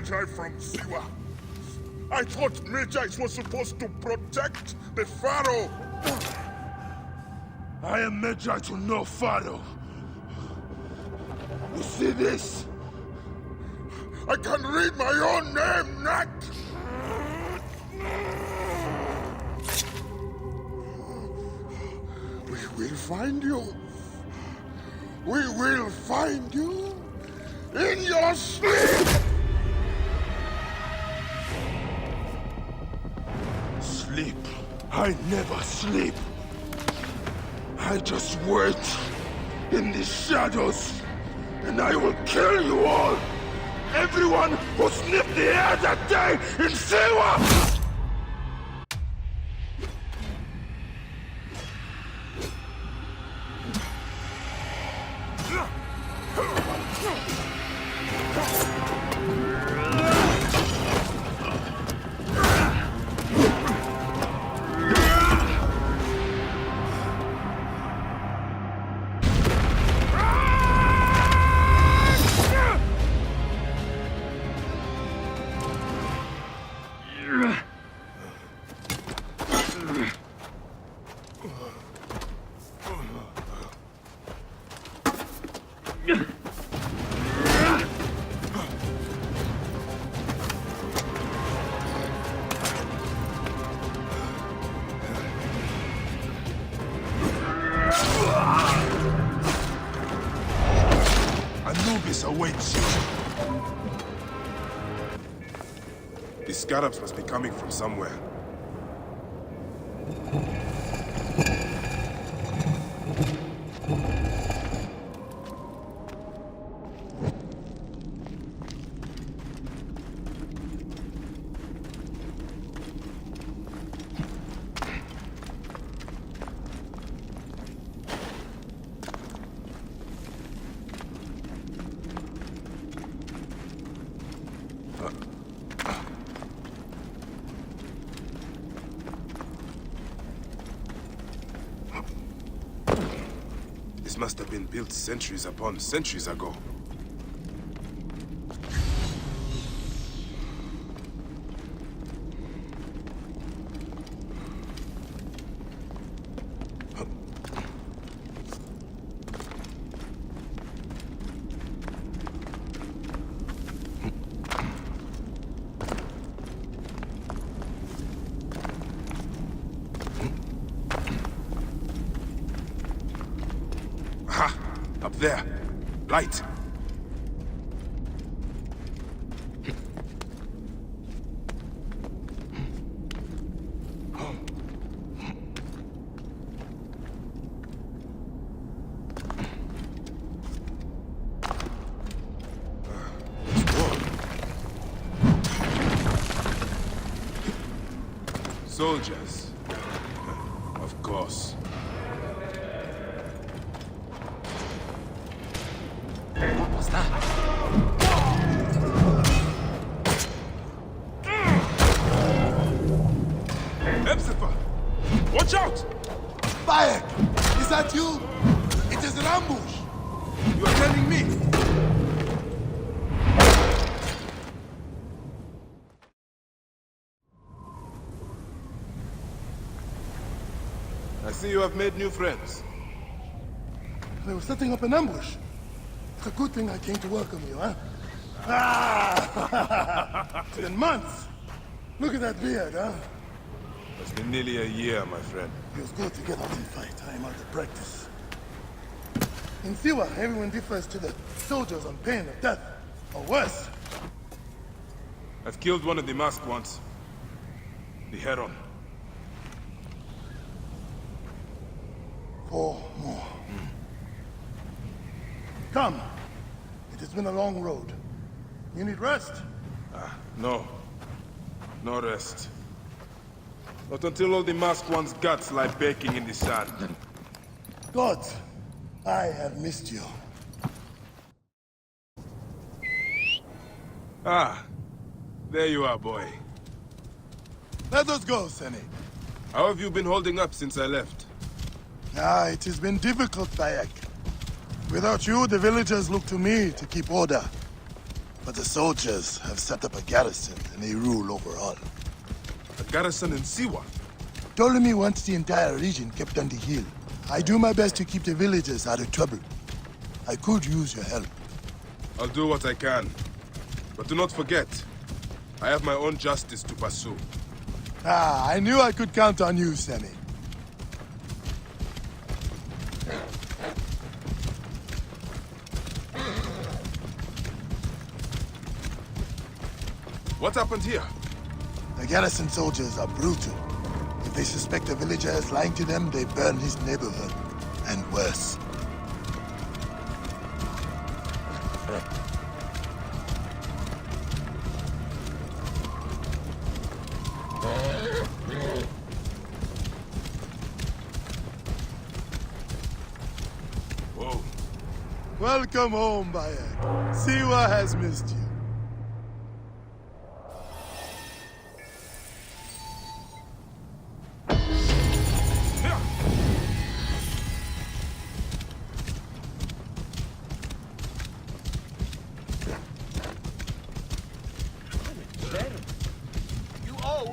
Magi from Siwa. I thought Magi was supposed to protect the Pharaoh. I am Magi to no Pharaoh. You see this? I can read my own name, Nat! We will find you. We will find you in your sleep! Sleep? I never sleep. I just wait in the shadows, and I will kill you all! Everyone who sniffed the air that day in Siwa! Awaits you. These scarabs must be coming from somewhere. This must have been built centuries upon centuries ago. Up there. Light. Soldiers. Of course. What was that? Emsifa! Watch out! Bayek! Is that you? It is an ambush! You are telling me? I see you have made new friends. They were setting up an ambush. It's a good thing I came to welcome you, huh? Ah! It's been months. Look at that beard, huh? It's been nearly a year, my friend. Feels good to get out and fight. I am out of practice. In Siwa, everyone defers to the soldiers on pain of death, or worse. I've killed one of the masked ones. The Heron. 4 more. Come. It has been a long road. You need rest? No. No rest. Not until all the masked one's guts lie baking in the sand. God, I have missed you. Ah. There you are, boy. Let us go, Sene. How have you been holding up since I left? It has been difficult, Bayek. Without you, the villagers look to me to keep order. But the soldiers have set up a garrison and they rule over all. A garrison in Siwa? Ptolemy wants the entire region kept on the hill. I do my best to keep the villagers out of trouble. I could use your help. I'll do what I can. But do not forget, I have my own justice to pursue. Ah, I knew I could count on you, Sammy. What happened here? The garrison soldiers are brutal. If they suspect a villager is lying to them, they burn his neighborhood. And worse. Whoa. Welcome home, Bayek. Siwa has missed you.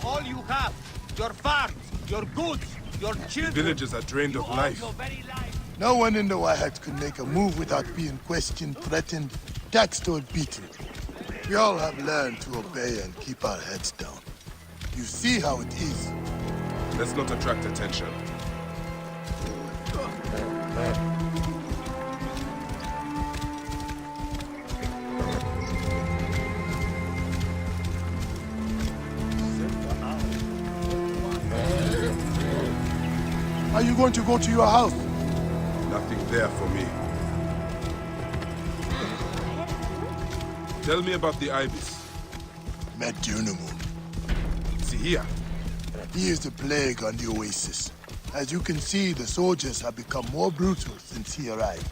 All you have, your farms, your goods, your children. Villages are drained of life. Your very life. No one in the Wahat could make a move without being questioned, threatened, taxed, or beaten. We all have learned to obey and keep our heads down. You see how it is. Let's not attract attention. Are you going to go to your house? Nothing there for me. Tell me about the ibis. Medunamun. Is he here? He is the plague on the oasis. As you can see, the soldiers have become more brutal since he arrived.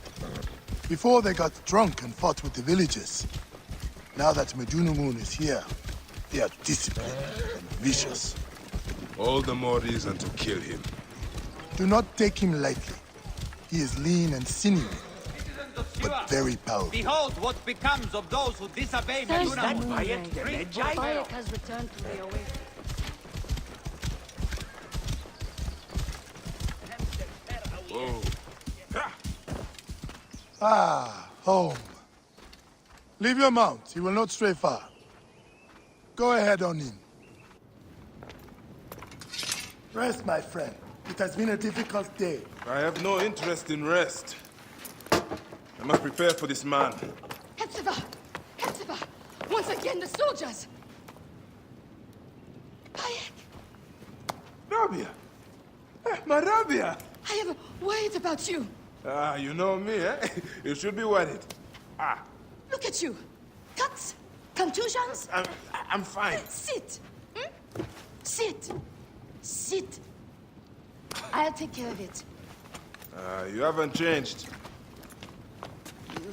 Before they got drunk and fought with the villagers. Now that Medunamun is here, they are disciplined and vicious. All the more reason to kill him. Do not take him lightly. He is lean and sinewy, but very powerful. Behold what becomes of those who disobey Medunamun. Bayek has returned to the oasis. Whoa. Ah, home. Leave your mount. He will not stray far. Go ahead on him. Rest, my friend. It has been a difficult day. I have no interest in rest. I must prepare for this man. Hepzibah! Hepzibah! Once again, the soldiers! Bayek! Rabia! My Rabia! I am worried about you. Ah, you know me, eh? You should be worried. Ah, Look at you. Cuts, contusions. I'm fine. Sit. Sit. Sit. I'll take care of it. You haven't changed. You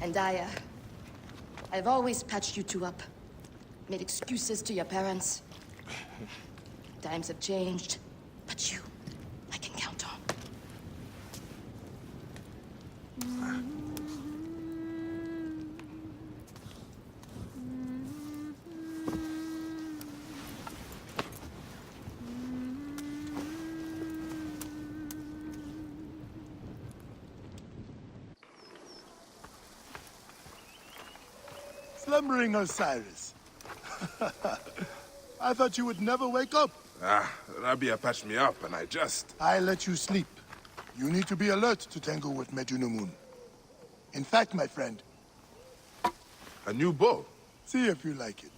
and I've always patched you two up. Made excuses to your parents. Times have changed, but you, I can count on. Slumbering Osiris. I thought you would never wake up. Ah, Rabia patched me up and I let you sleep. You need to be alert to tangle with Medunamun. In fact, my friend, A new bow? see if you like it.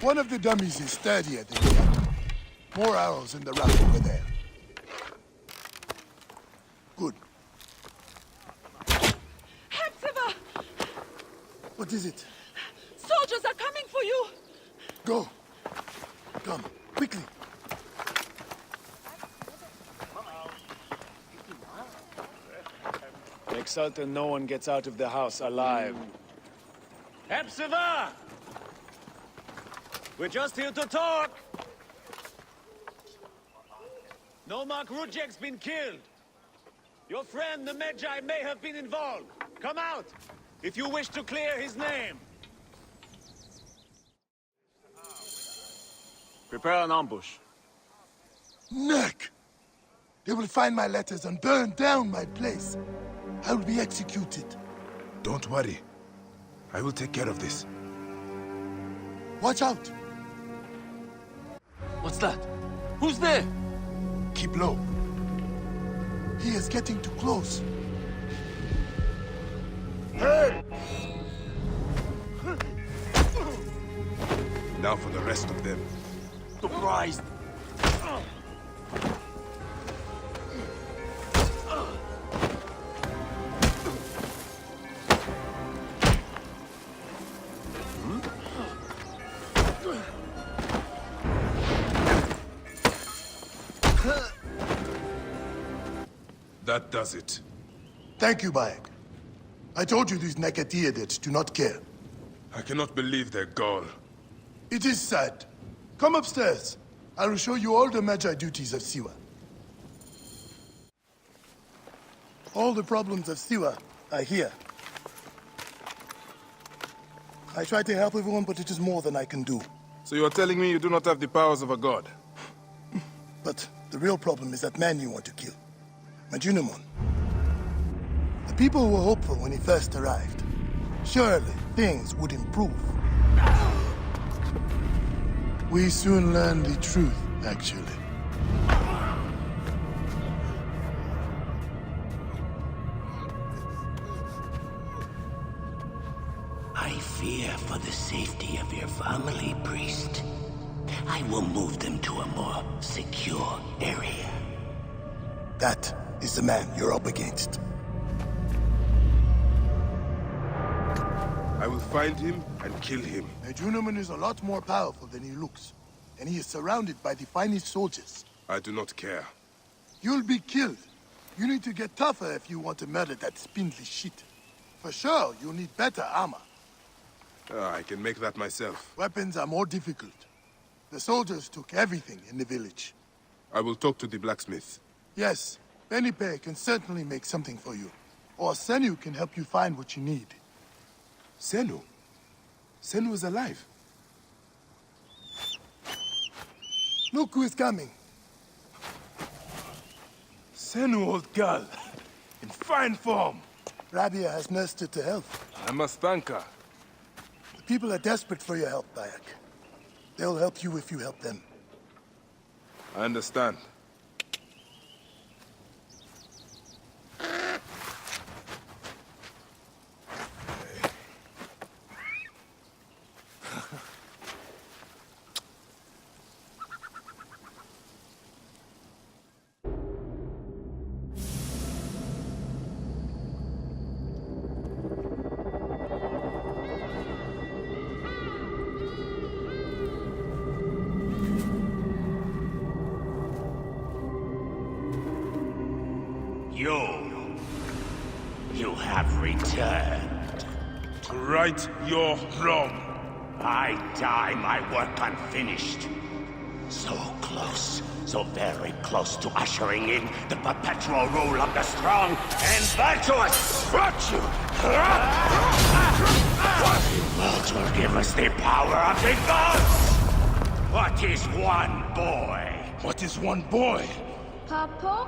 One of the dummies is sturdier than the other. More arrows in the rack over there. Good. Hepzibah! What is it? Soldiers are coming for you! Go. Come, quickly. Make certain no one gets out of the house alive. Hepzibah! We're just here to talk. No Mark Rujek's been killed. Your friend, the Magi, may have been involved. Come out, if you wish to clear his name. Prepare an ambush. Neck! They will find my letters and burn down my place. I will be executed. Don't worry. I will take care of this. Watch out! What's that? Who's there? Keep low. He is getting too close. Now for the rest of them. Surprised. That does it. Thank you, Bayek. I told you these Nakatiadids do not care. I cannot believe their gall. It is sad. Come upstairs. I will show you all the Magi duties of Siwa. All the problems of Siwa are here. I try to help everyone, but it is more than I can do. So you are telling me you do not have the powers of a god? But the real problem is that man you want to kill. Majunimon. The people were hopeful when he first arrived. Surely, things would improve. We soon learned the truth, actually. I fear for the safety of your family, priest. I will move them to a more secure area. That is the man you're up against. I will find him and kill him. Majunimon is a lot more powerful than he looks. And he is surrounded by the finest soldiers. I do not care. You'll be killed. You need to get tougher if you want to murder that spindly shit. For sure, you'll need better armor. I can make that myself. Weapons are more difficult. The soldiers took everything in the village. I will talk to the blacksmith. Yes, Benipe can certainly make something for you. Or Senu can help you find what you need. Senu? Senu is alive. Look who is coming. Senu, old girl. In fine form. Rabia has nursed her to health. I must thank her. The people are desperate for your help, Bayek. They'll help you if you help them. I understand. You have returned. To right your wrong. I die my work unfinished. So close, so very close to ushering in the perpetual rule of the strong and virtuous. Virtue! What will give us the power of the gods? What is one boy? What is one boy? Papa?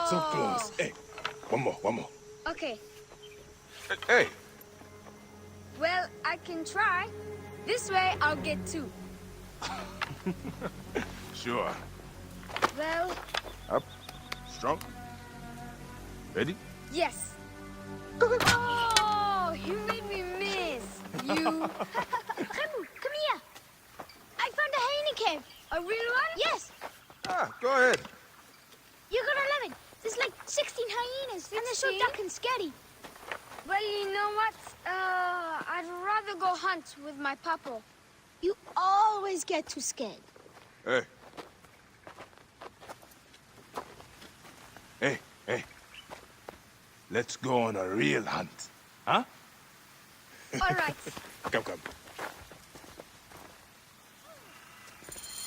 So close. Hey, one more. Okay. Hey, Well, I can try. This way, I'll get two. sure. Well, Up. Strong. Ready? yes. Oh, you made me miss. You. Remu, come here. I found a hyena cave. A real one? Yes, Go ahead. you got 11. There's like 16 hyenas, and they're so see? dark and scary. Well, you know what? I'd rather go hunt with my papa. You always get too scared. Hey. Hey. Let's go on a real hunt. Huh? All right. Come.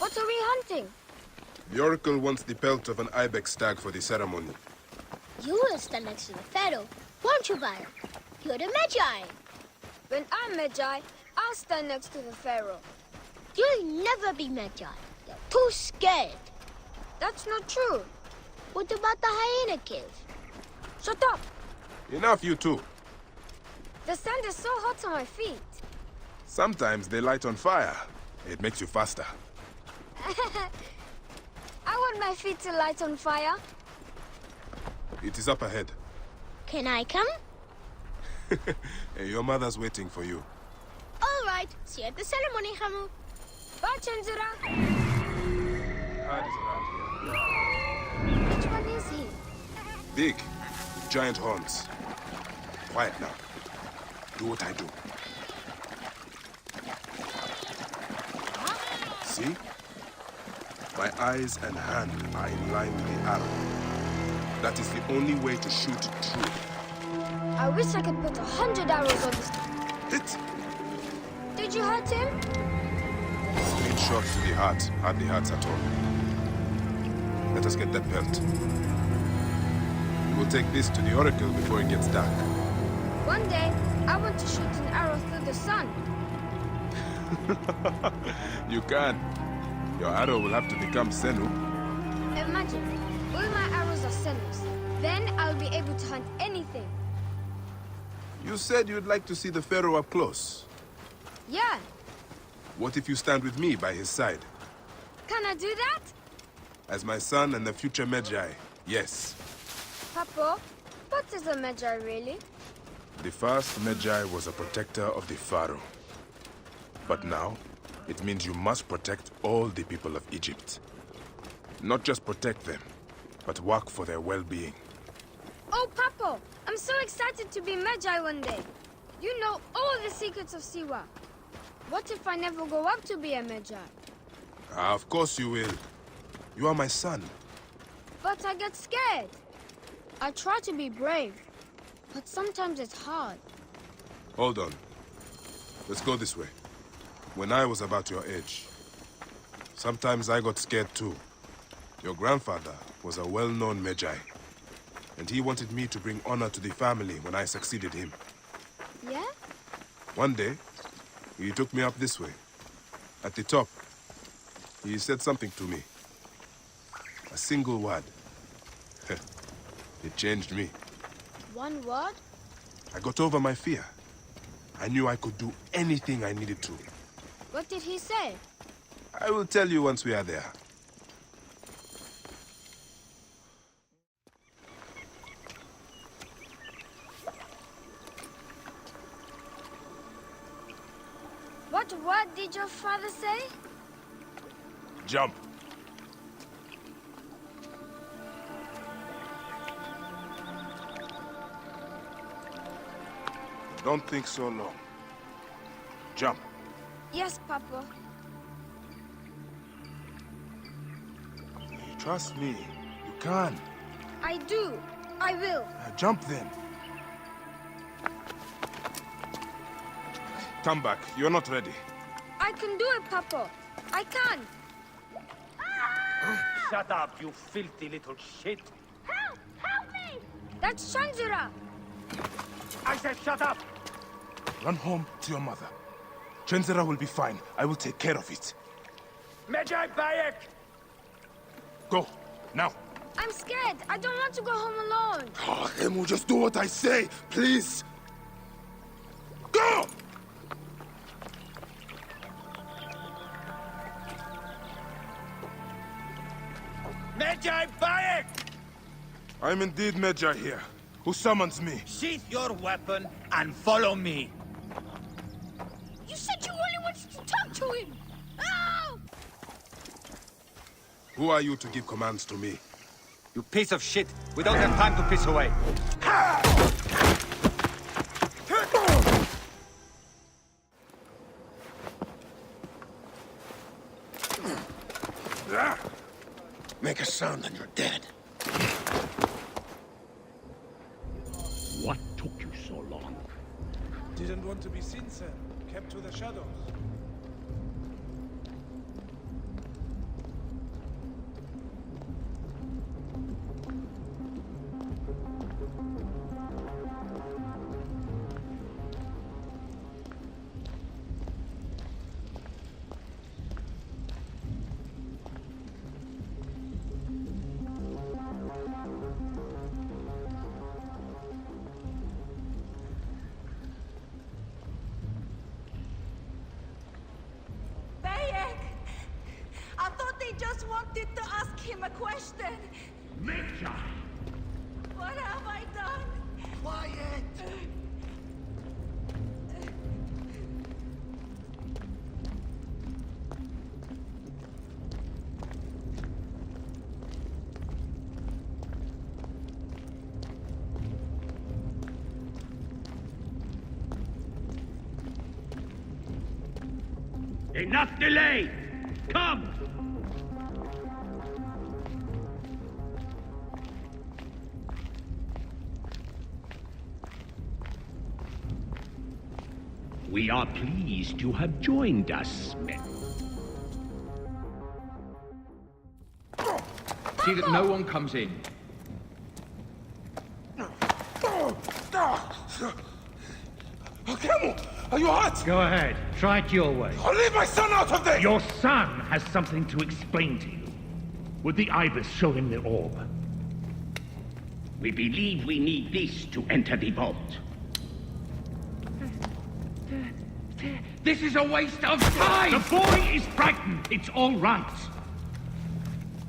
What are we hunting? The Oracle wants the pelt of an ibex stag for the ceremony. You will stand next to the Pharaoh, won't you, Byron? You're the Magi. When I'm Magi, I'll stand next to the Pharaoh. You'll never be Magi. You're too scared. That's not true. What about the hyena cave? Shut up! Enough, you two. The sand is so hot on my feet. Sometimes they light on fire. It makes you faster. I want my feet to light on fire. It is up ahead. Can I come? Hey, your mother's waiting for you. All right. See you at the ceremony, Hamu. Bye, Chandra. Hide is around here. Which one is he? Big, with giant horns. Quiet now. Do what I do. See? My eyes and hand are in line with the arrow. That is the only way to shoot true. I wish I could put 100 arrows on this. Hit! Did you hurt him? Straight shots to the heart hardly hurts at all. Let us get that belt. We will take this to the Oracle before it gets dark. One day, I want to shoot an arrow through the sun. You can. Your arrow will have to become Senu. Imagine, all my arrows are Senus. Then I'll be able to hunt anything. You said you'd like to see the Pharaoh up close. Yeah. What if you stand with me by his side? Can I do that? As my son and the future Magi, yes. Papa, what is a Magi really? The first Magi was a protector of the Pharaoh. But now, it means you must protect all the people of Egypt. Not just protect them, but work for their well-being. Oh, Papa, I'm so excited to be Magi one day. You know all the secrets of Siwa. What if I never go up to be a Magi? Of course you will. You are my son. But I get scared. I try to be brave, but sometimes it's hard. Hold on. Let's go this way. When I was about your age, sometimes I got scared too. Your grandfather was a well-known Magi, and he wanted me to bring honor to the family when I succeeded him. Yeah? One day, he took me up this way. At the top, he said something to me. A single word. It changed me. One word? I got over my fear. I knew I could do anything I needed to. What did he say? I will tell you once we are there. What word did your father say? Jump. Don't think so long. Jump. Yes, Papa. Trust me. You can. I do. I will. Jump then. Come back. You're not ready. I can do it, Papa. I can. Shut up, you filthy little shit. Help! Help me! That's Chandra. I said shut up! Run home to your mother. Chenzera will be fine. I will take care of it. Magi Bayek! Go. Now. I'm scared. I don't want to go home alone. Oh, Emu, just do what I say, please. Go! Magi Bayek! I'm indeed Magi here. Who summons me? Sheath your weapon and follow me. You said you only wanted to talk to him! Oh! Who are you to give commands to me? You piece of shit. We don't have time to piss away. Make a sound and you're dead. What took you so long? Didn't want to be seen, sir. Kept to the shadows. just wanted to ask him a question. Major! What have I done? Quiet! Enough delay! Come! We are pleased you have joined us, men. See that no one comes in. Camel, are you hurt? Go ahead. Try it your way. I'll leave my son out of this! Your son has something to explain to you. Would the ibis show him the orb? We believe we need this to enter the vault. This is a waste of time! The boy is frightened. It's all right.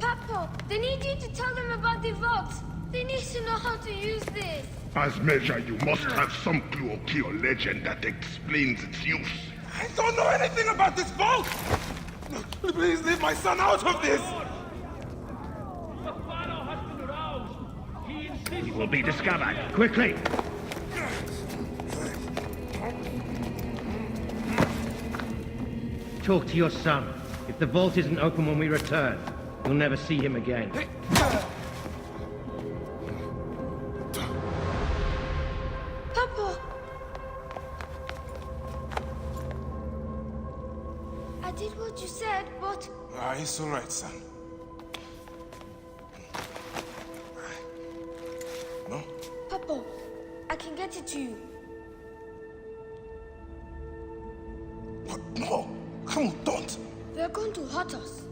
Papa, they need you to tell them about the vault. They need to know how to use this. As Measure, you must have some clue or key or legend that explains its use. I don't know anything about this vault! Please leave my son out of this! He will be discovered. Quickly. Talk to your son. If the vault isn't open when we return, you'll never see him again. Papa! I did what you said, but... It's all right, son. No? Papa, I can get it to you. What? No! Come on, don't! They're going to hurt us.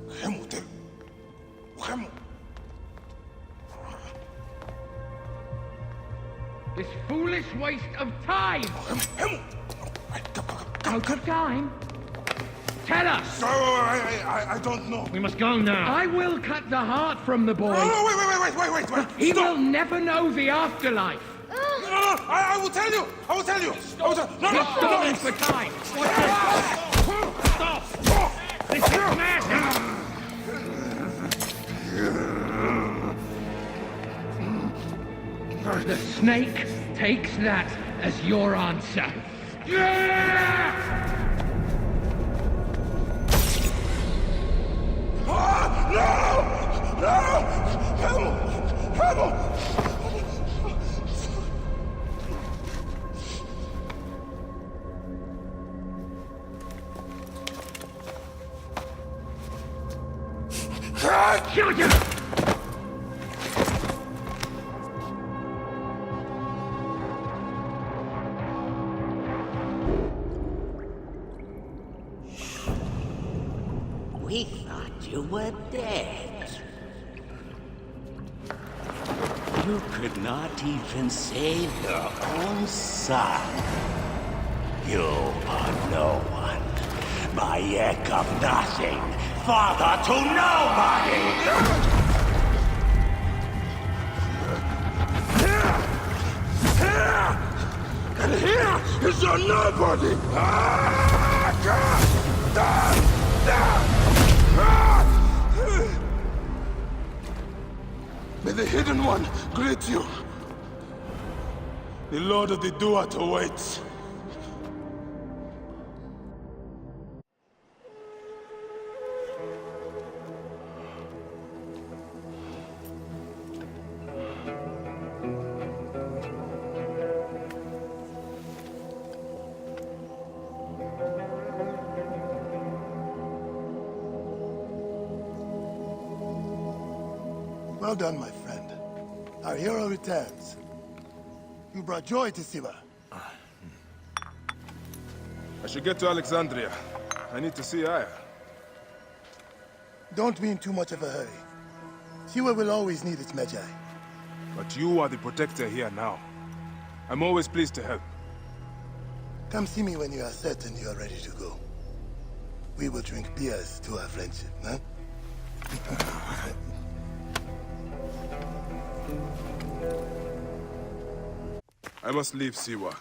This foolish waste of time! Out of time? Tell us! No, I don't know. We must go now. I will cut the heart from the boy. No, wait. He will never know the afterlife. No, I will tell you. I will tell you. He's stalling for time. Stop! This is madness! The snake takes that as your answer. We thought you were dead. You could not even save your own son. You are no one. Bayek of nothing. Father to nobody! And here is your nobody! May the Hidden One greet you. The Lord of the Duat awaits. Well done, my friend. Our hero returns. You brought joy to Siwa. I should get to Alexandria. I need to see Aya. Don't be in too much of a hurry. Siwa will always need its Magi. But you are the protector here now. I'm always pleased to help. Come see me when you are certain you are ready to go. We will drink beers to our friendship, huh? I must leave Siwa.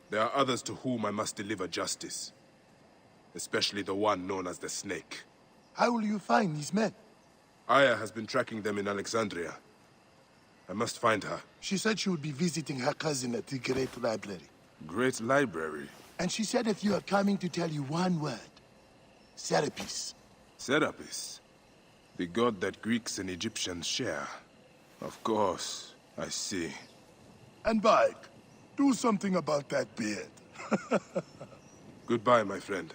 There are others to whom I must deliver justice. Especially the one known as the Snake. How will you find these men? Aya has been tracking them in Alexandria. I must find her. She said she would be visiting her cousin at the Great Library. Great Library? And she said if you are coming to tell you one word. Serapis. Serapis? The god that Greeks and Egyptians share. Of course, I see. And Bayek, do something about that beard. Goodbye, my friend.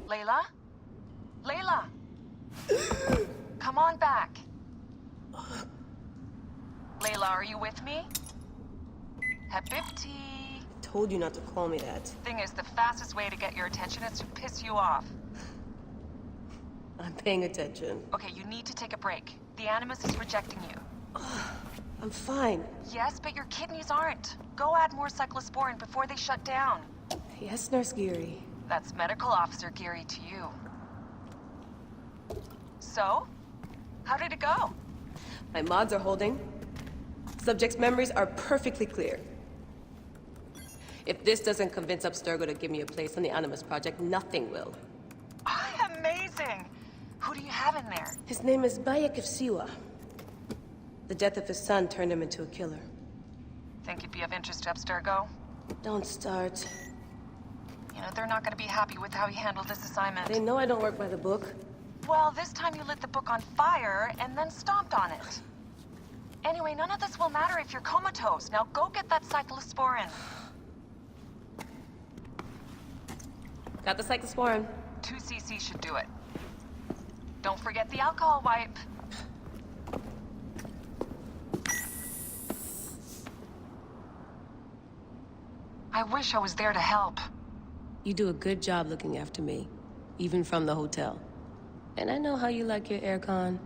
Layla? Layla! Come on back. Layla, are you with me? Habibti. Told you not to call me that. Thing is, the fastest way to get your attention is to piss you off. I'm paying attention. Okay, you need to take a break. The Animus is rejecting you. I'm fine. Yes, but your kidneys aren't. Go add more cyclosporin before they shut down. Yes, Nurse Geary. That's Medical Officer Geary to you. So? How did it go? My mods are holding. Subject's memories are perfectly clear. If this doesn't convince Abstergo to give me a place on the Animus Project, nothing will. Amazing! Who do you have in there? His name is Bayek of Siwa. The death of his son turned him into a killer. Think you'd be of interest to Abstergo? Don't start. You know, they're not gonna be happy with how he handled this assignment. They know I don't work by the book. Well, this time you lit the book on fire and then stomped on it. Anyway, none of this will matter if you're comatose. Now go get that cyclosporin. Got the cyclosporin. 2 cc should do it. Don't forget the alcohol wipe. I wish I was there to help. You do a good job looking after me, even from the hotel. And I know how you like your aircon.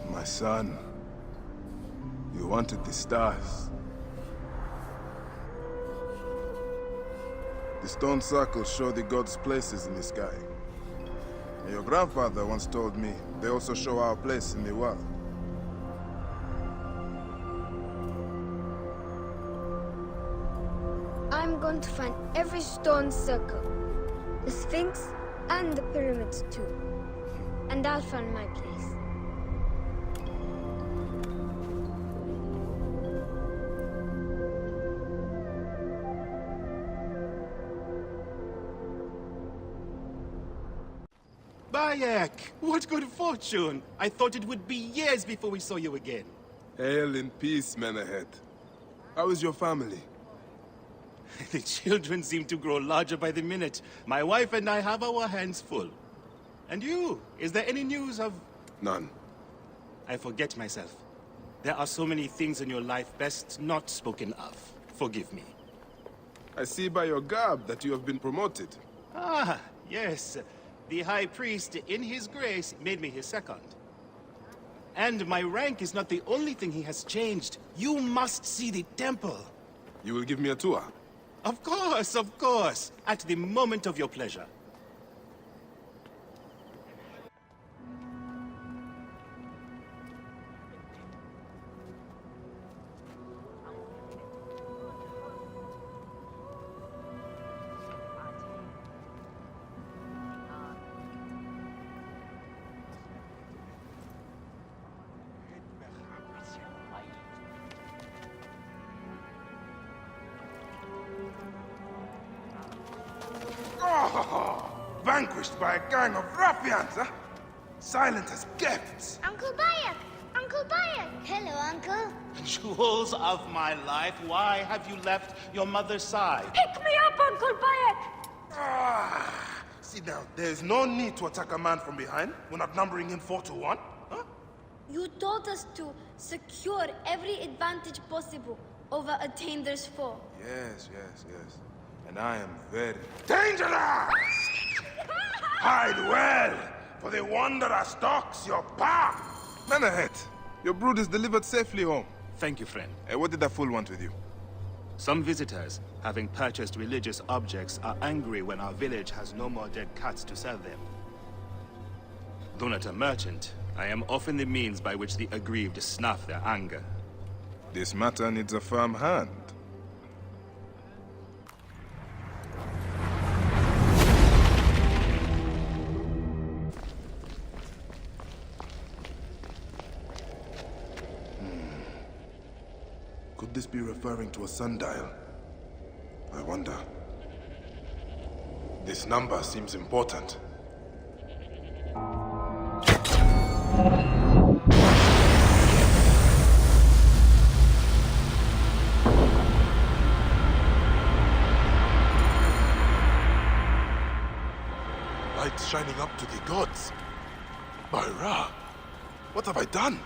My son, you wanted the stars. The stone circles show the gods' places in the sky. And your grandfather once told me they also show our place in the world. I'm going to find every stone circle, the Sphinx, and the pyramids too. And I'll find my place. Bayek! What good fortune! I thought it would be years before we saw you again. Hail in peace, men ahead. How is your family? The children seem to grow larger by the minute. My wife and I have our hands full. And you? Is there any news of... None. I forget myself. There are so many things in your life best not spoken of. Forgive me. I see by your garb that you have been promoted. Ah, yes. The High Priest, in his grace, made me his second. And my rank is not the only thing he has changed. You must see the temple. You will give me a tour? Of course. At the moment of your pleasure. vanquished by a gang of ruffians, huh? Silent as kept. Uncle Bayek! Uncle Bayek! Hello, Uncle. Jewels of my life, why have you left your mother's side? Pick me up, Uncle Bayek! See now, there's no need to attack a man from behind. We're not numbering him 4-1, huh? You told us to secure every advantage possible over a Tander's foe. Yes. And I am very dangerous! Hide well, for the wanderer stalks your path! Man ahead. Your brood is delivered safely home. Thank you, friend. What did that fool want with you? Some visitors, having purchased religious objects, are angry when our village has no more dead cats to sell them. Though not a merchant, I am often the means by which the aggrieved snuff their anger. This matter needs a firm hand. Could this be referring to a sundial? I wonder. This number seems important. Lights shining up to the gods. By Ra, what have I done?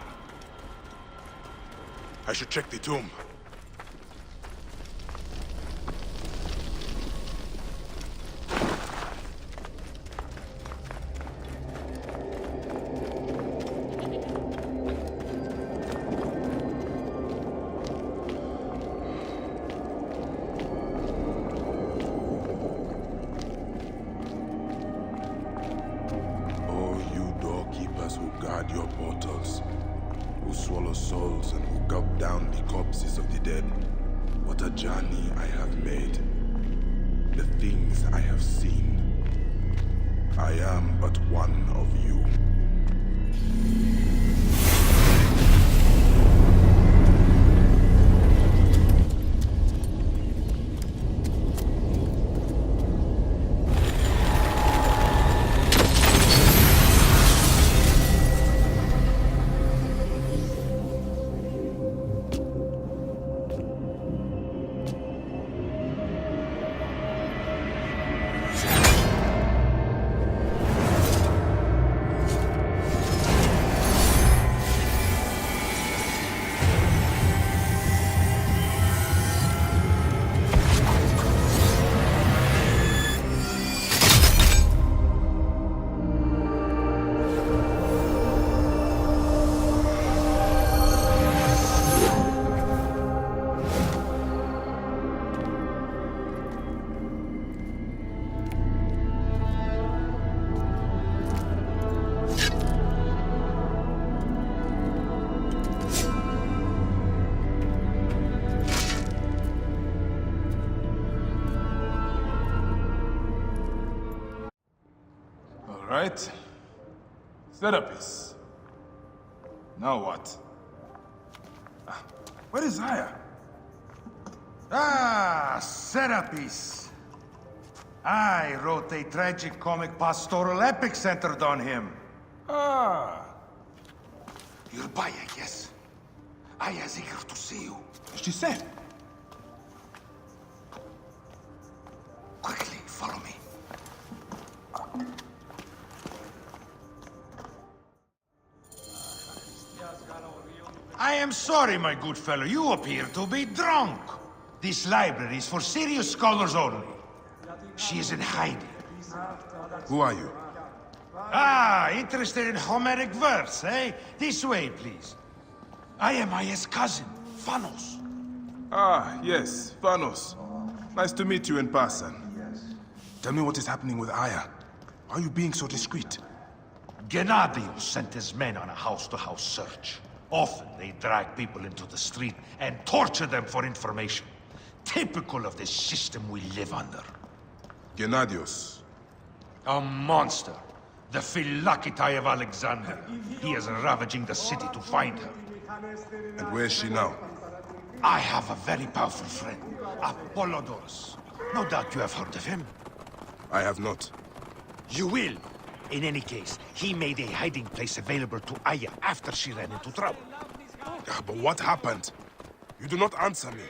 I should check the tomb. Guard your portals, who swallow souls and who gulp down the corpses of the dead. What a journey I have made. The things I have seen. I am but one of you. Right. Therapist. Now what? Where is Aya? Ah, Serapis. I wrote a tragic comic pastoral epic centered on him. Ah. You're Bayek, yes? Aya's eager to see you. She said. Quickly, follow me. I am sorry, my good fellow. You appear to be drunk. This library is for serious scholars only. She is in hiding. Who are you? Ah, interested in Homeric verse, eh? This way, please. I am Aya's cousin, Phanos. Ah, yes, Thanos. Nice to meet you in person. Tell me what is happening with Aya. Why are you being so discreet? Gennadios sent his men on a house-to-house search. Often they drag people into the street and torture them for information. Typical of the system we live under. Gennadios. A monster. The Philokitai of Alexandria. He is ravaging the city to find her. And where is she now? I have a very powerful friend, Apollodorus. No doubt you have heard of him. I have not. You will. In any case, he made a hiding place available to Aya after she ran into trouble. Yeah, but what happened? You do not answer me.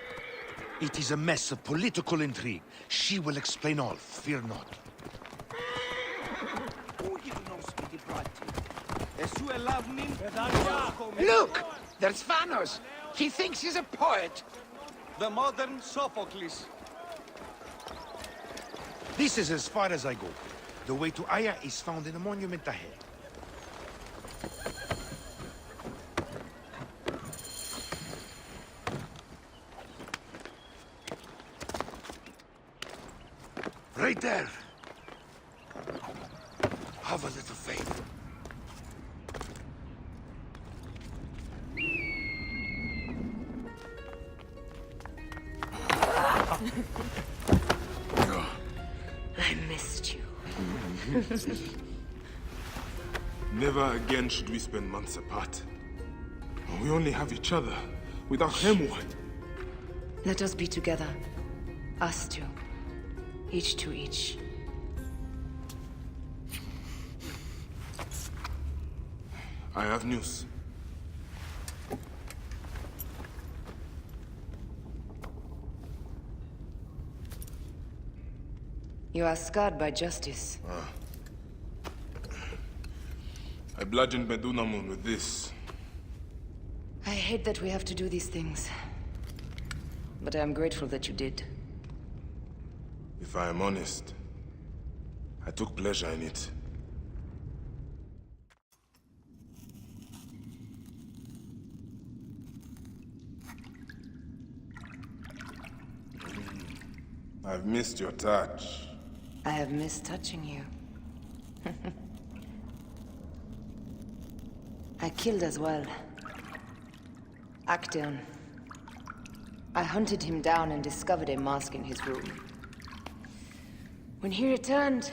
It is a mess of political intrigue. She will explain all, fear not. Look! There's Vanos! He thinks he's a poet! The modern Sophocles. This is as far as I go. The way to Aya is found in a monument ahead. Right there. Have a little faith. I missed you. Never again should we spend months apart. We only have each other. Without him, what? Let us be together. Us two. Each to each. I have news. You are scarred by justice. I bludgeoned Medunamun with this. I hate that we have to do these things. But I am grateful that you did. If I am honest, I took pleasure in it. I've missed your touch. I have missed touching you. I killed as well. Actaeon. I hunted him down and discovered a mask in his room. When he returned,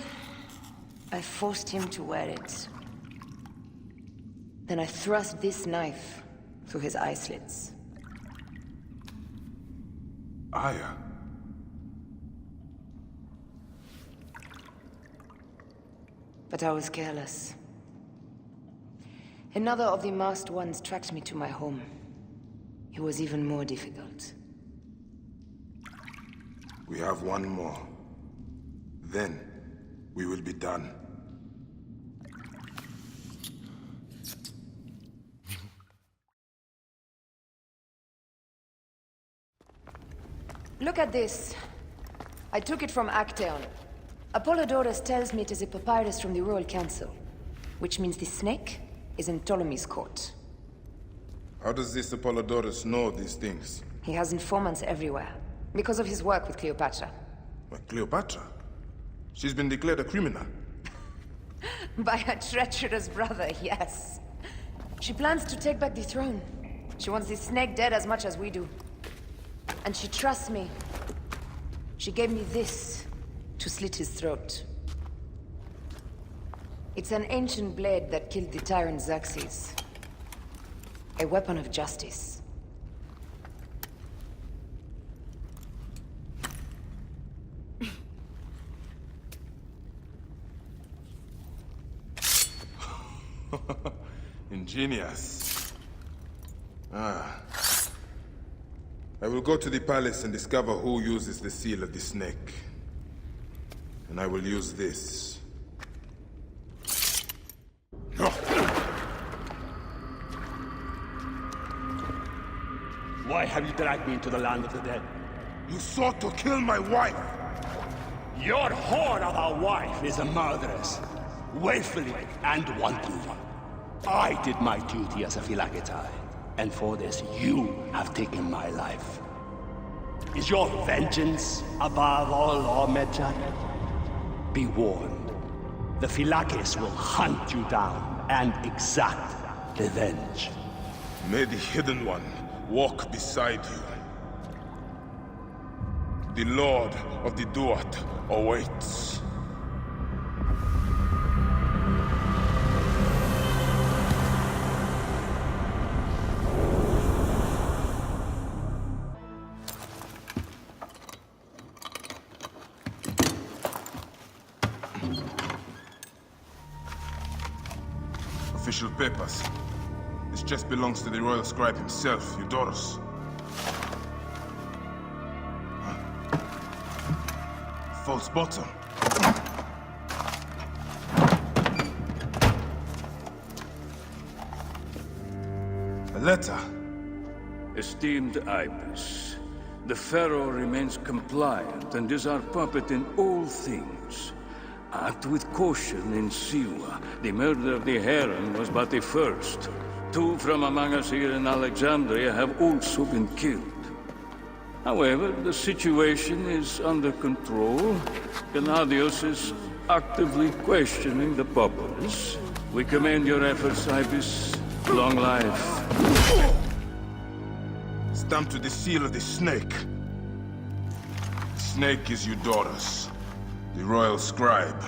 I forced him to wear it. Then I thrust this knife through his eye slits. Aya. But I was careless. Another of the masked ones tracked me to my home. It was even more difficult. We have one more. Then, we will be done. Look at this. I took it from Actaeon. Apollodorus tells me it is a papyrus from the Royal Council, which means the snake is in Ptolemy's court. How does this Apollodorus know these things? He has informants everywhere, because of his work with Cleopatra. But Cleopatra? She's been declared a criminal. By her treacherous brother, yes. She plans to take back the throne. She wants the snake dead as much as we do. And she trusts me. She gave me this to slit his throat. It's an ancient blade that killed the tyrant Xerxes. A weapon of justice. Ingenious. Ah. I will go to the palace and discover who uses the seal of the snake. And I will use this. Why have you dragged me into the land of the dead? You sought to kill my wife! Your whore of a wife is a murderess. Willfully and wantonly. I did my duty as a Phylakitai, and for this you have taken my life. Is your vengeance above all law, Medjay? Be warned. The Phylakis will hunt you down and exact revenge. May the Hidden One walk beside you. The Lord of the Duat awaits. official papers. This chest belongs to the royal scribe himself, Eudorus. False bottom. A letter. Esteemed Ibis, the Pharaoh remains compliant and is our puppet in all things. Act with caution in Siwa. The murder of the Heron was but the first. 2 from among us here in Alexandria have also been killed. However, the situation is under control. Gennadios is actively questioning the populace. We commend your efforts, Ibis. Long life. Stamped with the seal of the snake. The snake is Eudorus, the royal scribe.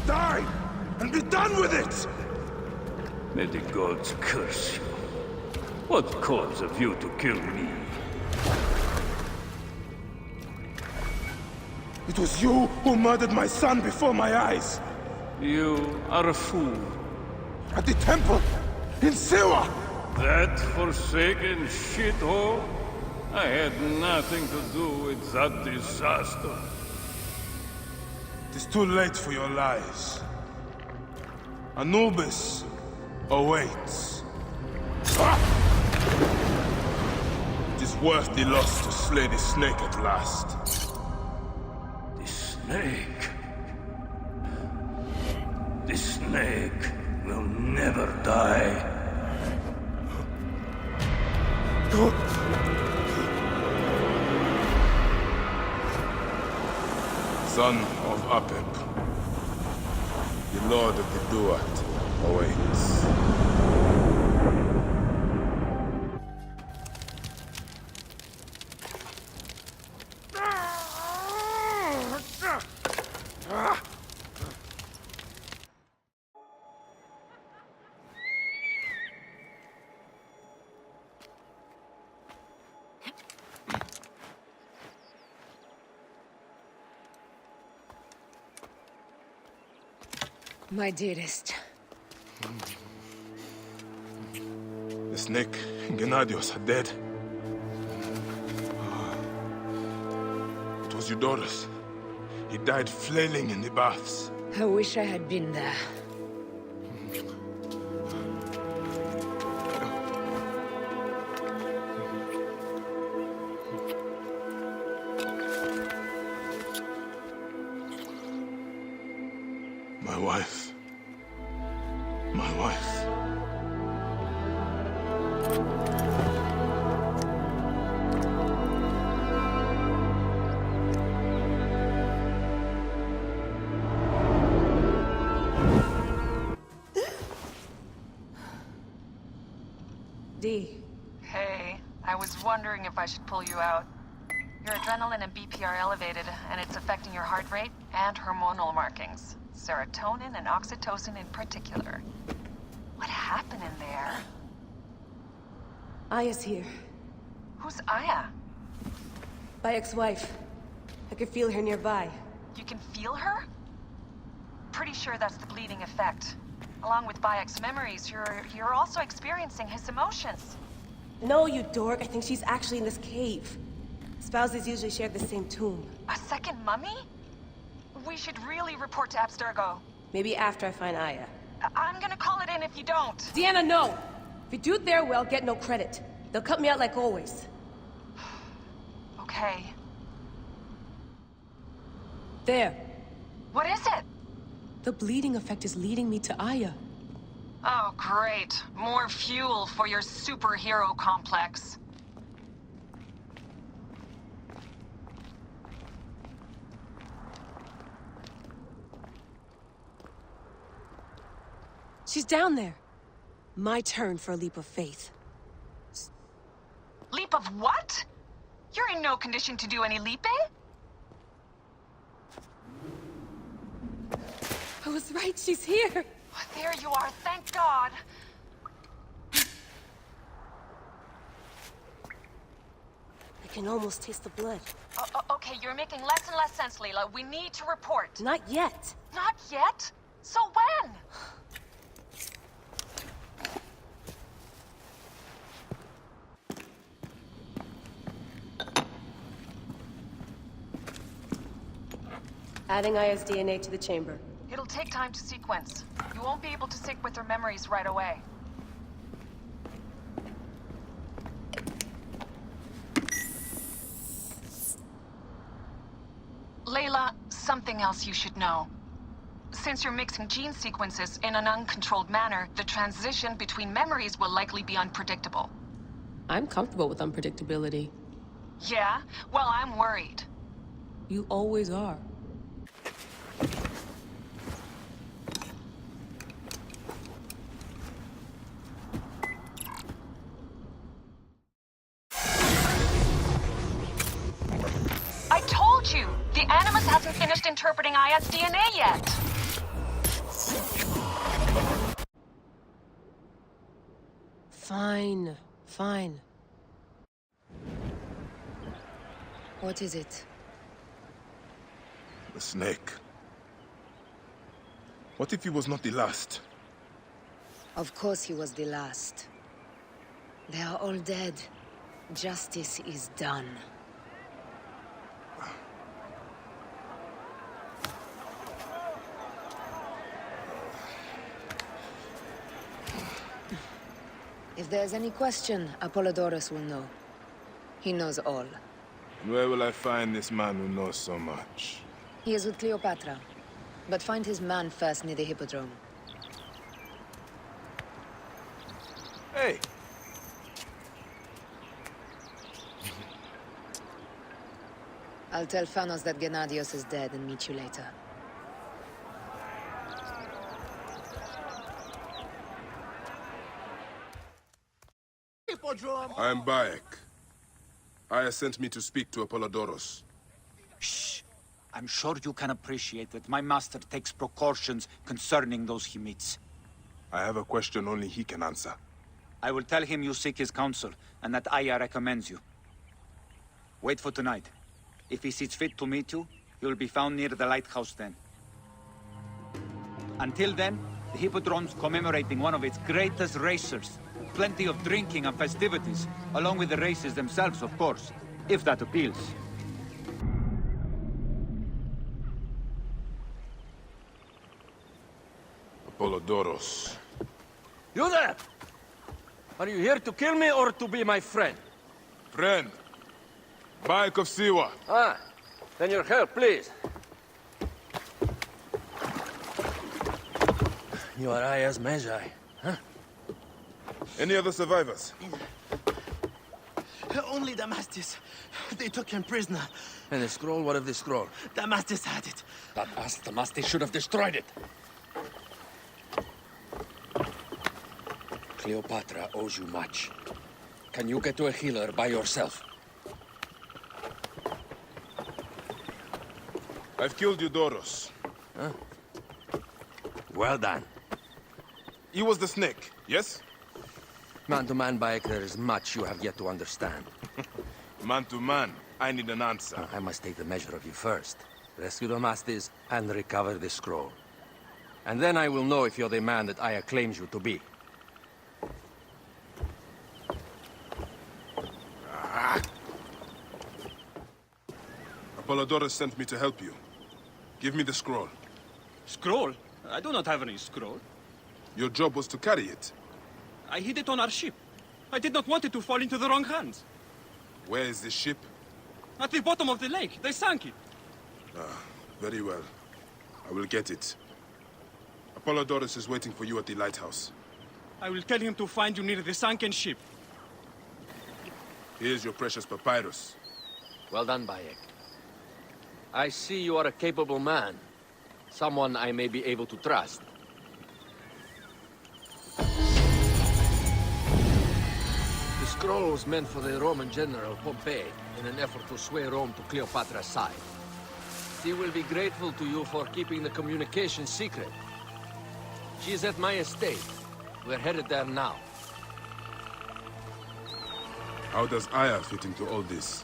Die! And be done with it! May the gods curse you. What cause have you to kill me? It was you who murdered my son before my eyes! You are a fool. At the temple! In Siwa! That forsaken shithole? I had nothing to do with that disaster. It is too late for your lies. Anubis awaits. It is worth the loss to slay the snake at last. The snake? The snake will never die. Son of Apep, the Lord of the Duat awaits. My dearest. The snake and Gennadios are dead. It was Eudorus. He died flailing in the baths. I wish I had been there. My wife. My wife. D. Hey, I was wondering if I should pull you out. Your adrenaline and BP are elevated, and it's affecting your heart rate and hormonal markings. Serotonin and oxytocin in particular. What happened in there? Aya's here. Who's Aya? My ex-wife. I could feel her nearby. You can feel her? Pretty sure that's the bleeding effect. Along with Bayek's memories, you're also experiencing his emotions. No, you dork. I think she's actually in this cave. Spouses usually share the same tomb. A second mummy? We should really report to Abstergo. Maybe after I find Aya. I'm gonna call it in if you don't. Deanna, no! If you do it there, well, get no credit. They'll cut me out like always. Okay. There. What is it? The bleeding effect is leading me to Aya. Oh, great. More fuel for your superhero complex. She's down there. My turn for a leap of faith. Leap of what? You're in no condition to do any leaping. I was right, she's here. Oh, there you are, thank God. I can almost taste the blood. Okay, you're making less and less sense, Layla. We need to report. Not yet. Not yet? So when? Adding Aya's DNA to the chamber. It'll take time to sequence. You won't be able to sync with her memories right away. Layla, something else you should know. Since you're mixing gene sequences in an uncontrolled manner, the transition between memories will likely be unpredictable. I'm comfortable with unpredictability. Yeah? Well, I'm worried. You always are. I told you! The Animus hasn't finished interpreting Aya's DNA yet! Fine. Fine. What is it? The snake. What if he was not the last? Of course he was the last. They are all dead. Justice is done. If there's any question, Apollodorus will know. He knows all. And where will I find this man who knows so much? He is with Cleopatra. But find his man first near the Hippodrome. Hey! I'll tell Phanos that Gennadios is dead and meet you later. I am Bayek. Aya sent me to speak to Apollodorus. Shh. I'm sure you can appreciate that my master takes precautions concerning those he meets. I have a question only he can answer. I will tell him you seek his counsel, and that Aya recommends you. Wait for tonight. If he sees fit to meet you, he will be found near the lighthouse then. Until then, the Hippodrome's commemorating one of its greatest racers. Plenty of drinking and festivities, along with the races themselves, of course, if that appeals. Apollodorus. You there! Are you here to kill me or to be my friend? Friend. Bayek of Siwa. Ah, then your help, please. You are Aya's Magi, huh? Any other survivors? Only Damastis. They took him prisoner. And the scroll? What of the scroll? Damastis had it. That ass Damastis should have destroyed it. Cleopatra owes you much. Can you get to a healer by yourself? I've killed Eudoros. Huh? Well done. He was the snake, yes? Man to man, Bayek, there is much you have yet to understand. Man to man, I need an answer. I must take the measure of you first. Rescue Damastis and recover the scroll. And then I will know if you're the man that Aya claims you to be. Apollodorus sent me to help you. Give me the scroll. Scroll? I do not have any scroll. Your job was to carry it. I hid it on our ship. I did not want it to fall into the wrong hands. Where is this ship? At the bottom of the lake. They sank it. Ah, very well. I will get it. Apollodorus is waiting for you at the lighthouse. I will tell him to find you near the sunken ship. Here's your precious papyrus. Well done, Bayek. I see you are a capable man. Someone I may be able to trust. scroll was meant for the Roman general Pompey in an effort to sway Rome to Cleopatra's side. She will be grateful to you for keeping the communication secret. She is at my estate. We're headed there now. How does Aya fit into all this?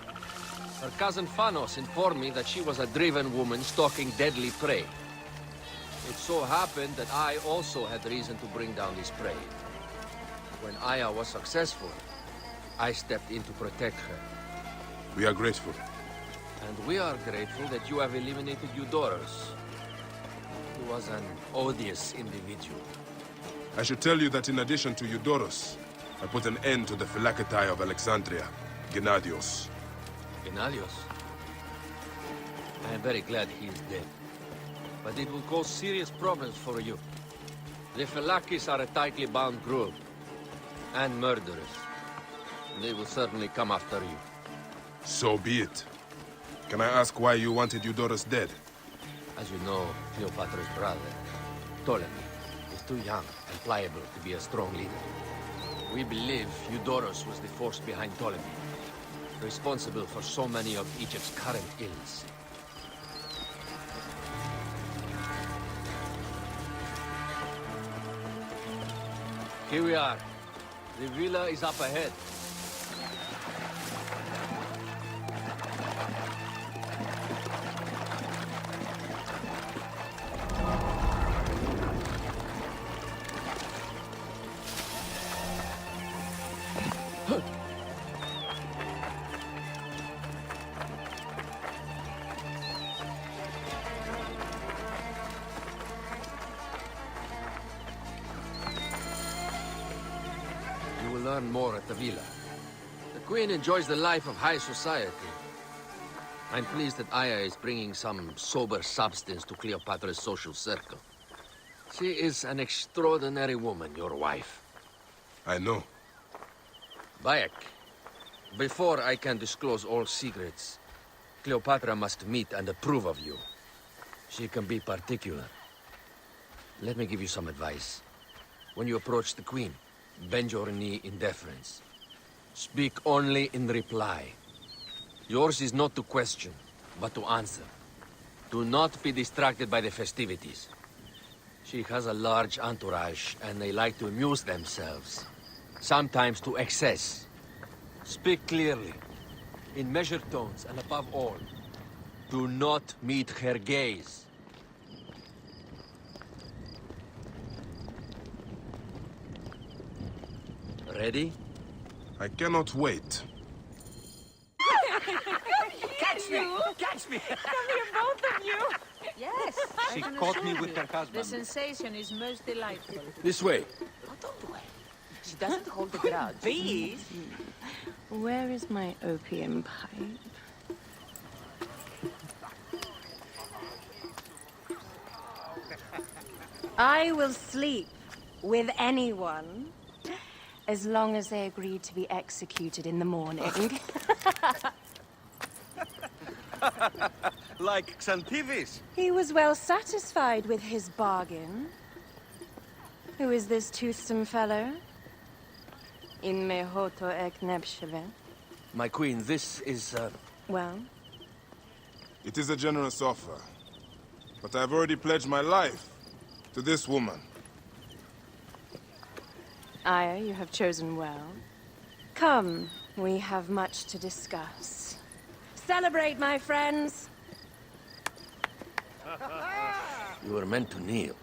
Her cousin Phanos informed me that she was a driven woman stalking deadly prey. It so happened that I also had reason to bring down this prey. When Aya was successful, I stepped in to protect her. We are grateful. And we are grateful that you have eliminated Eudorus. He was an odious individual. I should tell you that in addition to Eudorus, I put an end to the Phylacetae of Alexandria, Gennadios. Gennadios? I am very glad he is dead. But it will cause serious problems for you. The Phylakis are a tightly bound group. And murderers. They will certainly come after you. So be it. Can I ask why you wanted Eudorus dead? As you know, Cleopatra's brother, Ptolemy, is too young and pliable to be a strong leader. We believe Eudorus was the force behind Ptolemy, responsible for so many of Egypt's current ills. Here we are. The villa is up ahead. Learn more at the villa. The Queen enjoys the life of high society. I'm pleased that Aya is bringing some sober substance to Cleopatra's social circle. She is an extraordinary woman, your wife. I know. Bayek, before I can disclose all secrets, Cleopatra must meet and approve of you. She can be particular. Let me give you some advice. When you approach the Queen, bend your knee in deference. Speak only in reply. Yours is not to question, but to answer. Do not be distracted by the festivities. She has a large entourage, and they like to amuse themselves. Sometimes to excess. Speak clearly, in measured tones, and above all, do not meet her gaze. Ready? I cannot wait. Catch me! Catch me! Come here, both of you! Yes, She I can caught me assure with you, her husband. The sensation is most delightful. This way. She doesn't hold a grudge. Please? Where is my opium pipe? I will sleep with anyone as long as they agree to be executed in the morning. Like Xantivis. He was well satisfied with his bargain. Who is this toothsome fellow? In mehoto ek nebsheve. My queen, this is, Well? It is a generous offer. But I've already pledged my life to this woman. Aya, you have chosen well. Come, we have much to discuss. Celebrate, my friends! you were meant to kneel.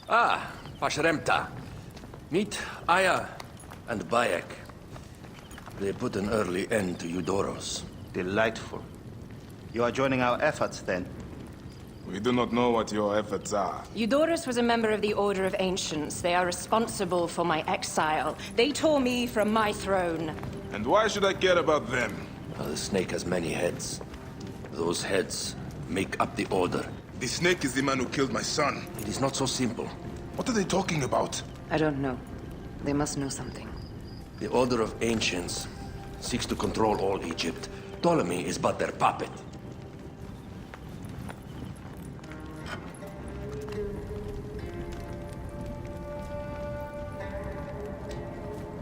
Ah, Pashremta. Meet Aya and Bayek. They put an early end to Eudorus. Delightful. You are joining our efforts, then? We do not know what your efforts are. Eudorus was a member of the Order of Ancients. They are responsible for my exile. They tore me from my throne. And why should I care about them? The snake has many heads. Those heads make up the Order. The snake is the man who killed my son. It is not so simple. What are they talking about? I don't know. They must know something. The Order of Ancients seeks to control all Egypt. Ptolemy is but their puppet.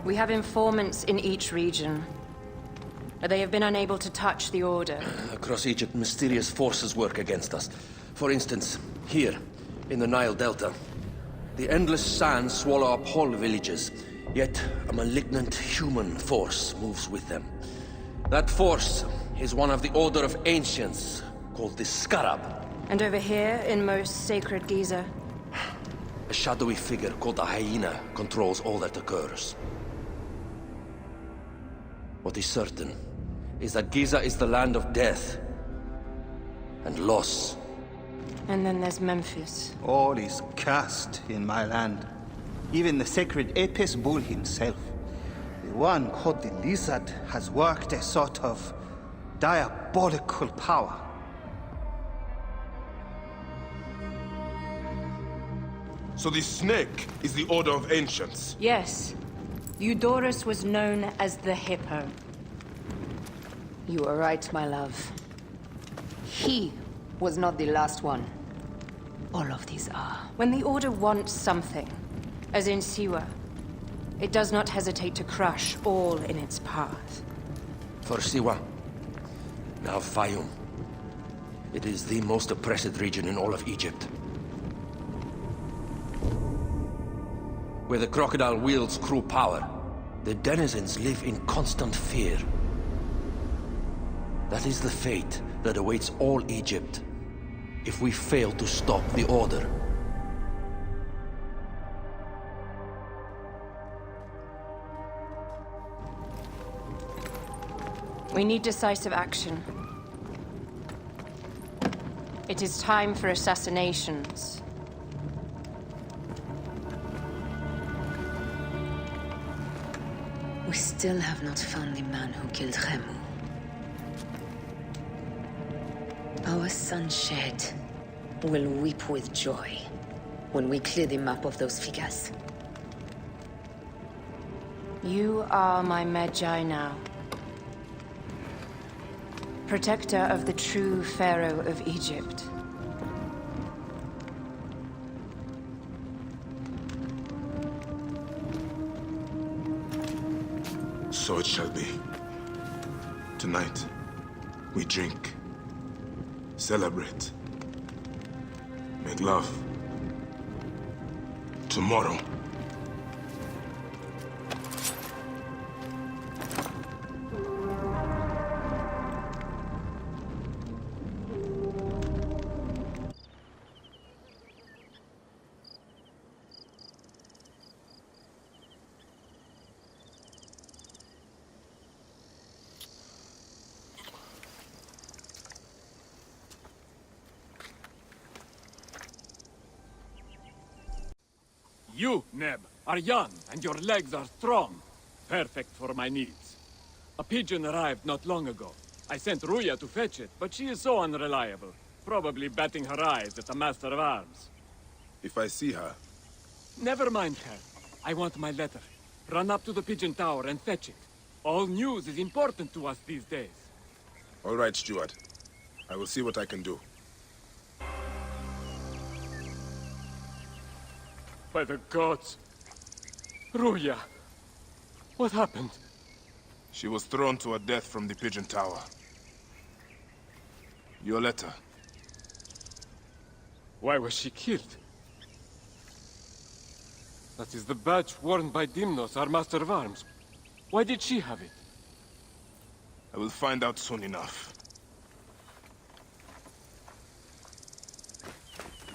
We have informants in each region. They have been unable to touch the Order. Across Egypt, mysterious forces work against us. For instance, here, in the Nile Delta, the endless sands swallow up whole villages, yet a malignant human force moves with them. That force is one of the Order of Ancients, called the Scarab. And over here, in most sacred Giza? A shadowy figure called the hyena controls all that occurs. What is certain is that Giza is the land of death and loss. And then there's Memphis. All is cursed in my land. Even the sacred Apis bull himself. The one called the Lizard has worked a sort of diabolical power. So the snake is the Order of Ancients? Yes. Eudorus was known as the Hippo. You are right, my love. He was not the last one. All of these are. When the Order wants something, as in Siwa, it does not hesitate to crush all in its path. For Siwa, now Faiyum, it is the most oppressed region in all of Egypt. Where the crocodile wields cruel power, the denizens live in constant fear. That is the fate that awaits all Egypt if we fail to stop the Order. We need decisive action. It is time for assassinations. We still have not found the man who killed Khemu. Our son Shed will weep with joy when we clear the map of those figures. You are my Magi now. Protector of the true Pharaoh of Egypt. So it shall be. Tonight, we drink, celebrate, make love. Tomorrow, You, Neb, are young, and your legs are strong. Perfect for my needs. A pigeon arrived not long ago. I sent Ruya to fetch it, but she is so unreliable. Probably batting her eyes at the Master of Arms. if I see her, Never mind her. I want my letter. Run up to the pigeon tower and fetch it. All news is important to us these days. all right, Steward. I will see what I can do. By the gods. Ruya. What happened? She was thrown to her death from the pigeon tower. Your letter. Why was she killed? That is the badge worn by Dimnos, our Master of Arms. Why did she have it? I will find out soon enough.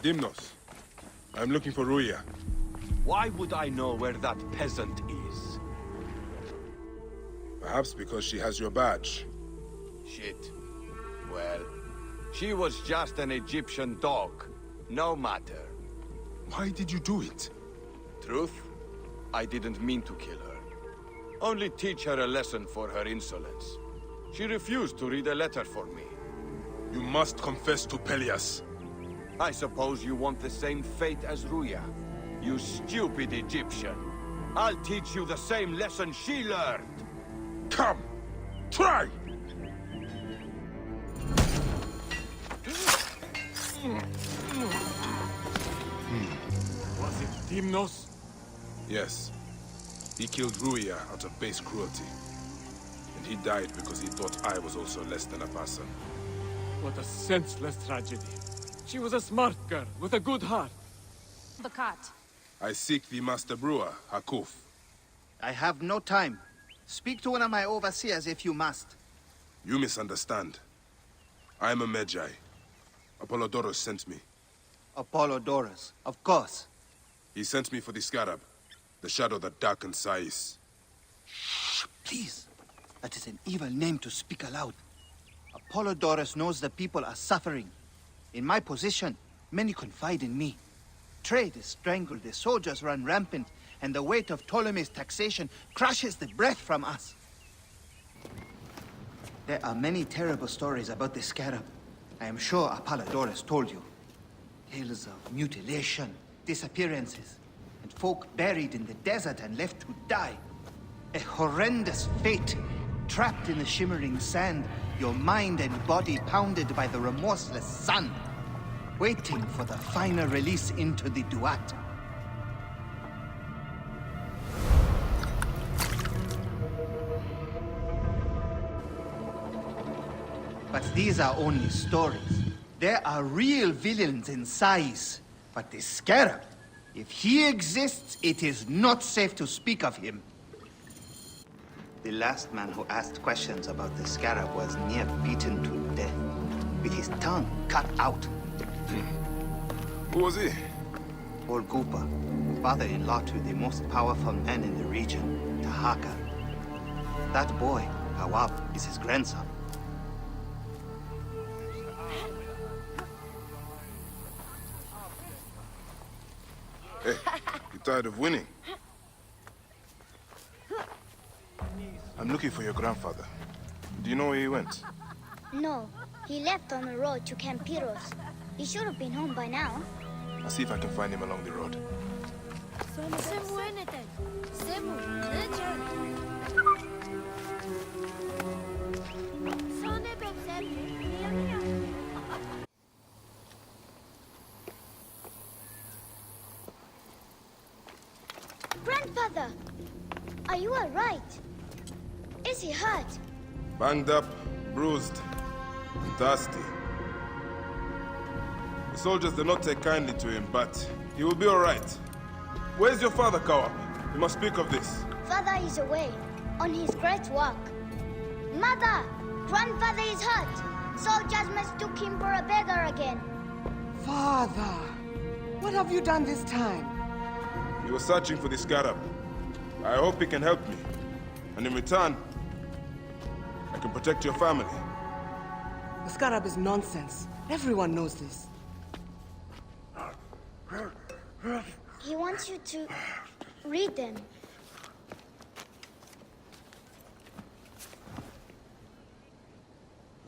Dimnos, I'm looking for Ruya. Why would I know where that peasant is? Perhaps because she has your badge. Shit. Well, she was just an Egyptian dog. No matter. Why did you do it? Truth? I didn't mean to kill her. Only teach her a lesson for her insolence. She refused to read a letter for me. You must confess to Pelias. I suppose you want the same fate as Ruya. You stupid Egyptian. I'll teach you the same lesson she learned. Come! Try! Was it Dimnos? Yes. He killed Ruya out of base cruelty. And he died because he thought I was also less than a person. What a senseless tragedy. She was a smart girl with a good heart. The cat. I seek the Master Brewer, Hakuf. I have no time. Speak to one of my overseers if you must. You misunderstand. I am a Magi. Apollodorus sent me. Apollodorus, of course. He sent me for the scarab, the shadow that darkens Sais. Shh, please. That is an evil name to speak aloud. Apollodorus knows the people are suffering. In my position, many confide in me. Trade is strangled, the soldiers run rampant, and the weight of Ptolemy's taxation crushes the breath from us. There are many terrible stories about the scarab. I am sure Apollodorus told you. Tales of mutilation, disappearances, and folk buried in the desert and left to die. A horrendous fate, trapped in the shimmering sand, your mind and body pounded by the remorseless sun, waiting for the final release into the Duat. But these are only stories. There are real villains in Sais. But the scarab, if he exists, it is not safe to speak of him. The last man who asked questions about the scarab was near beaten to death, with his tongue cut out. Who was he? Olgupa, father-in-law to the most powerful man in the region, Tahaka. That boy, Awab, is his grandson. Hey, you tired of winning? I'm looking for your grandfather. Do you know where he went? No, he left on the road to Campiros. He should have been home by now. I'll see if I can find him along the road. Grandfather, are you all right? Is he hurt? Banged up, bruised, and thirsty. The soldiers did not take kindly to him, but he will be all right. Where's your father, Kawab? You must speak of this. Father is away, on his great work. Mother, grandfather is hurt. Soldiers mistook him for a beggar again. Father, what have you done this time? He was searching for the scarab. I hope he can help me. And in return, I can protect your family. The scarab is nonsense. Everyone knows this. He wants you to read them.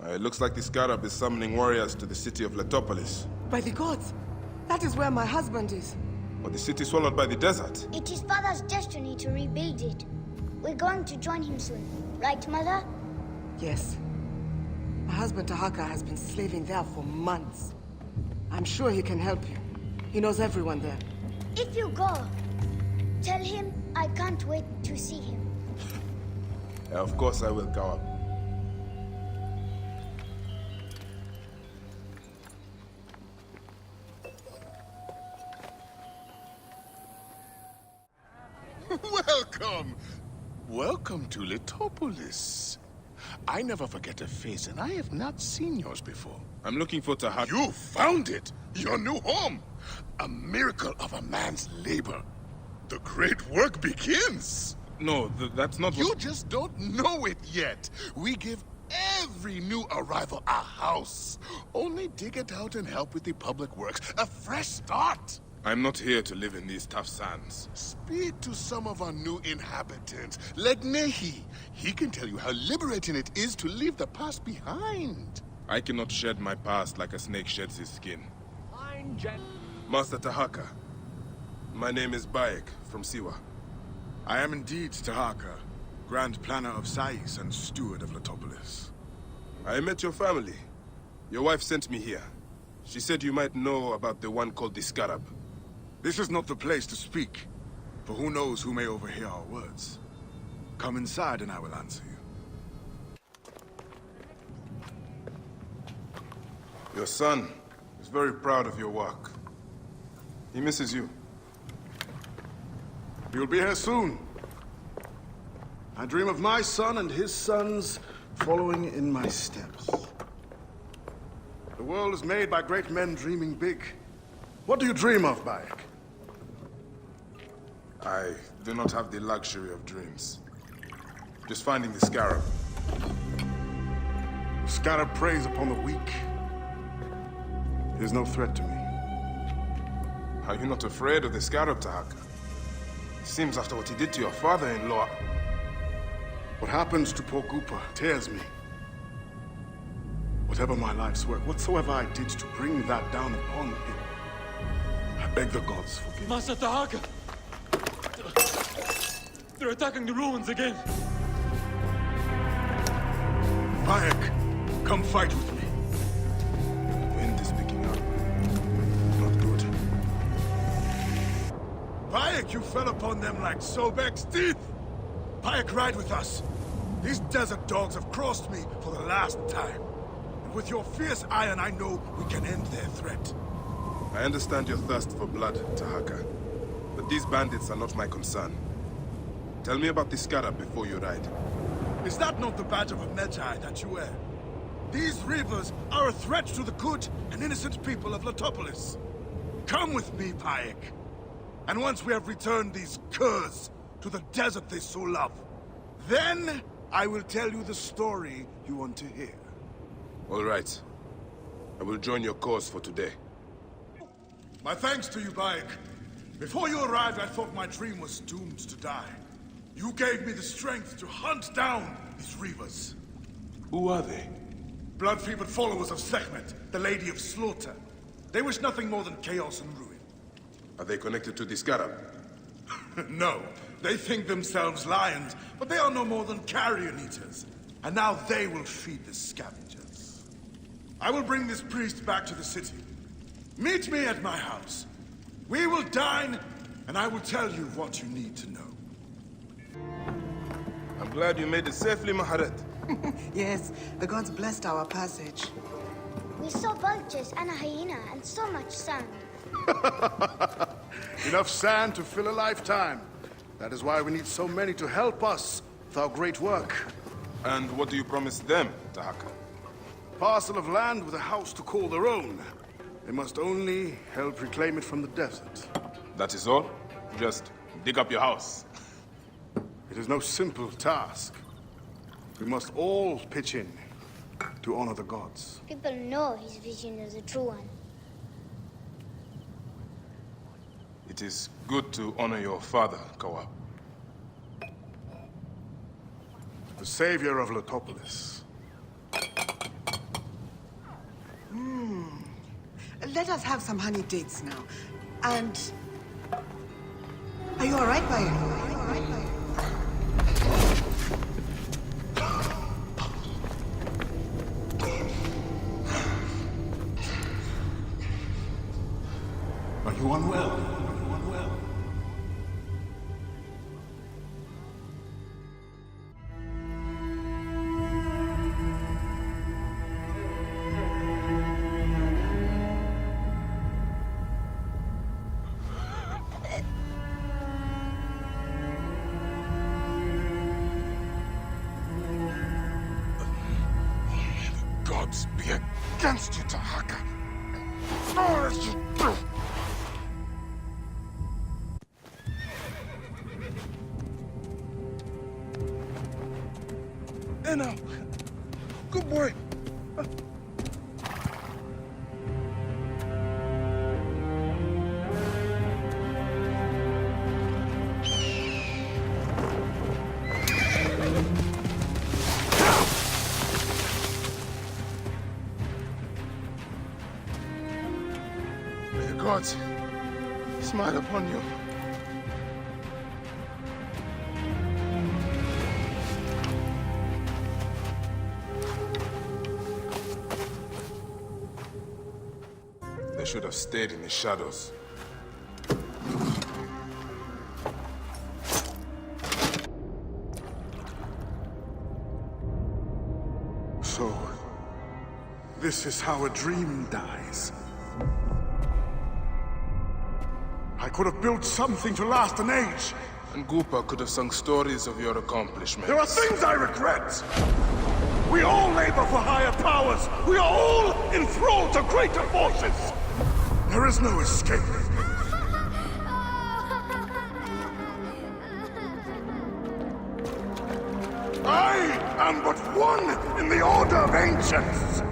It looks like the scarab is summoning warriors to the city of Letopolis. By the gods! That is where my husband is. Or the city swallowed by the desert. It is Father's destiny to rebuild it. We're going to join him soon. Right, Mother? Yes. My husband Tahaka has been slaving there for months. I'm sure he can help you. He knows everyone there. If you go, tell him I can't wait to see him. Yeah, of course I will, Kawab. Welcome! Welcome to Letopolis. I never forget a face, and I have not seen yours before. I'm looking for Tahaka. You found it! Your new home! A miracle of a man's labor. The great work begins! No, that's not what... You just don't know it yet. We give every new arrival a house. Only dig it out and help with the public works. A fresh start! I'm not here to live in these tough sands. Speak to some of our new inhabitants, like Nehi. He can tell you how liberating it is to leave the past behind. I cannot shed my past like a snake sheds his skin. Master Tahaka, my name is Bayek from Siwa. I am indeed Tahaka, Grand Planner of Sais and Steward of Letopolis. I met your family. Your wife sent me here. She said you might know about the one called the Scarab. This is not the place to speak. For who knows who may overhear our words. Come inside and I will answer you. Your son is very proud of your work. He misses you. You'll be here soon. I dream of my son and his sons following in my steps. The world is made by great men dreaming big. What do you dream of, Bayek? I do not have the luxury of dreams. Just finding the scarab. The scarab preys upon the weak. He is no threat to me. Are you not afraid of the scarab, Tahaka? It seems after what he did to your father-in-law... What happens to poor Gupa tears me. Whatever my life's work, whatsoever I did to bring that down upon him, I beg the gods forgive me. Master Tahaka! They're attacking the ruins again! Bayek, come fight with me. The wind is picking up. Not good. Bayek, you fell upon them like Sobek's teeth! Bayek, ride with us. These desert dogs have crossed me for the last time. And with your fierce iron, I know we can end their threat. I understand your thirst for blood, Tahaka. But these bandits are not my concern. Tell me about the scarab before you ride. Is that not the badge of a Medjay that you wear? These rivers are a threat to the good and innocent people of Letopolis. Come with me, Bayek. And once we have returned these curs to the desert they so love, then I will tell you the story you want to hear. All right. I will join your cause for today. My thanks to you, Bayek. Before you arrived, I thought my dream was doomed to die. You gave me the strength to hunt down these reavers. Who are they? Blood-fevered followers of Sekhmet, the Lady of Slaughter. They wish nothing more than chaos and ruin. Are they connected to the scarab? No. They think themselves lions, but they are no more than carrion eaters. And now they will feed the scavengers. I will bring this priest back to the city. Meet me at my house. We will dine, and I will tell you what you need to know. I'm glad you made it safely, Maharet. Yes, the gods blessed our passage. We saw vultures and a hyena and so much sand. Enough sand to fill a lifetime. That is why we need so many to help us with our great work. And what do you promise them, Tahaka? Parcel of land with a house to call their own. They must only help reclaim it from the desert. That is all? Just dig up your house. It is no simple task. We must all pitch in to honor the gods. People know his vision is a true one. It is good to honor your father, Kawa. The savior of Letopolis. Let us have some honey dates now. And... Are you all right, Bayek? Are you unwell? Gods be against you, Tahaka. All that you do. Now, good boy. May the gods smile upon you. They should have stayed in the shadows. So, this is how a dream dies. I could have built something to last an age. And Goopa could have sung stories of your accomplishments. There are things I regret. We all labor for higher powers. We are all enthralled to greater forces. There is no escape. I am but one in the Order of Ancients.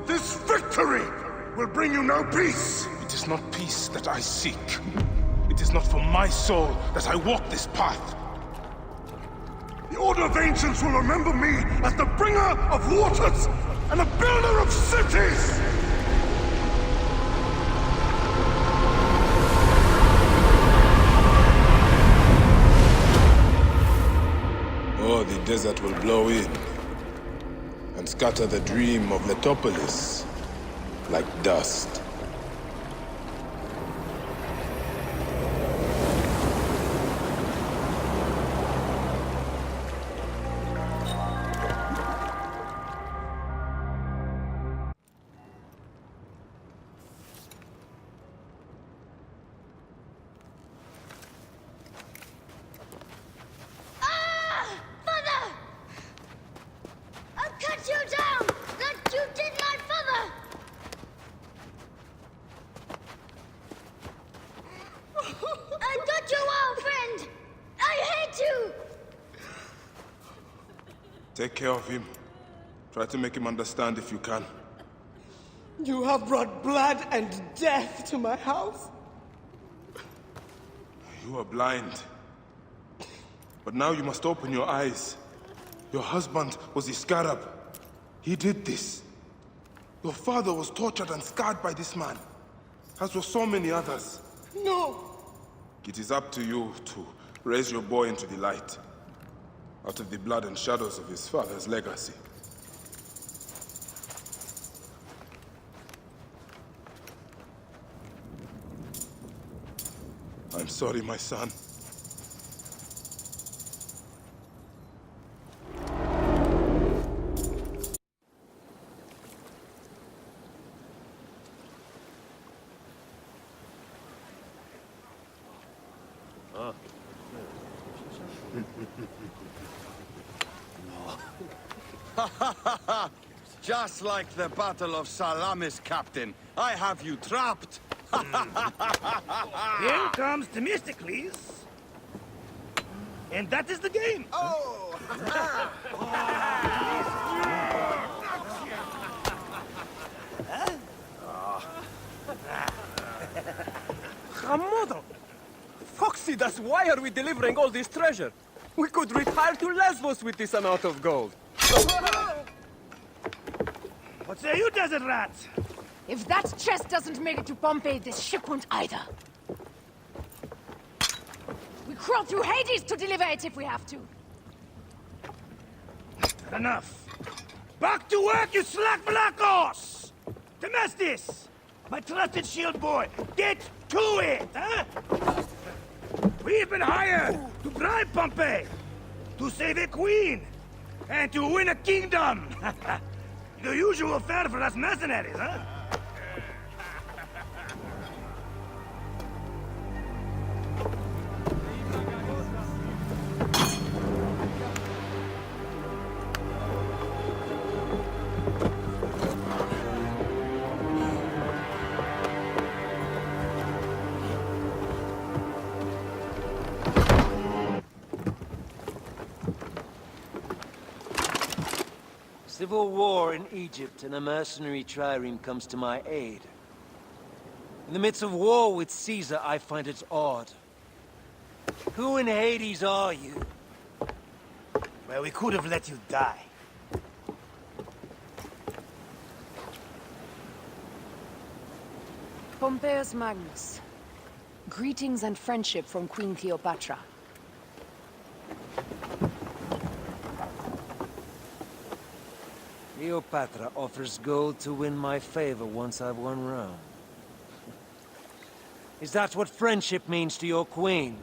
This victory will bring you no peace. It is not peace that I seek. It is not for my soul that I walk this path. The Order of Ancients will remember me as the bringer of waters and the builder of cities! Or the desert will blow in and scatter the dream of Letopolis like dust. Take care of him. Try to make him understand if you can. You have brought blood and death to my house. You were blind. But now you must open your eyes. Your husband was the scarab. He did this. Your father was tortured and scarred by this man, as were so many others. No! It is up to you to raise your boy into the light, out of the blood and shadows of his father's legacy. I'm sorry, my son. Just like the Battle of Salamis, Captain. I have you trapped. Here comes Themistocles. And that is the game. Oh! Hamodo! Foxidas, why are we delivering all this treasure? We could retire to Lesbos with this amount of gold. What say you, desert rats? If that chest doesn't make it to Pompeii, this ship won't either. We crawl through Hades to deliver it if we have to. Enough. Back to work, you slack black horse! Temestis! My trusted shield boy, get to it, huh? We've been hired to bribe Pompeii, to save a queen, and to win a kingdom. The usual fare for us mercenaries, huh? Civil war in Egypt, and a mercenary trireme comes to my aid. In the midst of war with Caesar, I find it odd. Who in Hades are you? Well, we could have let you die. Pompeius Magnus. Greetings and friendship from Queen Cleopatra. Cleopatra offers gold to win my favor once I've won Rome. Is that what friendship means to your queen?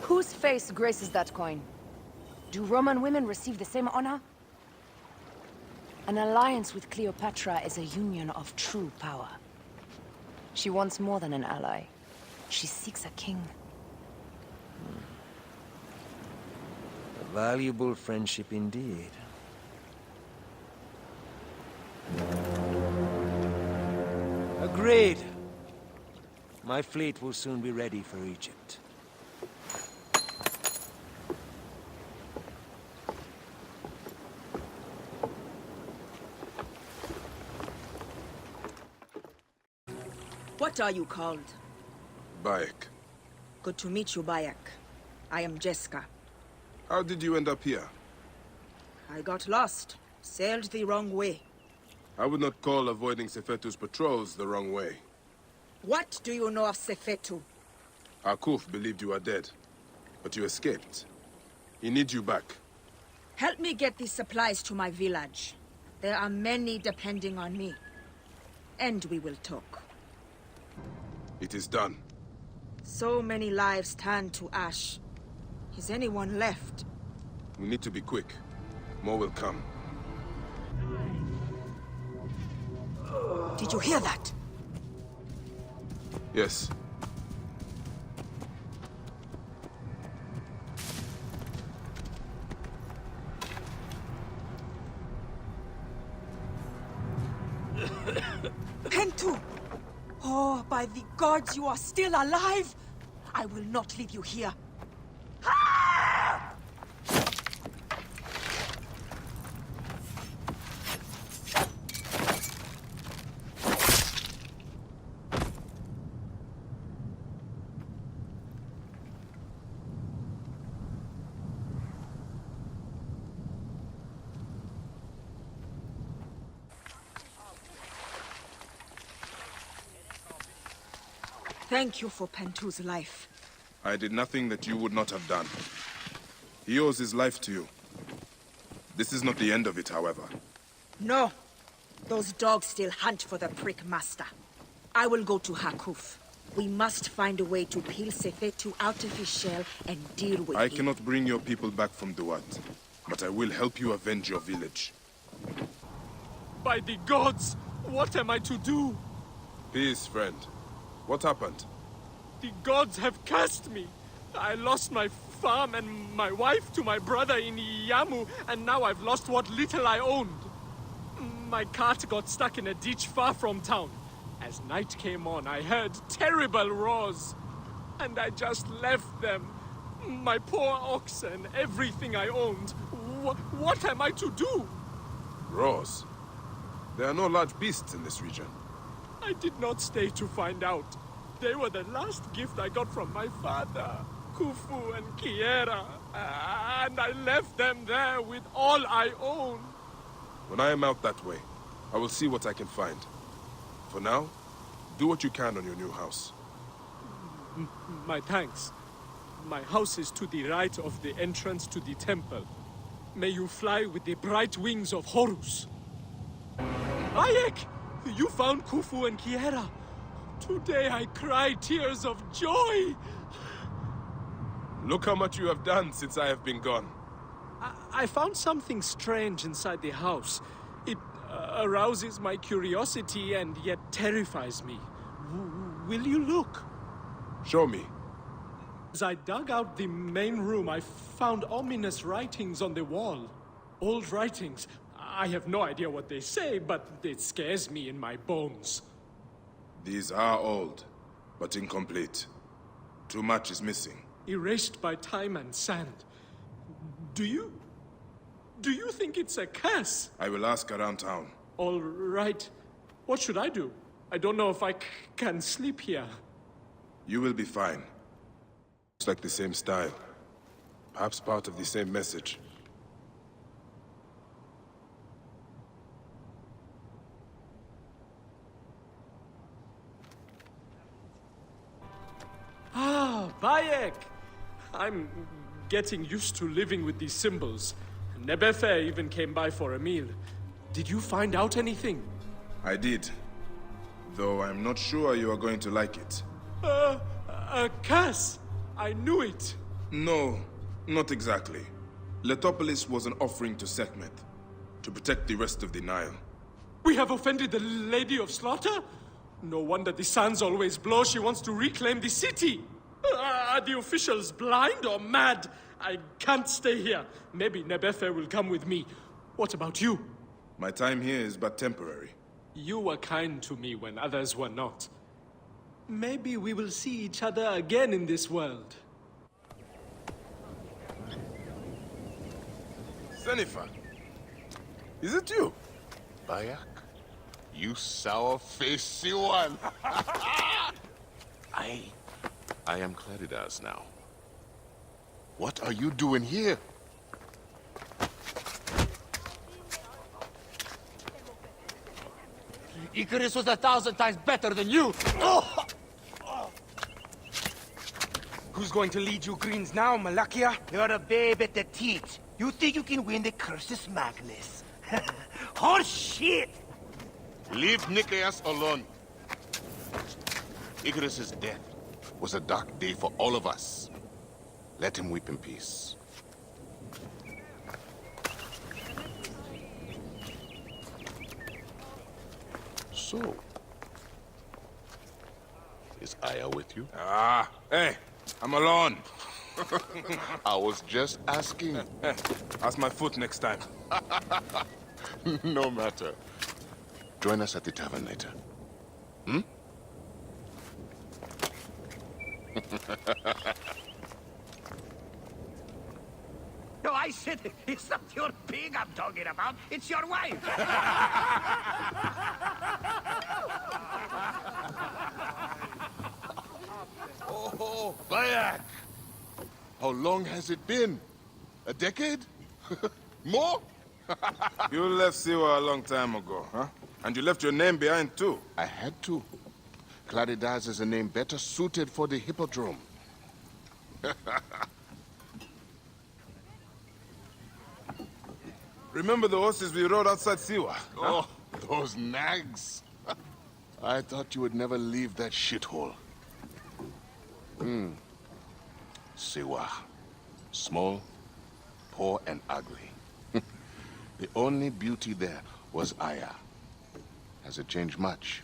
Whose face graces that coin. Do Roman women receive the same honor? An alliance with Cleopatra is a union of true power. She wants more than an ally. She seeks a king. A valuable friendship indeed. Agreed. My fleet will soon be ready for Egypt. What are you called? Bayek. Good to meet you, Bayek. I am Jessica. How did you end up here? I got lost. Sailed the wrong way. I would not call avoiding Sefetu's patrols the wrong way. What do you know of Sefetu? Akuf believed you are dead, but you escaped. He needs you back. Help me get these supplies to my village. There are many depending on me. And we will talk. It is done. So many lives turned to ash. Is anyone left? We need to be quick. More will come. Did you hear that? Yes. Pentu! Oh, by the gods, you are still alive! I will not leave you here. Thank you for Pentu's life. I did nothing that you would not have done. He owes his life to you. This is not the end of it, however. No. Those dogs still hunt for the prick master. I will go to Hakuf. We must find a way to peel Sefetu out of his shell and deal with him. I cannot bring your people back from Duat, but I will help you avenge your village. By the gods! What am I to do? Peace, friend. What happened? The gods have cursed me. I lost my farm and my wife to my brother in Yamu, and now I've lost what little I owned. My cart got stuck in a ditch far from town. As night came on, I heard terrible roars. And I just left them. My poor oxen, everything I owned. What am I to do? Roars? There are no large beasts in this region. I did not stay to find out. They were the last gift I got from my father, Khufu and Kiera. And I left them there with all I own. When I am out that way, I will see what I can find. For now, do what you can on your new house. My thanks. My house is to the right of the entrance to the temple. May you fly with the bright wings of Horus. Bayek! You found Khufu and Kiera. Today I cried tears of joy. Look how much you have done since I have been gone. I found something strange inside the house. It arouses my curiosity and yet terrifies me. Will you look? Show me. As I dug out the main room, I found ominous writings on the wall. Old writings. I have no idea what they say, but it scares me in my bones. These are old, but incomplete. Too much is missing. Erased by time and sand. Do you think it's a curse? I will ask around town. All right. What should I do? I don't know if I can sleep here. You will be fine. Looks like the same style. Perhaps part of the same message. Ah, Bayek! I'm getting used to living with these symbols. Nebefe even came by for a meal. Did you find out anything? I did. Though I'm not sure you are going to like it. A curse! I knew it! No, not exactly. Letopolis was an offering to Sekhmet, to protect the rest of the Nile. We have offended the Lady of Slaughter? No wonder the sands always blow. She wants to reclaim the city. Are the officials blind or mad? I can't stay here. Maybe Nebefe will come with me. What about you? My time here is but temporary. You were kind to me when others were not. Maybe we will see each other again in this world. Sennifer, is it you? Bayak, you sour-faced Siwan. I am Claridas now. What are you doing here? Icarus was 1,000 times better than you! Oh! Who's going to lead you Greens now, Malakia? You're a babe at the teat. You think you can win the Cursus Magnus? Horse shit! Leave Nicaeus alone. Icarus's death was a dark day for all of us. Let him weep in peace. So, is Aya with you? Hey, I'm alone. I was just asking. Ask my foot next time. No matter. Join us at the tavern later. Hmm? No, I said it's not your pig I'm talking about. It's your wife. Oh, Bayak! How long has it been? A decade? More? You left Siwa a long time ago, huh? And you left your name behind, too. I had to. Claridas is a name better suited for the hippodrome. Remember the horses we rode outside Siwa? Oh, those nags. I thought you would never leave that shithole. Siwa. Small, poor, and ugly. The only beauty there was Aya. Has it changed much?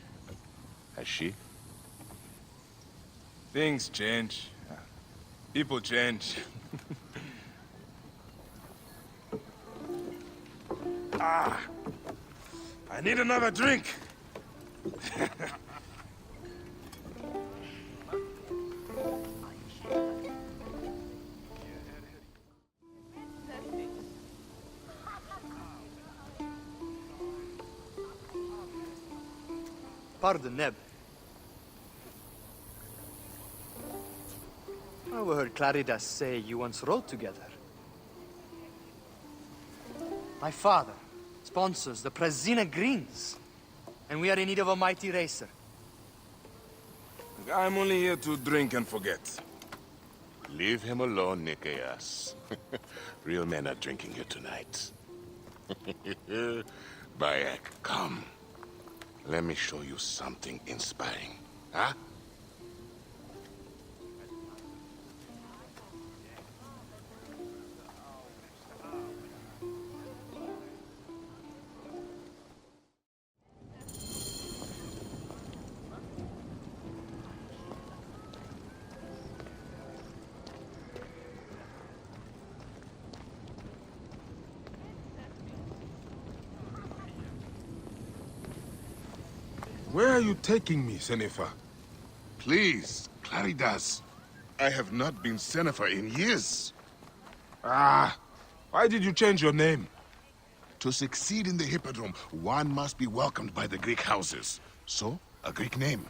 Has she? Things change. People change. I need another drink. Pardon, Neb. I overheard Claridas say you once rode together. My father sponsors the Prasina Greens, and we are in need of a mighty racer. I'm only here to drink and forget. Leave him alone, Nicaeus. Real men are drinking here tonight. Bayak, come. Let me show you something inspiring, huh? Where are you taking me, Sennifer? Please, Claridas. I have not been Sennifer in years. Why did you change your name? To succeed in the Hippodrome, one must be welcomed by the Greek houses. So, a Greek name.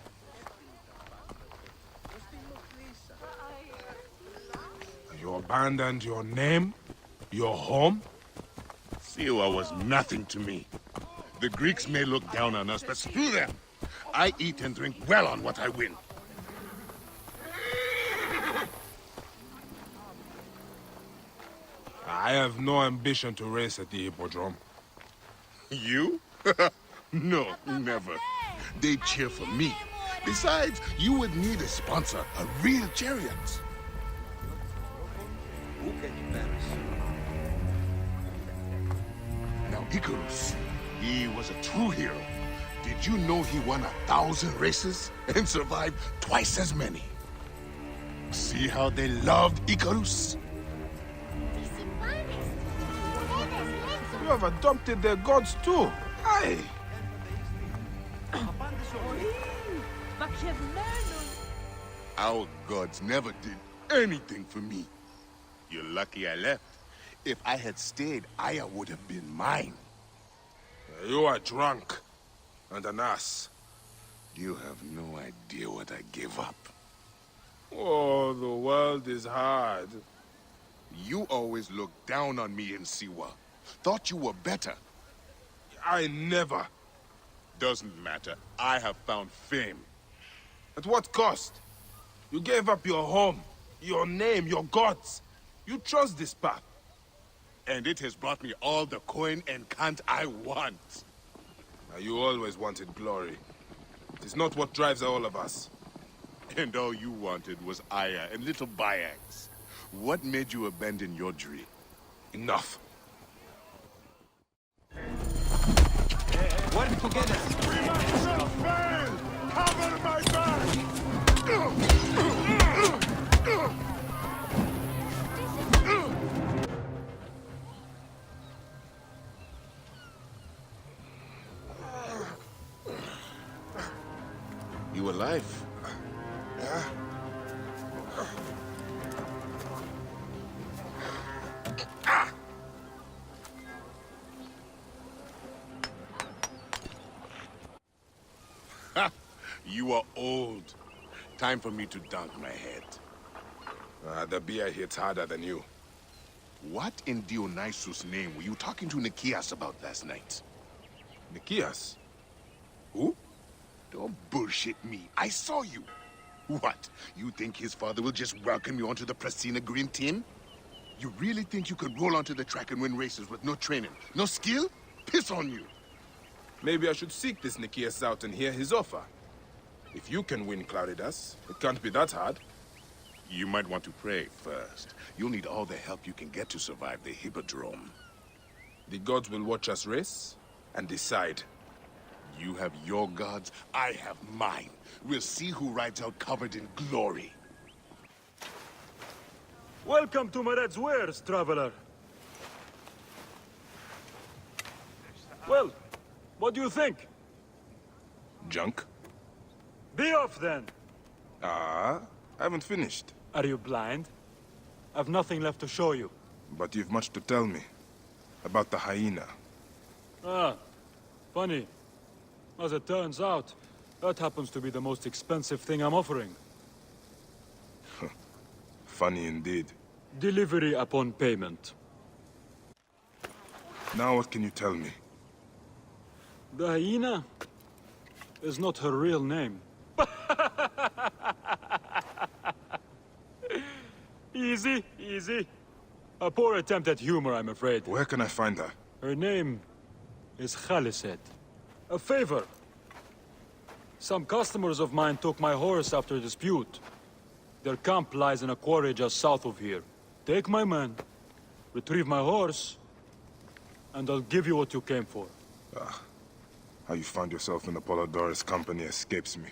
You abandoned your name? Your home? Siwa was nothing to me. The Greeks may look down on us, but screw them. I eat and drink well on what I win. I have no ambition to race at the Hippodrome. You? No, never. They cheer for me. Besides, you would need a sponsor, a real chariot. Now, Icarus, he was a true hero. Did you know he won 1,000 races and survived twice as many? See how they loved Icarus? You have adopted their gods too. Aye. Our gods never did anything for me. You're lucky I left. If I had stayed, Aya would have been mine. You are drunk and an ass. You have no idea what I gave up. Oh, the world is hard. You always looked down on me in Siwa. Thought you were better. I never. Doesn't matter. I have found fame. At what cost? You gave up your home, your name, your gods. You chose this path. And it has brought me all the coin and cant I want. Now, you always wanted glory. It is not what drives all of us. And all you wanted was Aya and little Bayaks. What made you abandon your dream? Enough. Work together. We must fail! Cover my back! You alive? You are old. Time for me to dunk my head. The beer hits harder than you. What in Dionysus' name were you talking to Nikias about last night? Nikias? Who? Don't bullshit me. I saw you. What? You think his father will just welcome you onto the Prasina Green team? You really think you could roll onto the track and win races with no training, no skill? Piss on you. Maybe I should seek this Nikias out and hear his offer. If you can win Claridas, it can't be that hard. You might want to pray first. You'll need all the help you can get to survive the Hippodrome. The gods will watch us race and decide. You have your gods, I have mine. We'll see who rides out covered in glory. Welcome to Mared's wares, traveler. Well, what do you think? Junk? Be off, then. I haven't finished. Are you blind? I've nothing left to show you. But you've much to tell me. About the hyena. Ah, funny. As it turns out, that happens to be the most expensive thing I'm offering. Funny indeed. Delivery upon payment. Now what can you tell me? The hyena is not her real name. Easy, easy. A poor attempt at humor, I'm afraid. Where can I find her? Her name is Khaliset. A favor. Some customers of mine took my horse after a dispute. Their camp lies in a quarry just south of here. Take my man, retrieve my horse, and I'll give you what you came for. How you found yourself in Apollodorus' company escapes me.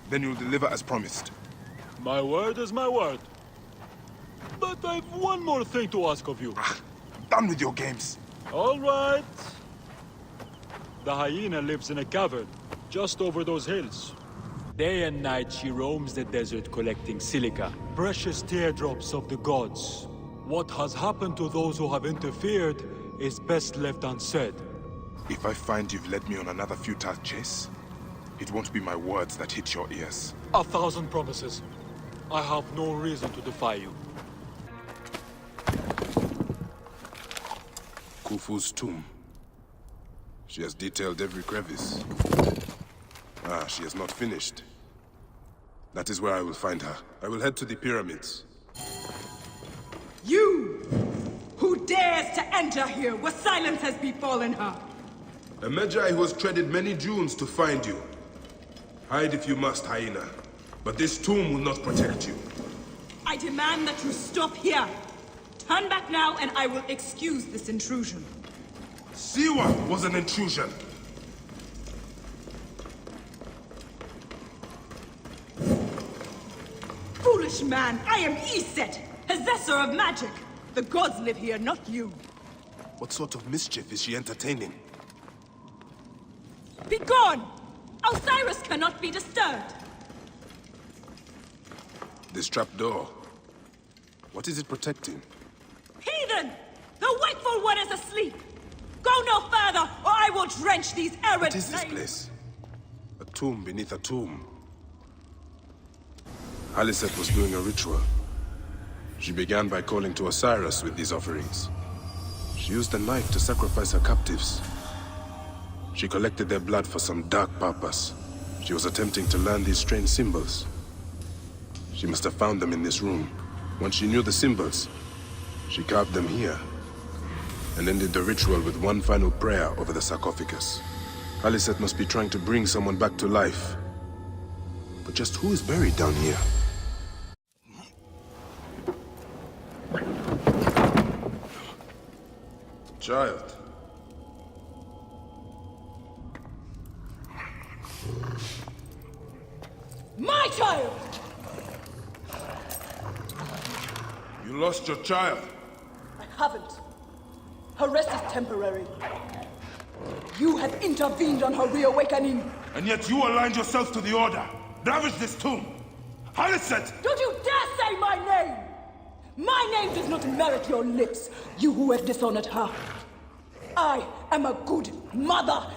Then you'll deliver as promised. My word is my word. But I've one more thing to ask of you. I'm done with your games. All right. The hyena lives in a cavern, just over those hills. Day and night she roams the desert collecting silica, precious teardrops of the gods. What has happened to those who have interfered is best left unsaid. If I find you've led me on another futile chase, it won't be my words that hit your ears. 1,000 promises. I have no reason to defy you. Khufu's tomb. She has detailed every crevice. She has not finished. That is where I will find her. I will head to the pyramids. You! Who dares to enter here where silence has befallen her? A Magi who has treaded many dunes to find you. Hide if you must, hyena. But this tomb will not protect you. I demand that you stop here. Turn back now, and I will excuse this intrusion. Siwa was an intrusion. Foolish man, I am Iset, possessor of magic. The gods live here, not you. What sort of mischief is she entertaining? Be gone! Osiris cannot be disturbed. This trapdoor. What is it protecting? Heathen! The wakeful one is asleep! Go no further, or I will drench these errant What is this flames. place? A tomb beneath a tomb. Aliset was doing a ritual. She began by calling to Osiris with these offerings. She used a knife to sacrifice her captives. She collected their blood for some dark purpose. She was attempting to learn these strange symbols. She must have found them in this room. Once she knew the symbols, she carved them here, and ended the ritual with one final prayer over the sarcophagus. Aliset must be trying to bring someone back to life. But just who is buried down here? Child. My child! You lost your child. I haven't. Her rest is temporary. You have intervened on her reawakening. And yet you aligned yourself to the Order. Ravaged this tomb. Aliset! Don't you dare say my name! My name does not merit your lips, you who have dishonored her. I am a good mother.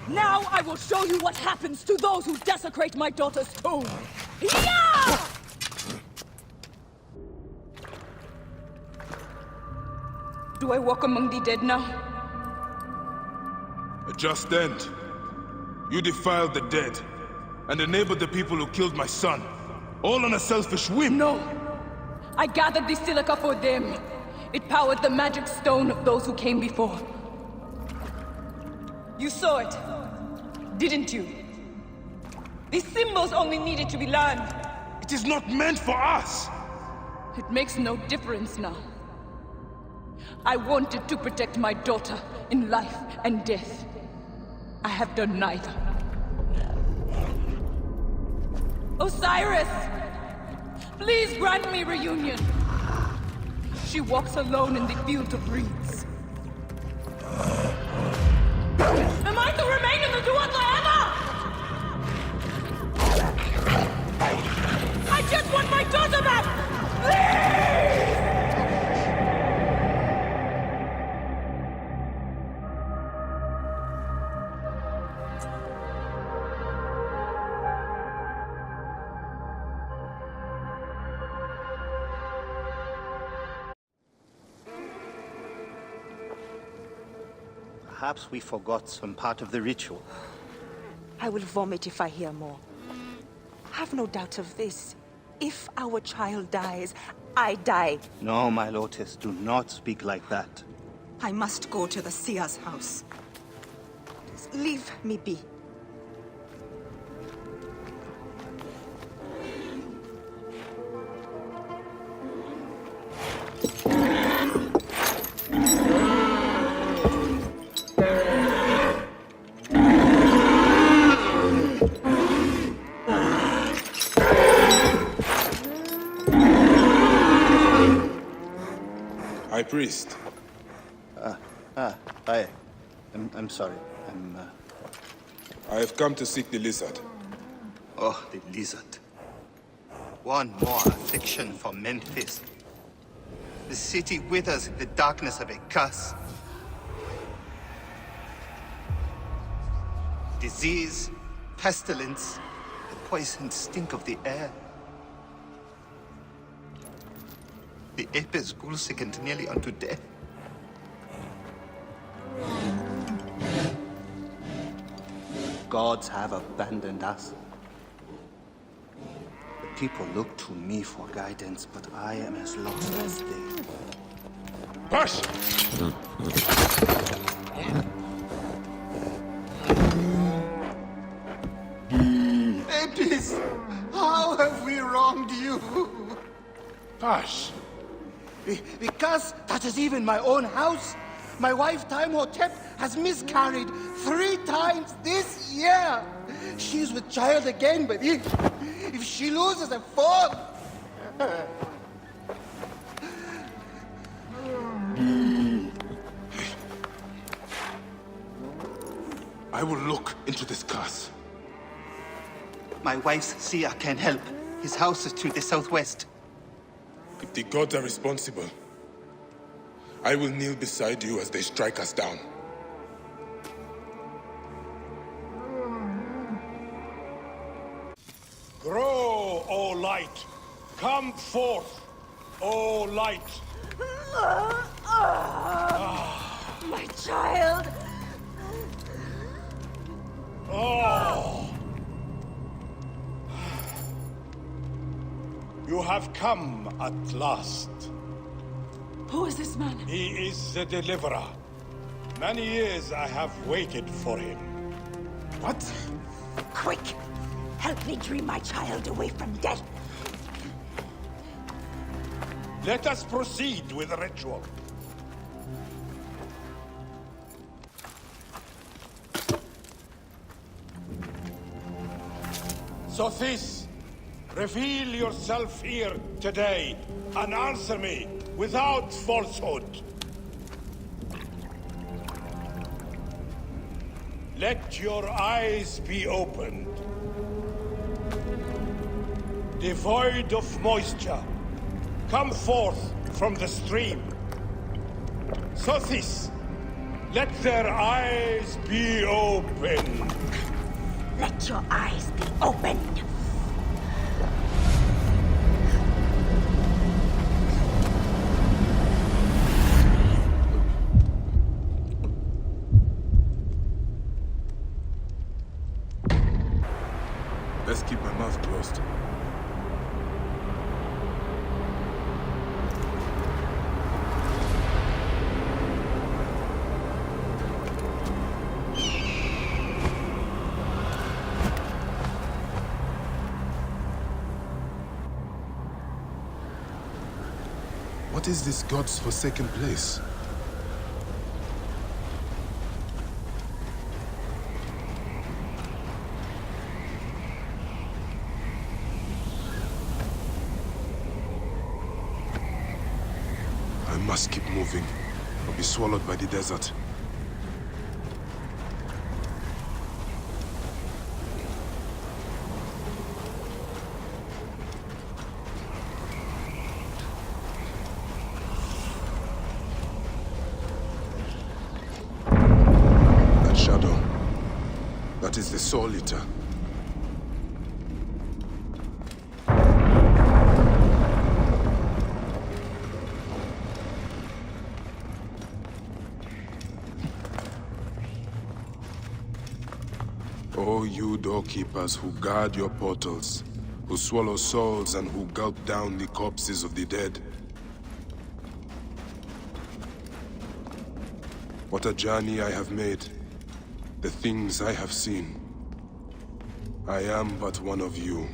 Now I will show you what happens to those who desecrate my daughter's tomb. Do I walk among the dead now? A just end. You defiled the dead, and enabled the people who killed my son. All on a selfish whim. No. I gathered the silica for them. It powered the magic stone of those who came before. You saw it, didn't you? These symbols only needed to be learned. It is not meant for us! It makes no difference now. I wanted to protect my daughter in life and death. I have done neither. Osiris! Please grant me reunion. She walks alone in the field of reeds. Am I to remain in the Duat forever? I just want my daughter back! Please! Perhaps we forgot some part of the ritual. I will vomit if I hear more. Have no doubt of this. If our child dies, I die. No, my Lotus, do not speak like that. I must go to the seer's house. Just leave me be. High Priest. I'm sorry. I have come to seek the lizard. Oh, the lizard. One more affliction for Memphis. The city withers in the darkness of a curse. Disease, pestilence, the poisoned stink of the air. The ape is ghoul-sickened nearly unto death. Gods have abandoned us. The people look to me for guidance, but I am as lost as they. Push! Apis, how have we wronged you? Hush! Because that is even my own house. My wife, Timehotep, has miscarried 3 times this year. She's with child again, but if she loses a 4th... I will look into this curse. My wife's seer can help. His house is to the southwest. If the gods are responsible, I will kneel beside you as they strike us down. Grow, O light! Come forth, O light! My child! Oh! You have come at last. Who is this man? He is the deliverer. Many years I have waited for him. What? Quick! Help me dream my child away from death. Let us proceed with the ritual. Sothis, reveal yourself here today and answer me without falsehood. Let your eyes be opened. Devoid of moisture, come forth from the stream. Sothis, let their eyes be opened. Let your eyes be opened. Let's keep my mouth closed. What is this god's forsaken place? I must keep moving, or be swallowed by the desert. That shadow, that is the Soul Eater. O you doorkeepers who guard your portals, who swallow souls and who gulp down the corpses of the dead. What a journey I have made, the things I have seen. I am but one of you.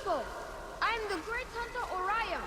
people! I am the great hunter Orion!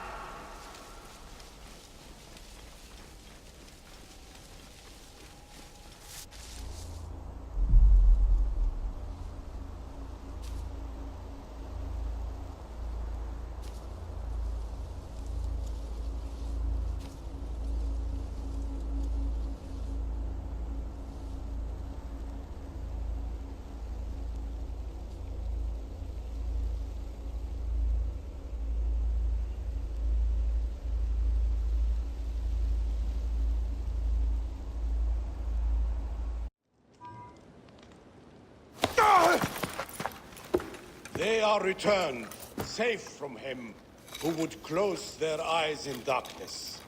They are returned, safe from him who would close their eyes in darkness.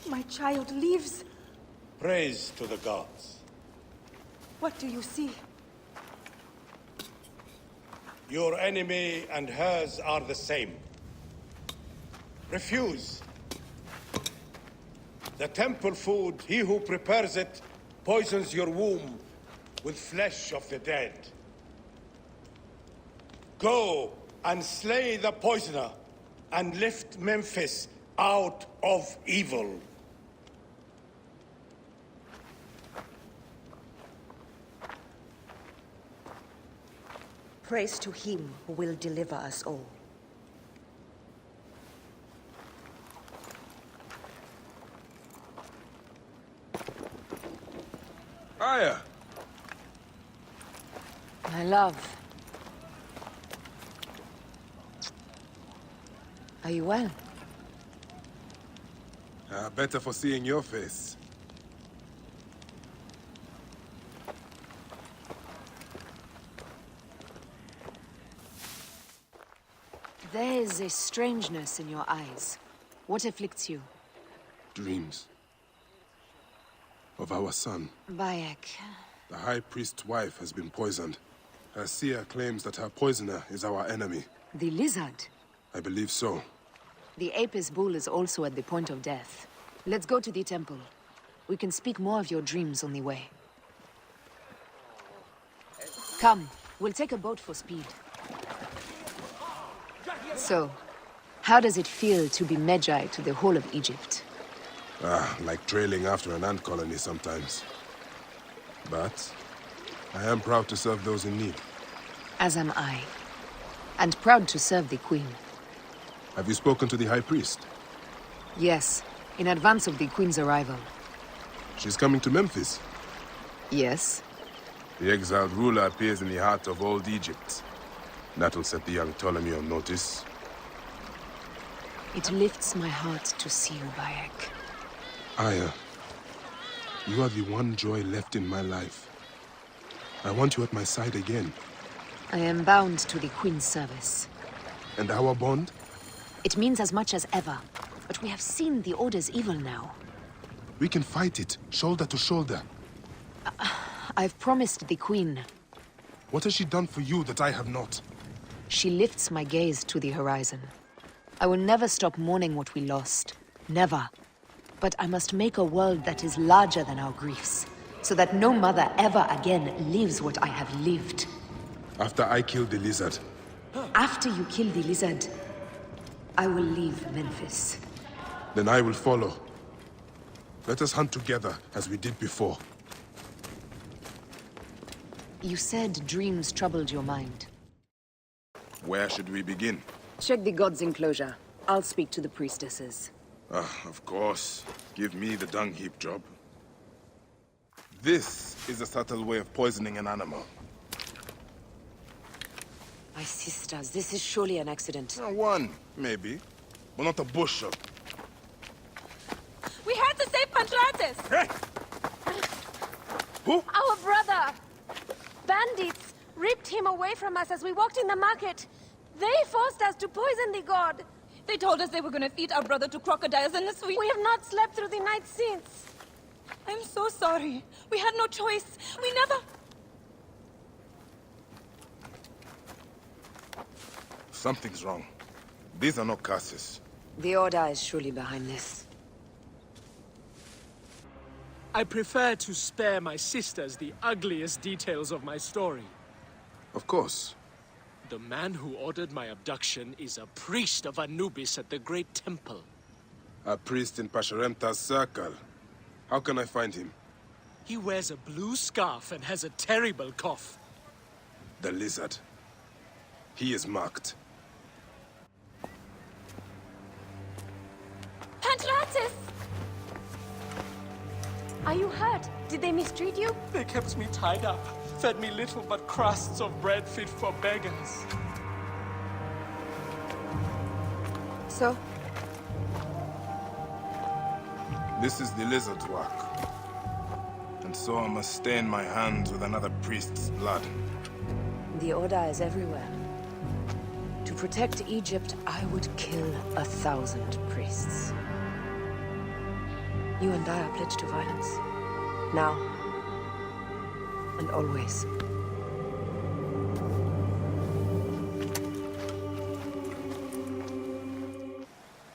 My child lives. Praise to the gods. What do you see? Your enemy and hers are the same. Refuse. The temple food, he who prepares it, poisons your womb with flesh of the dead. Go and slay the poisoner, and lift Memphis out of evil. Praise to him who will deliver us all. Aya! My love. Are you well? Better for seeing your face. There is a strangeness in your eyes. What afflicts you? Dreams. Of our son. Bayek. The High Priest's wife has been poisoned. Her seer claims that her poisoner is our enemy. The lizard? I believe so. The Apis bull is also at the point of death. Let's go to the temple. We can speak more of your dreams on the way. Come, we'll take a boat for speed. So, how does it feel to be Magi to the whole of Egypt? Like trailing after an ant colony sometimes. But I am proud to serve those in need. As am I. And proud to serve the Queen. Have you spoken to the High Priest? Yes, in advance of the Queen's arrival. She's coming to Memphis? Yes. The exiled ruler appears in the heart of old Egypt. That'll set the young Ptolemy on notice. It lifts my heart to see you, Bayek. Aya, you are the one joy left in my life. I want you at my side again. I am bound to the Queen's service. And our bond? It means as much as ever. But we have seen the Order's evil now. We can fight it, shoulder to shoulder. I've promised the Queen. What has she done for you that I have not? She lifts my gaze to the horizon. I will never stop mourning what we lost. Never. But I must make a world that is larger than our griefs, so that no mother ever again lives what I have lived. After I kill the lizard. After you kill the lizard, I will leave Memphis. Then I will follow. Let us hunt together, as we did before. You said dreams troubled your mind. Where should we begin? Check the god's enclosure. I'll speak to the priestesses. Of course. Give me the dung heap job. This is a subtle way of poisoning an animal. My sisters, this is surely an accident. One, maybe. But not a bushel. We had to save Pantrates! Who? Our brother! Bandits ripped him away from us as we walked in the market. They forced us to poison the god. They told us they were going to feed our brother to crocodiles in the sweet. We have not slept through the night since. I'm so sorry. We had no choice. We never... Something's wrong. These are not curses. The Order is surely behind this. I prefer to spare my sisters the ugliest details of my story. Of course. The man who ordered my abduction is a priest of Anubis at the Great Temple. A priest in Pasharemta's circle. How can I find him? He wears a blue scarf and has a terrible cough. The lizard. He is marked. Pantratis! Are you hurt? Did they mistreat you? They kept me tied up, fed me little but crusts of bread fit for beggars. So? This is the lizard's work. And so I must stain my hands with another priest's blood. The Order is everywhere. To protect Egypt, I would kill 1,000 priests. You and I are pledged to violence. Now. And always.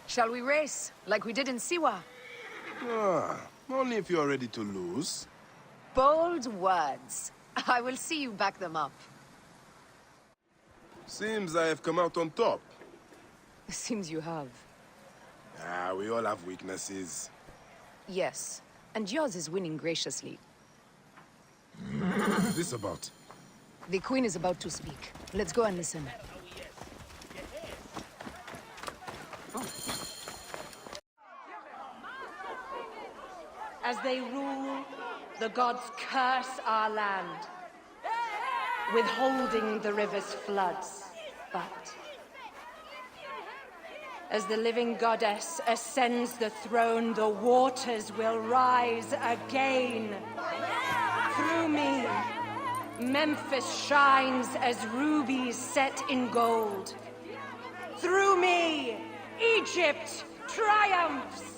Shall we race, like we did in Siwa? Only if you are ready to lose. Bold words. I will see you back them up. Seems I have come out on top. Seems you have. We all have weaknesses. Yes. And yours is winning graciously. What is this about? The Queen is about to speak. Let's go and listen. As they rule, the gods curse our land, withholding the river's floods. But as the living goddess ascends the throne, the waters will rise again. Through me, Memphis shines as rubies set in gold. Through me, Egypt triumphs.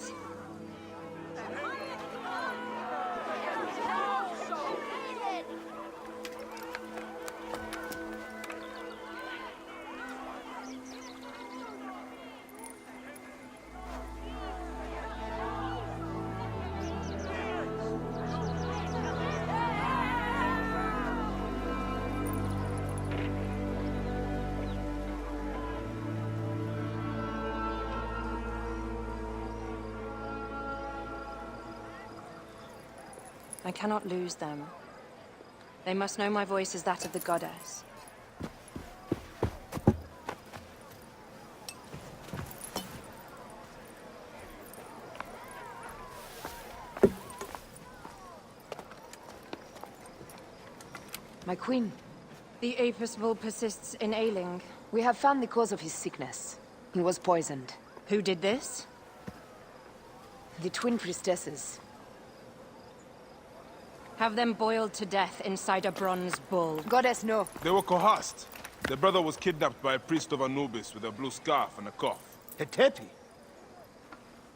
I cannot lose them. They must know my voice is that of the goddess. My queen. The Apis bull persists in ailing. We have found the cause of his sickness. He was poisoned. Who did this? The twin priestesses. Have them boiled to death inside a bronze bull. Goddess, no. They were coerced. Their brother was kidnapped by a priest of Anubis with a blue scarf and a cough. Hetepi?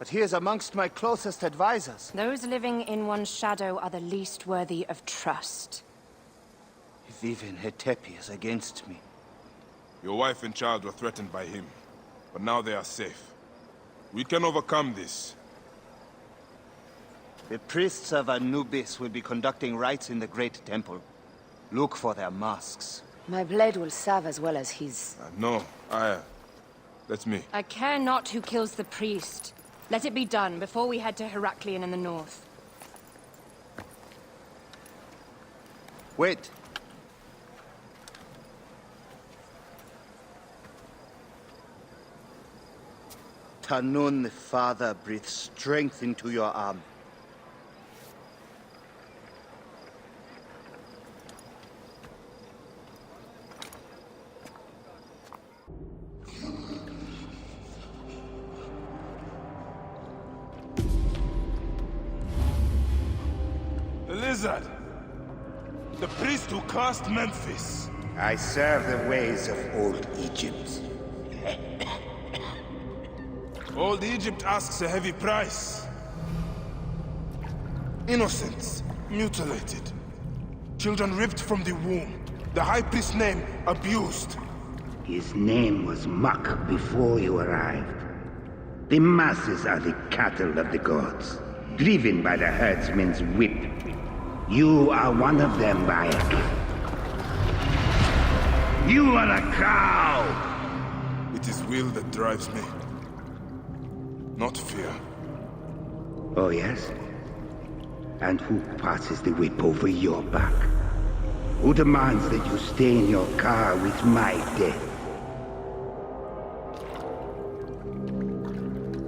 But he is amongst my closest advisors. Those living in one's shadow are the least worthy of trust. If even Hetepi is against me. Your wife and child were threatened by him, but now they are safe. We can overcome this. The priests of Anubis will be conducting rites in the Great Temple. Look for their masks. My blade will serve as well as his. No, that's me. I care not who kills the priest. Let it be done before we head to Heraklion in the north. Wait. Tanun the Father breathes strength into your arm. The lizard! The priest who cursed Memphis! I serve the ways of old Egypt. Old Egypt asks a heavy price. Innocents mutilated. Children ripped from the womb. The high priest's name abused. His name was Muck before you arrived. The masses are the cattle of the gods, driven by the herdsman's whip. You are one of them, Bayek. You are a cow! It is will that drives me, not fear. Oh, yes? And who passes the whip over your back? Who demands that you stay in your car with my death?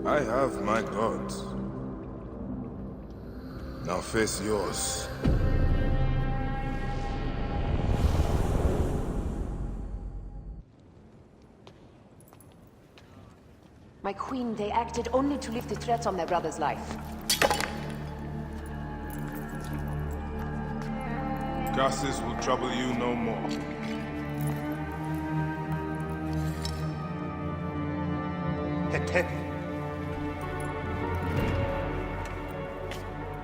I have my gods. Now face yours. My queen, they acted only to lift the threat on their brother's life. Curses will trouble you no more. Hetepi.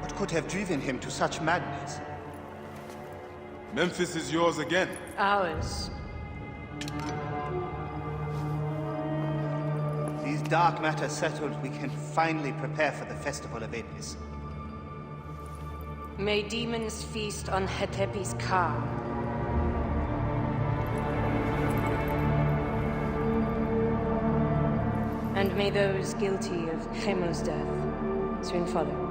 What could have driven him to such madness? Memphis is yours again. Ours. These dark matters settled, we can finally prepare for the festival of Apis. May demons feast on Hetepi's car. And may those guilty of Hemo's death soon follow.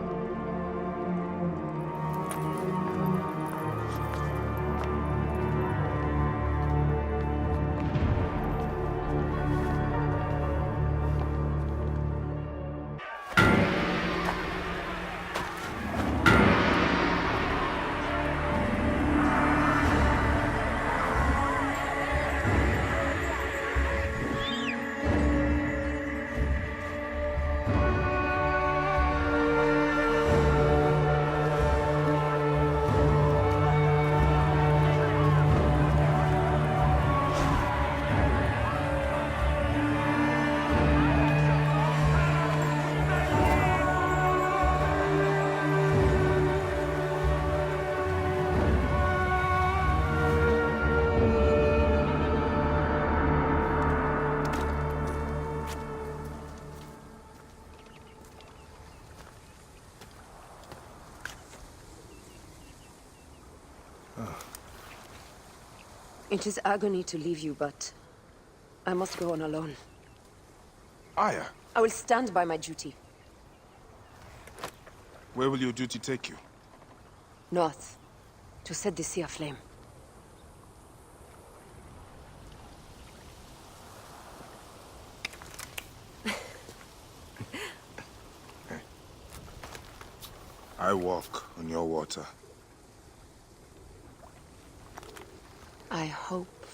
It is agony to leave you, but I must go on alone. Aya, I will stand by my duty. where will your duty take you? North, to set the sea aflame. I walk on your water. I hope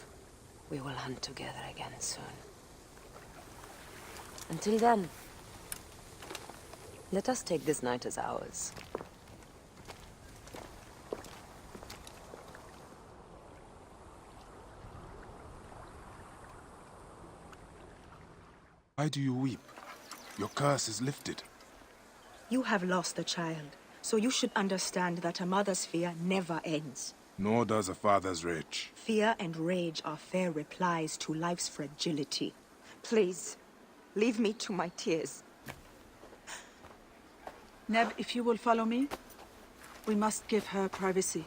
we will hunt together again soon. Until then, let us take this night as ours. Why do you weep? Your curse is lifted. You have lost a child, so you should understand that a mother's fear never ends. Nor does a father's rage. Fear and rage are fair replies to life's fragility. Please, leave me to my tears. Neb, if you will follow me, we must give her privacy.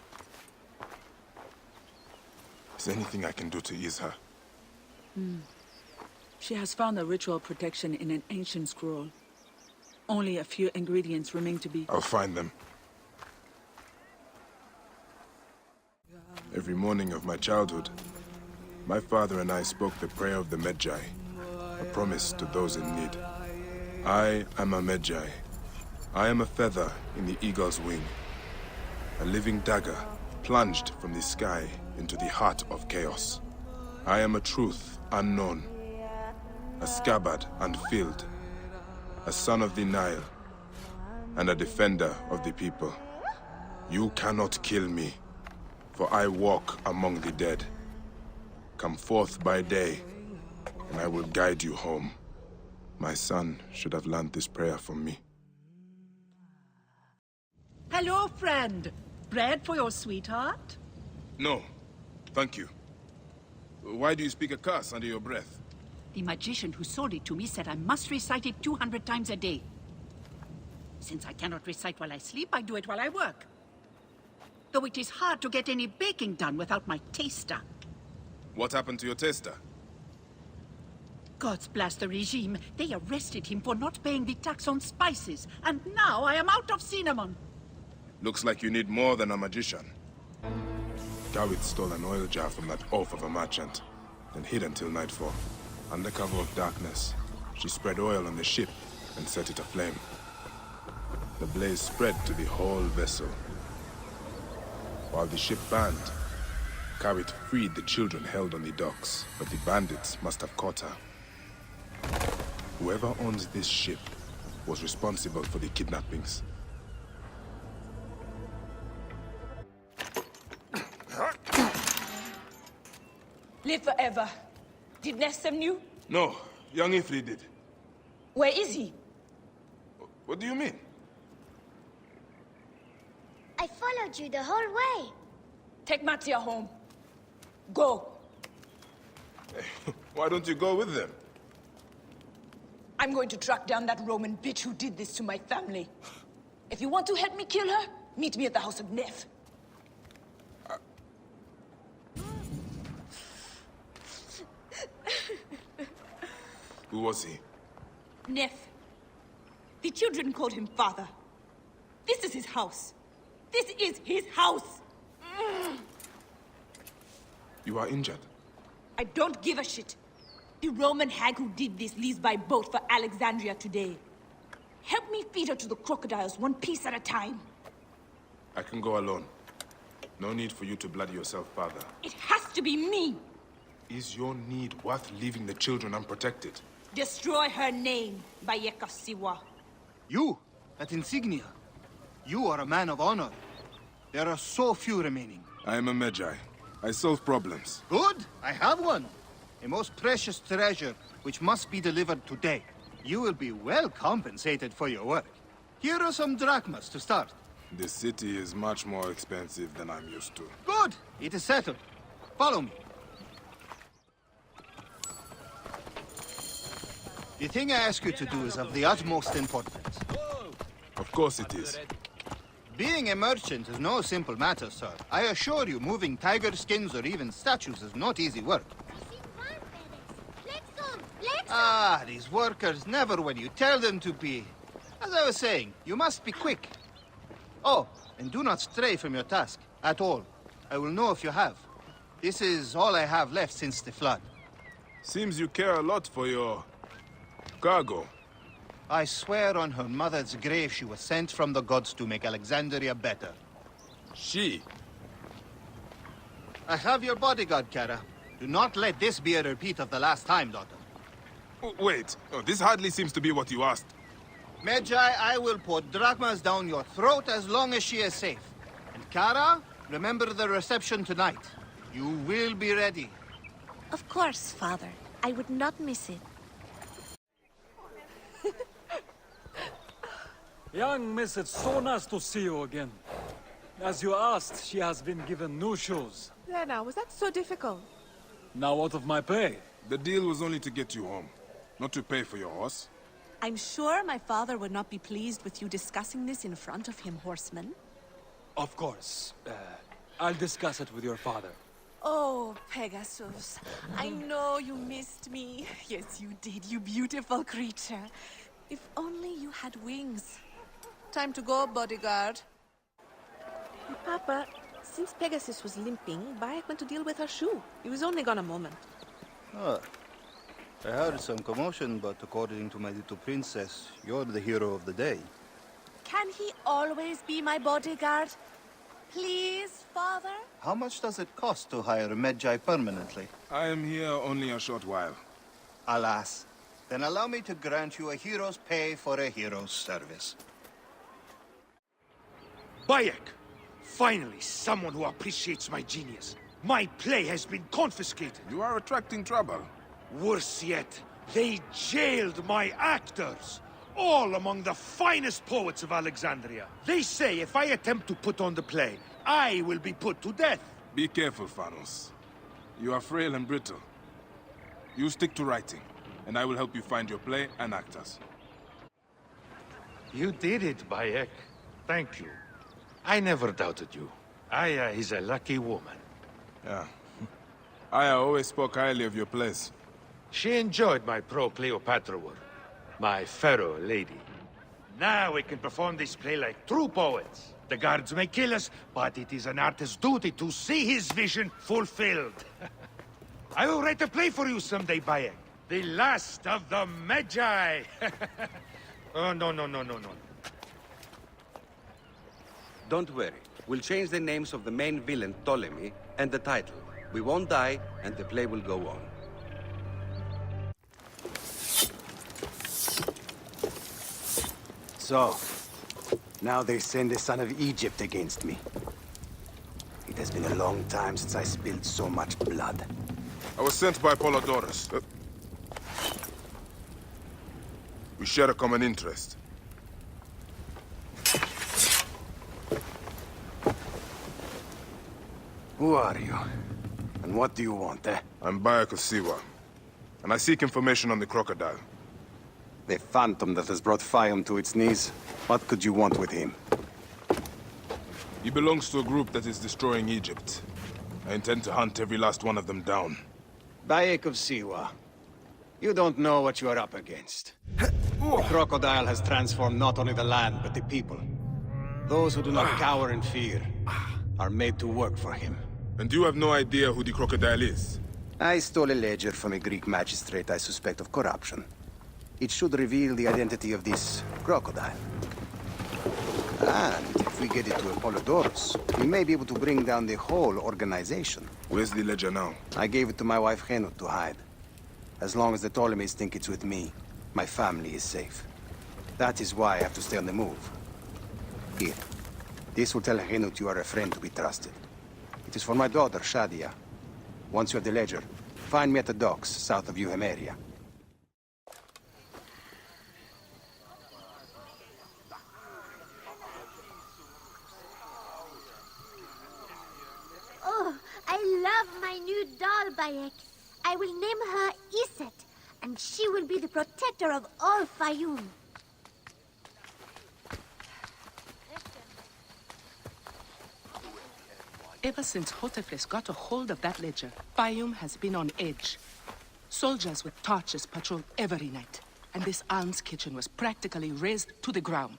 Is there anything I can do to ease her? She has found a ritual protection in an ancient scroll. Only a few ingredients remain to be... I'll find them. Every morning of my childhood, my father and I spoke the prayer of the Medjai, a promise to those in need. I am a Medjai. I am a feather in the eagle's wing, a living dagger plunged from the sky into the heart of chaos. I am a truth unknown, a scabbard unfilled, a son of the Nile, and a defender of the people. You cannot kill me, for I walk among the dead. Come forth by day, and I will guide you home. My son should have learned this prayer from me. Hello, friend. Bread for your sweetheart? No, thank you. Why do you speak a curse under your breath? The magician who sold it to me said I must recite it 200 times a day. Since I cannot recite while I sleep, I do it while I work. Though it is hard to get any baking done without my taster. What happened to your taster? Gods bless the regime. They arrested him for not paying the tax on spices, and now I am out of cinnamon. Looks like you need more than a magician. Gawit stole an oil jar from that oaf of a merchant, then hid until nightfall. Under cover of darkness, she spread oil on the ship and set it aflame. The blaze spread to the whole vessel. While the ship burned, Gawit freed the children held on the docks, but the bandits must have caught her. Whoever owns this ship was responsible for the kidnappings. Live forever. Did Nesem knew? No, young Ifri did. Where is he? What do you mean? I followed you the whole way. Take Matia home. Go. Why don't you go with them? I'm going to track down that Roman bitch who did this to my family. If you want to help me kill her, meet me at the house of Nef. Who was he? Nef. The children called him father. This is his house. This is his house. You are injured. I don't give a shit. The Roman hag who did this leaves by boat for Alexandria today. Help me feed her to the crocodiles, one piece at a time. I can go alone. No need for you to bloody yourself, father. It has to be me. Is your need worth leaving the children unprotected? Destroy her name, Bayek of Siwa. You, that insignia. You are a man of honor. There are so few remaining. I am a Magi. I solve problems. Good, I have one. A most precious treasure, which must be delivered today. You will be well compensated for your work. Here are some drachmas to start. This city is much more expensive than I'm used to. Good, it is settled. Follow me. The thing I ask you to do is of the utmost importance. Of course it is. Being a merchant is no simple matter, sir. I assure you, moving tiger skins or even statues is not easy work. Ah, these workers never when you tell them to be. As I was saying, you must be quick. Oh, and do not stray from your task, at all. I will know if you have. This is all I have left since the flood. Seems you care a lot for your cargo. I swear on her mother's grave she was sent from the gods to make Alexandria better. She? I have your bodyguard, Kara. Do not let this be a repeat of the last time, daughter. Wait, this hardly seems to be what you asked. Magi, I will put drachmas down your throat as long as she is safe. And Kara, remember the reception tonight. You will be ready. Of course, Father. I would not miss it. Young miss, it's so nice to see you again. As you asked, she has been given new shoes. There now, was that so difficult? Now out of my pay. The deal was only to get you home, not to pay for your horse. I'm sure my father would not be pleased with you discussing this in front of him, horseman. Of course. I'll discuss it with your father. Oh, Pegasus. I know you missed me. Yes, you did, you beautiful creature. If only you had wings. Time to go, bodyguard. Papa, since Pegasus was limping, Bayek went to deal with her shoe. He was only gone a moment. Ah, I heard some commotion, but according to my little princess, you're the hero of the day. Can he always be my bodyguard? Please, Father? How much does it cost to hire a Magi permanently? I am here only a short while. Alas. Then allow me to grant you a hero's pay for a hero's service. Bayek! Finally, someone who appreciates my genius. My play has been confiscated. You are attracting trouble. Worse yet, they jailed my actors. All among the finest poets of Alexandria. They say if I attempt to put on the play, I will be put to death. Be careful, Phanos. You are frail and brittle. You stick to writing, and I will help you find your play and actors. You did it, Bayek. Thank you. I never doubted you. Aya is a lucky woman. Yeah. Aya always spoke highly of your place. She enjoyed my pro-Cleopatra work. My pharaoh lady. Now we can perform this play like true poets. The guards may kill us, but it is an artist's duty to see his vision fulfilled. I will write a play for you someday, Bayek. The last of the Magi! Oh, no. Don't worry. We'll change the names of the main villain, Ptolemy, and the title. We won't die, and the play will go on. So, now they send the son of Egypt against me. It has been a long time since I spilled so much blood. I was sent by Polydorus. We share a common interest. Who are you? And what do you want, eh? I'm Bayek of Siwa, and I seek information on the crocodile. The phantom that has brought Faiyum to its knees. What could you want with him? He belongs to a group that is destroying Egypt. I intend to hunt every last one of them down. Bayek of Siwa. You don't know what you are up against. The crocodile has transformed not only the land, but the people. Those who do not cower in fear are made to work for him. And you have no idea who the crocodile is? I stole a ledger from a Greek magistrate I suspect of corruption. It should reveal the identity of this crocodile. And if we get it to Apollodorus, we may be able to bring down the whole organization. Where's the ledger now? I gave it to my wife Henut to hide. As long as the Ptolemies think it's with me, my family is safe. That is why I have to stay on the move. Here. This will tell Henut you are a friend to be trusted. It is for my daughter, Shadia. Once you have the ledger, find me at the docks south of Euhemeria. Oh, I love my new doll, Bayek. I will name her Iset, and she will be the protector of all Faiyum. Ever since Hotefres got a hold of that ledger, Faiyum has been on edge. Soldiers with torches patrol every night, and this alms kitchen was practically razed to the ground.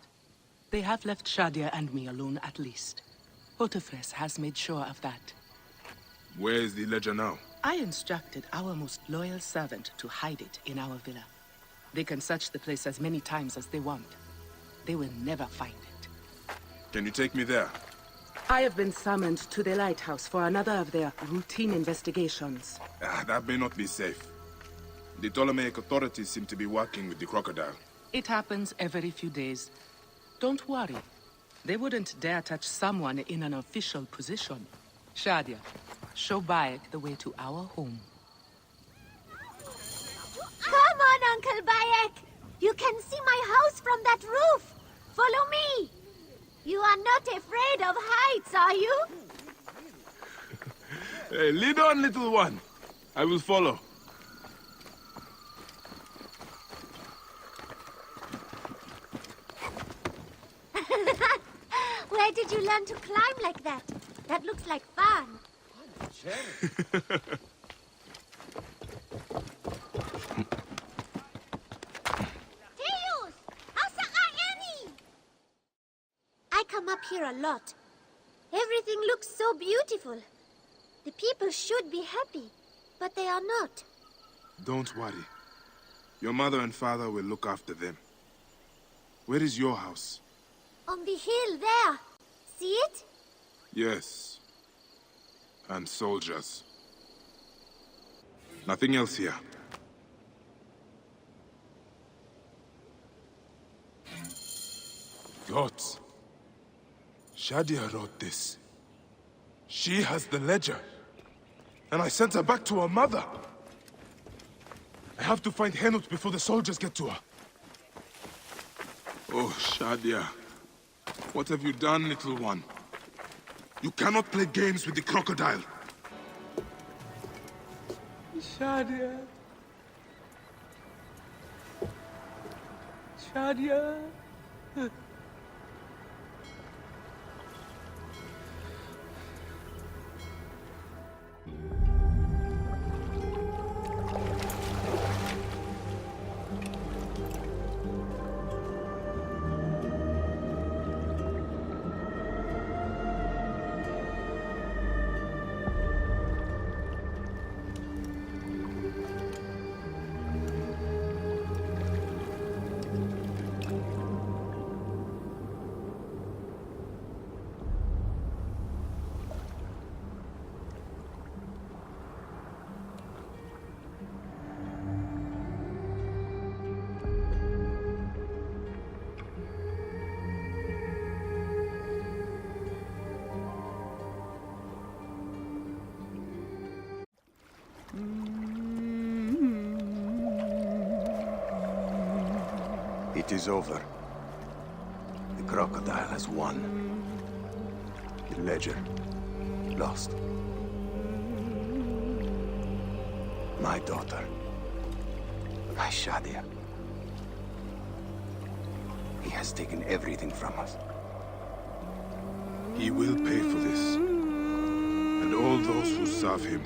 They have left Shadia and me alone at least. Hotefres has made sure of that. Where is the ledger now? I instructed our most loyal servant to hide it in our villa. They can search the place as many times as they want. They will never find it. Can you take me there? I have been summoned to the lighthouse for another of their routine investigations. That may not be safe. The Ptolemaic authorities seem to be working with the crocodile. It happens every few days. Don't worry. They wouldn't dare touch someone in an official position. Shadia, show Bayek the way to our home. Come on, Uncle Bayek! You can see my house from that roof! Follow me! You are not afraid of heights, are you? Hey, lead on, little one. I will follow. Where did you learn to climb like that? That looks like fun. I come up here a lot. Everything looks so beautiful. The people should be happy, but they are not. Don't worry. Your mother and father will look after them. Where is your house? On the hill there. See it? Yes. And soldiers. Nothing else here. Gods. Shadia wrote this. She has the ledger. And I sent her back to her mother. I have to find Henut before the soldiers get to her. Oh, Shadia. What have you done, little one? You cannot play games with the crocodile. Shadia. Shadia. It is over. The crocodile has won. The ledger lost. My daughter. My Shadia. He has taken everything from us. He will pay for this. And all those who serve him.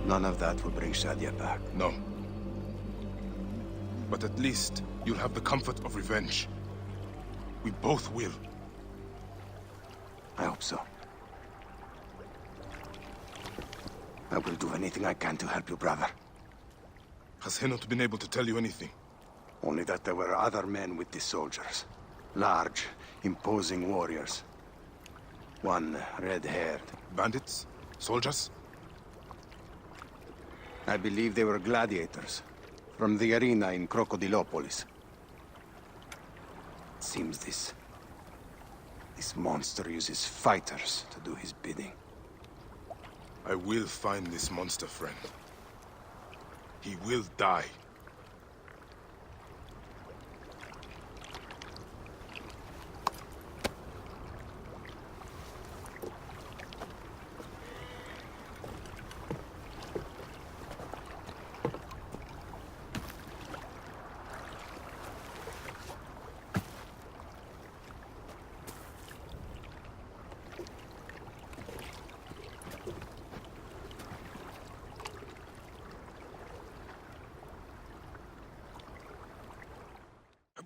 None of that will bring Shadia back. No. But at least you'll have the comfort of revenge. We both will. I hope so. I will do anything I can to help you, brother. Has he not been able to tell you anything? Only that there were other men with the soldiers. Large, imposing warriors. One red-haired. Bandits? Soldiers? I believe they were gladiators. From the arena in Crocodilopolis. It seems this monster uses fighters to do his bidding. I will find this monster, friend. He will die.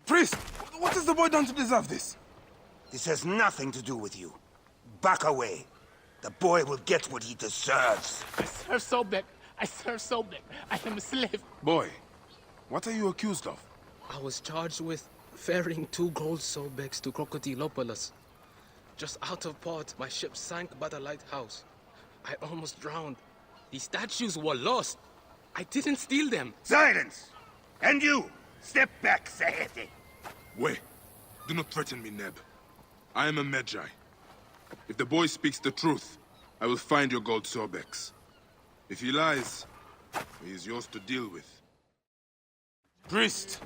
Priest! What has the boy done to deserve this? This has nothing to do with you. Back away. The boy will get what he deserves. I serve Sobek. I serve Sobek. I am a slave. Boy, what are you accused of? I was charged with ferrying 2 gold Sobeks to Crocodilopolis. Just out of port, my ship sank by the lighthouse. I almost drowned. The statues were lost. I didn't steal them. Silence! And you! Step back, Sahete! Wait. Do not threaten me, Neb. I am a Medjay. If the boy speaks the truth, I will find your gold Sobeks. If he lies, he is yours to deal with. Priest,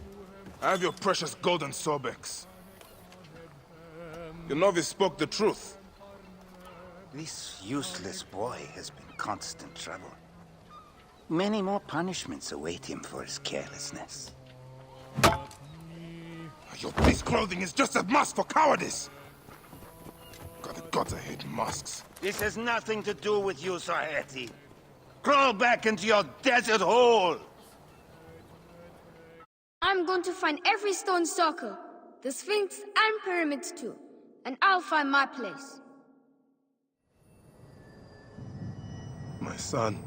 I have your precious golden Sobeks. Your novice spoke the truth. This useless boy has been constant trouble. Many more punishments await him for his carelessness. Your beast clothing is just a mask for cowardice! God, the gods, I hate masks. This has nothing to do with you, Sahete. Crawl back into your desert hole! I'm going to find every stone circle, the Sphinx and pyramids too, and I'll find my place. My son.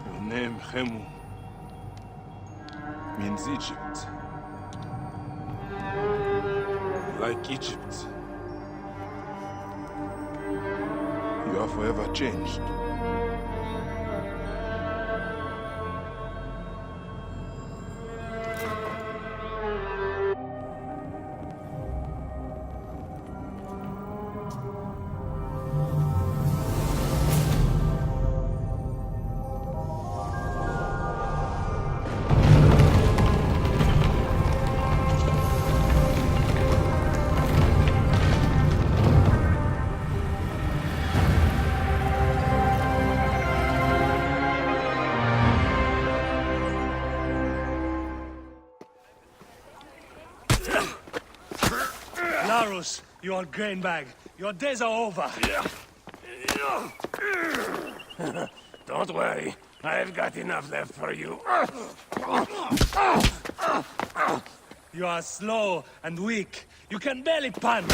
Your name, Khemu, means Egypt. Like Egypt, you are forever changed. You old grain bag. Your days are over. Don't worry. I've got enough left for you. You are slow and weak. You can barely punch.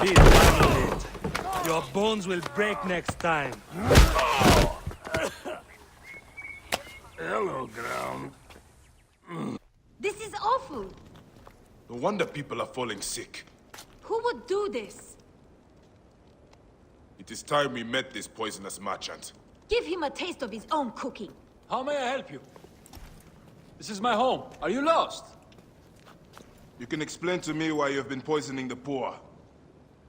Please handle it. Your bones will break next time. Hello, ground. This is awful. No wonder people are falling sick. Who would do this? It is time we met this poisonous merchant. Give him a taste of his own cooking. How may I help you? This is my home. Are you lost? You can explain to me why you've been poisoning the poor.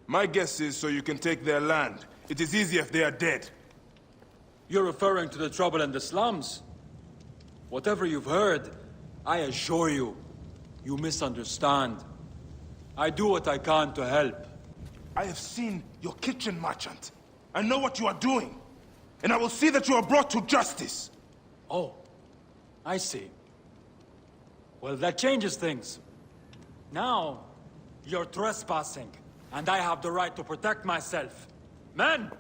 My guess is so you can take their land. It is easier if they are dead. You're referring to the trouble in the slums? Whatever you've heard, I assure you, you misunderstand. I do what I can to help. I have seen your kitchen, merchant. I know what you are doing. And I will see that you are brought to justice. Oh, I see. Well, that changes things. Now, you're trespassing, and I have the right to protect myself. Men!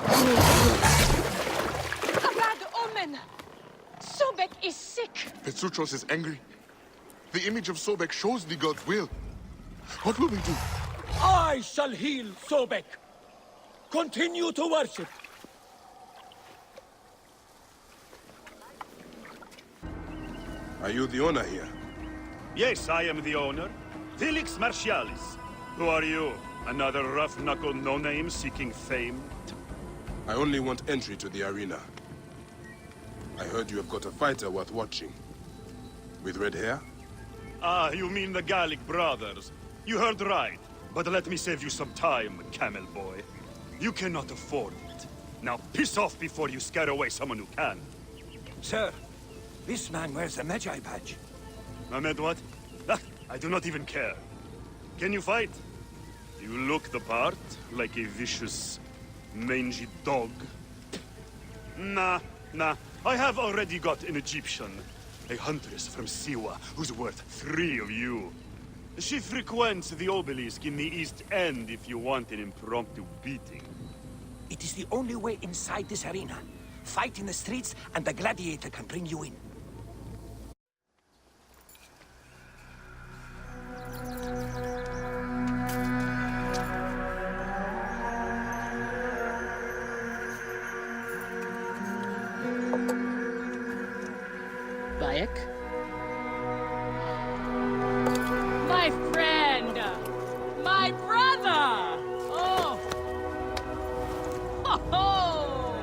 A bad omen! Sobek is sick! Petruchos is angry. The image of Sobek shows the god's will. What will we do? I shall heal Sobek! Continue to worship! Are you the owner here? Yes, I am the owner. Felix Martialis. Who are you? Another rough-knuckle no-name seeking fame? I only want entry to the arena. I heard you have got a fighter worth watching. With red hair? Ah, you mean the Gallic brothers. You heard right. But let me save you some time, camel boy. You cannot afford it. Now piss off before you scare away someone who can. Sir, this man wears a Magi badge. Ahmed what? Ah, I do not even care. Can you fight? You look the part, like a vicious, mangy dog. Nah. I have already got an Egyptian. A huntress from Siwa, who's worth 3 of you. She frequents the obelisk in the East End if you want an impromptu beating. It is the only way inside this arena. Fight in the streets, and the gladiator can bring you in. Bayek? My friend! My brother! Oh! Oh!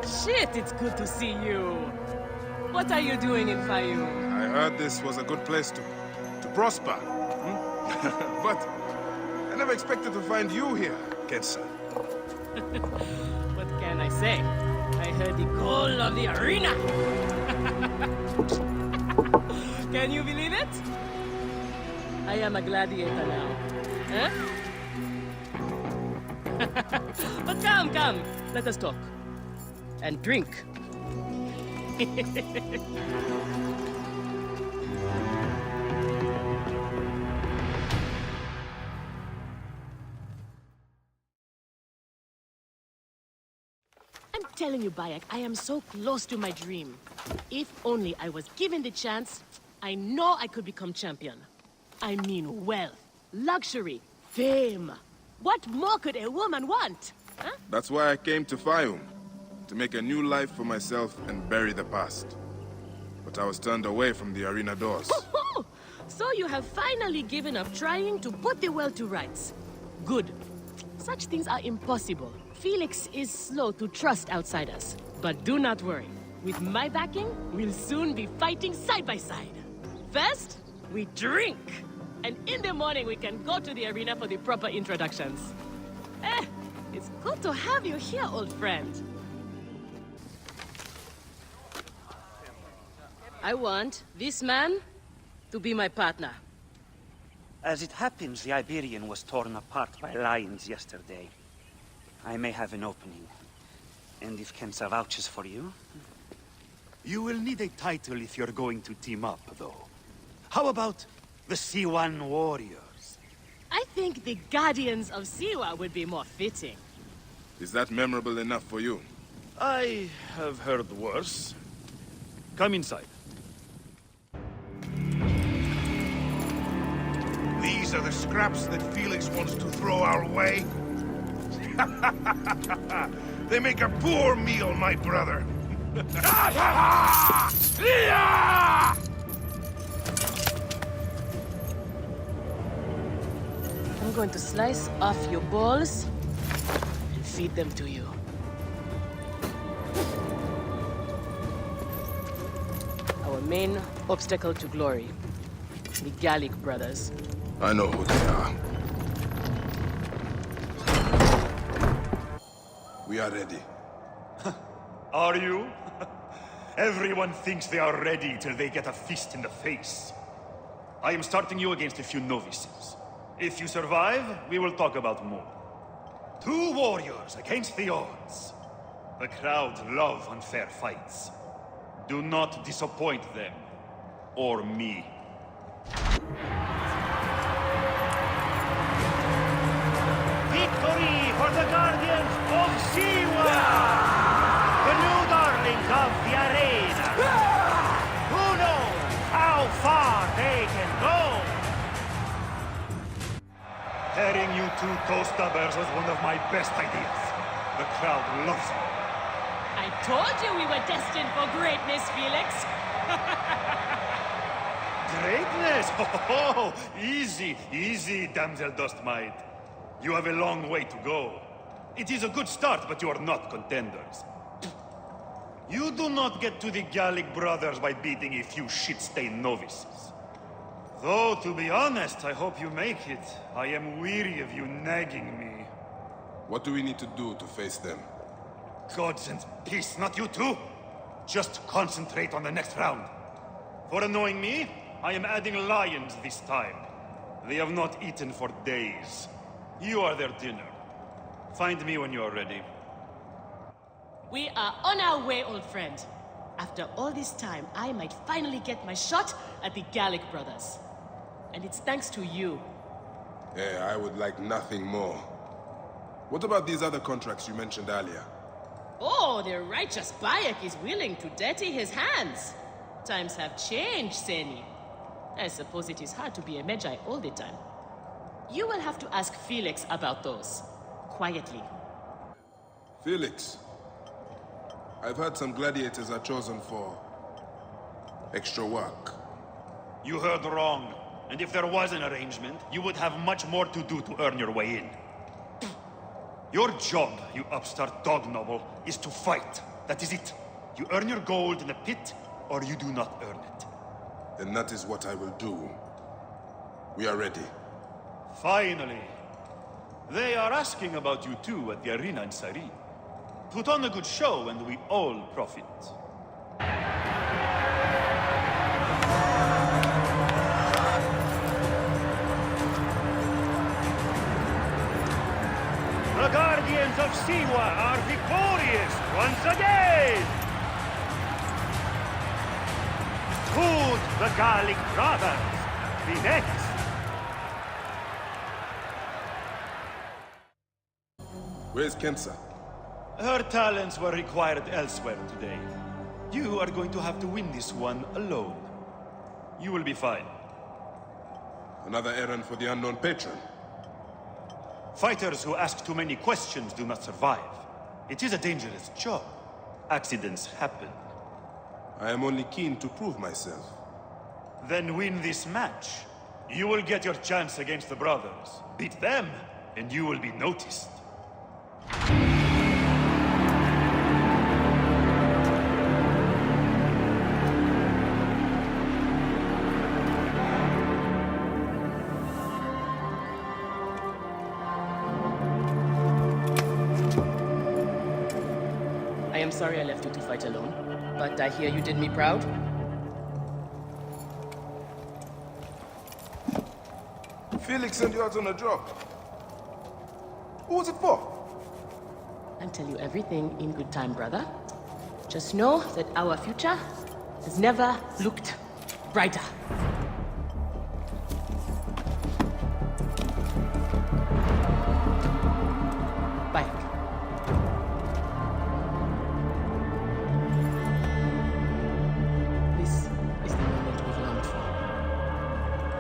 Shit, it's good to see you. What are you doing in Faiyum? I heard this was a good place to prosper. But I never expected to find you here, Kensa. What can I say? I heard the call of the arena! Can you believe it? I am a gladiator now. Huh? But come, let us talk. And drink. I'm telling you, Bayek, I am so close to my dream. If only I was given the chance, I know I could become champion. I mean wealth, luxury, fame. What more could a woman want? Huh? That's why I came to Faiyum. To make a new life for myself and bury the past. But I was turned away from the arena doors. So you have finally given up trying to put the world to rights. Good. Such things are impossible. Felix is slow to trust outsiders. But do not worry. With my backing, we'll soon be fighting side by side. First, we drink. And in the morning, we can go to the arena for the proper introductions. It's good to have you here, old friend. I want this man to be my partner. As it happens, the Iberian was torn apart by lions yesterday. I may have an opening. And if Kensa vouches for you... You will need a title if you're going to team up, though. How about the Siwan Warriors? I think the Guardians of Siwa would be more fitting. Is that memorable enough for you? I have heard worse. Come inside. These are the scraps that Felix wants to throw our way? They make a poor meal, my brother. I'm going to slice off your balls and feed them to you. Our main obstacle to glory, the Gallic brothers. I know who they are. We are ready. Are you? Everyone thinks they are ready till they get a fist in the face. I am starting you against a few novices. If you survive, we will talk about more. 2 warriors against the odds. The crowd love unfair fights. Do not disappoint them. Or me. Victory for the Guardians of Siwa! The new darlings of the arena! Who knows how far they can go? Pairing you 2 toe-stubbers was one of my best ideas. The crowd loves it. I told you we were destined for greatness, Felix. Greatness? Oh, easy, easy, damsel Dustmite. You have a long way to go. It is a good start, but you are not contenders. You do not get to the Gallic brothers by beating a few shit-stained novices. Though, to be honest, I hope you make it. I am weary of you nagging me. What do we need to do to face them? Gods and peace, not you too. Just concentrate on the next round. For annoying me, I am adding lions this time. They have not eaten for days. You are their dinner. Find me when you are ready. We are on our way, old friend. After all this time, I might finally get my shot at the Gallic brothers. And it's thanks to you. Yeah, I would like nothing more. What about these other contracts you mentioned earlier? Oh, the righteous Bayek is willing to dirty his hands. Times have changed, Seni. I suppose it is hard to be a Magi all the time. You will have to ask Felix about those. Quietly. Felix, I've heard some gladiators are chosen for extra work. You heard wrong. And if there was an arrangement, you would have much more to do to earn your way in. Your job, you upstart dog noble, is to fight. That is it. You earn your gold in the pit, or you do not earn it. Then that is what I will do. We are ready. Finally. They are asking about you too at the arena in Sarin. Put on a good show and we all profit. The Guardians of Siwa are victorious once again! Could the Gallic brothers be next? Where's Kensa? Her talents were required elsewhere today. You are going to have to win this one alone. You will be fine. Another errand for the unknown patron. Fighters who ask too many questions do not survive. It is a dangerous job. Accidents happen. I am only keen to prove myself. Then win this match. You will get your chance against the brothers. Beat them, and you will be noticed. I am sorry I left you to fight alone, but I hear you did me proud. Felix sent you out on a job. Who was it for? I'll tell you everything in good time, brother. Just know that our future has never looked brighter. Bye. This is the moment we've longed for.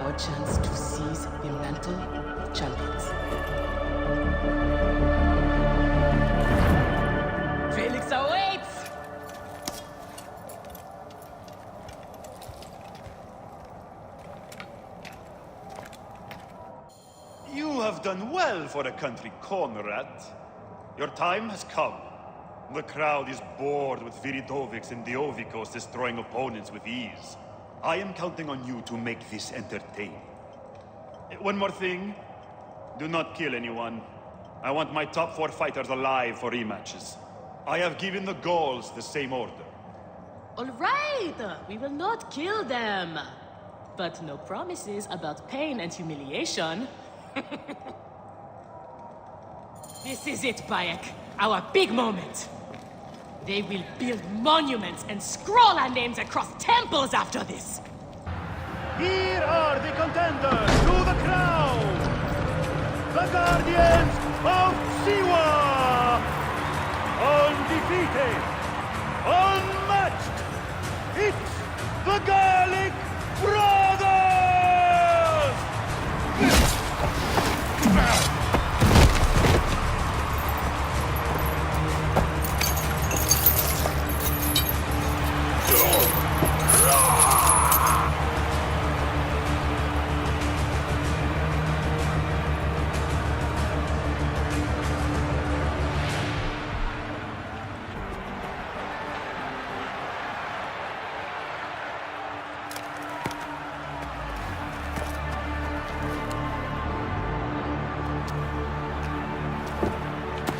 Our chance to seize the mantle of champions. have done well for a country corn rat. Your time has come. The crowd is bored with Viridovics and Diovikos destroying opponents with ease. I am counting on you to make this entertaining. One more thing. Do not kill anyone. I want my top 4 fighters alive for rematches. I have given the Gauls the same order. All right, we will not kill them. But no promises about pain and humiliation. This is it, Bayek. Our big moment. They will build monuments and scroll our names across temples after this. Here are the contenders to the crown! The Guardians of Siwa! Undefeated! Unmatched! It's the Gallic Brothers!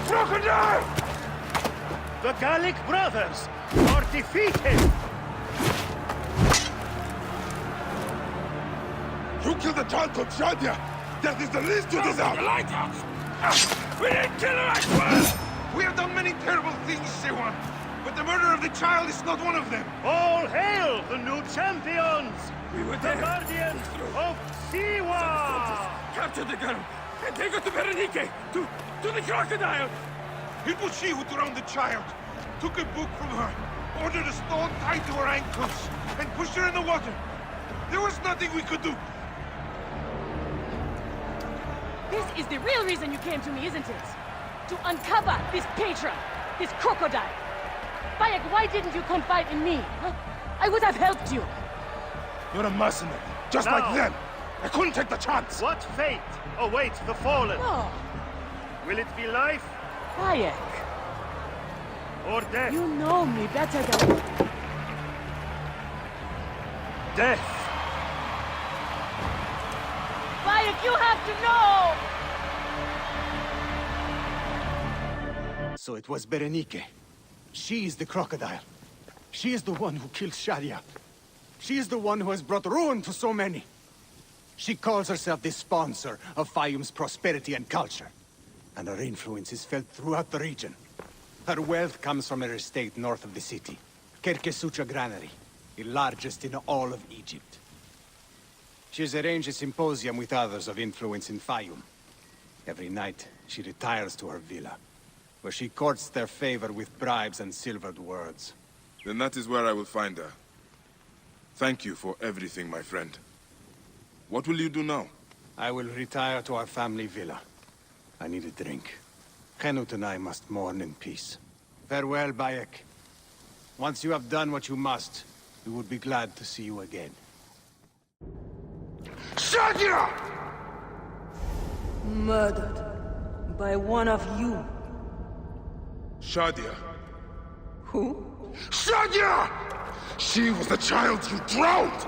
Crocodile! The Gallic Brothers are defeated! You killed the child called Shadia! That is the least you deserve! The lighthouse! We didn't kill her, I swear! We have done many terrible things, Siwa, but the murder of the child is not one of them! All hail the new champions! We were the there. Guardians of Siwa! Capture the girl and take her to Berenike, to the crocodile! It was she who drowned the child, took a book from her, ordered a stone tied to her ankles, and pushed her in the water. There was nothing we could do. This is the real reason you came to me, isn't it? To uncover this patron, this crocodile. Bayek, why didn't you confide in me? Huh? I would have helped you. You're a mercenary, just like them. I couldn't take the chance. What fate awaits the fallen? No. Will it be life? Bayek. Or death? You know me better than... Death. Bayek, you have to know! So it was Berenike. She is the crocodile. She is the one who killed Shadia. She is the one who has brought ruin to so many. She calls herself the sponsor of Faiyum's prosperity and culture. And her influence is felt throughout the region. Her wealth comes from her estate north of the city. Kerkesucha Granary, the largest in all of Egypt. She has arranged a symposium with others of influence in Faiyum. Every night, she retires to her villa, where she courts their favor with bribes and silvered words. Then that is where I will find her. Thank you for everything, my friend. What will you do now? I will retire to our family villa. I need a drink. Henut and I must mourn in peace. Farewell, Bayek. Once you have done what you must, we would be glad to see you again. Shadia! Murdered by one of you. Shadia. Who? Shadia! She was the child you drowned!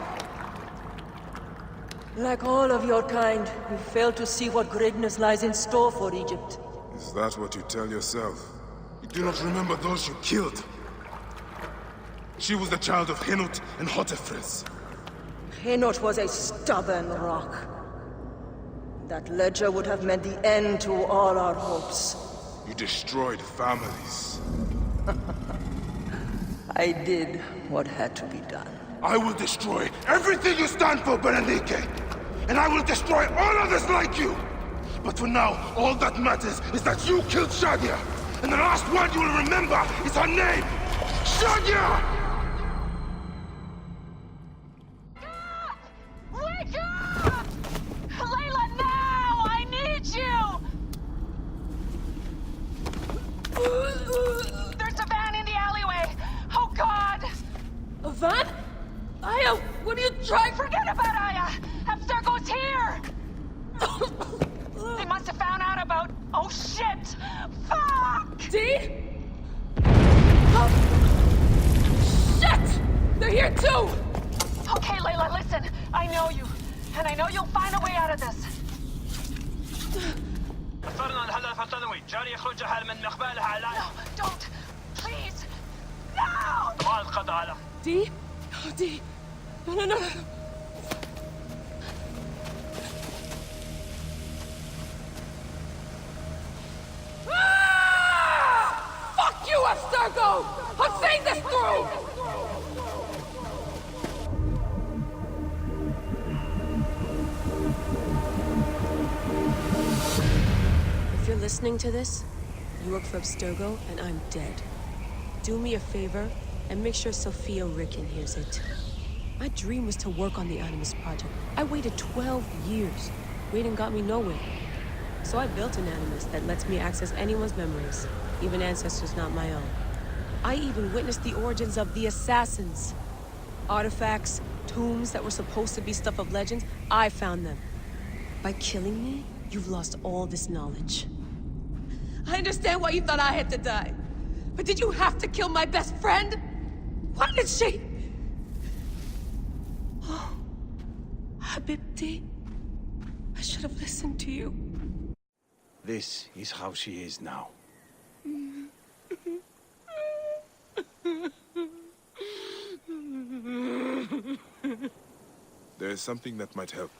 Like all of your kind, you fail to see what greatness lies in store for Egypt. Is that what you tell yourself? You do not remember those you killed. She was the child of Henut and Hotefres. Henot was a stubborn rock. That ledger would have meant the end to all our hopes. You destroyed families. I did what had to be done. I will destroy everything you stand for, Berenike! And I will destroy all others like you! But for now, all that matters is that you killed Shadia! And the last one you will remember is her name! Shadia! Wake up! Layla, now! I need you! There's a van in the alleyway! Oh, God! A van? Aya, what are you trying? Forget about Aya! Abstergo's here! They must Oh shit! Fuck! Dee? Oh. Shit! They're here too! Okay, Layla, listen. I know you. And I know you'll find a way out of this. No, don't. Please. No! Dee? Oh, Dee. No, no, no, no. Ah! Fuck you, Abstergo! I'm seeing this through! If you're listening to this, you work for Abstergo, and I'm dead. Do me a favor, and make sure Sophia Ricken hears it. My dream was to work on the Animus Project. I waited 12 years. Waiting got me nowhere. So I built an Animus that lets me access anyone's memories, even ancestors not my own. I even witnessed the origins of the Assassins. Artifacts, tombs that were supposed to be stuff of legends, I found them. By killing me, you've lost all this knowledge. I understand why you thought I had to die. But did you have to kill my best friend? Why did she? Oh, Habibti, I should have listened to you. This is how she is now. There is something that might help.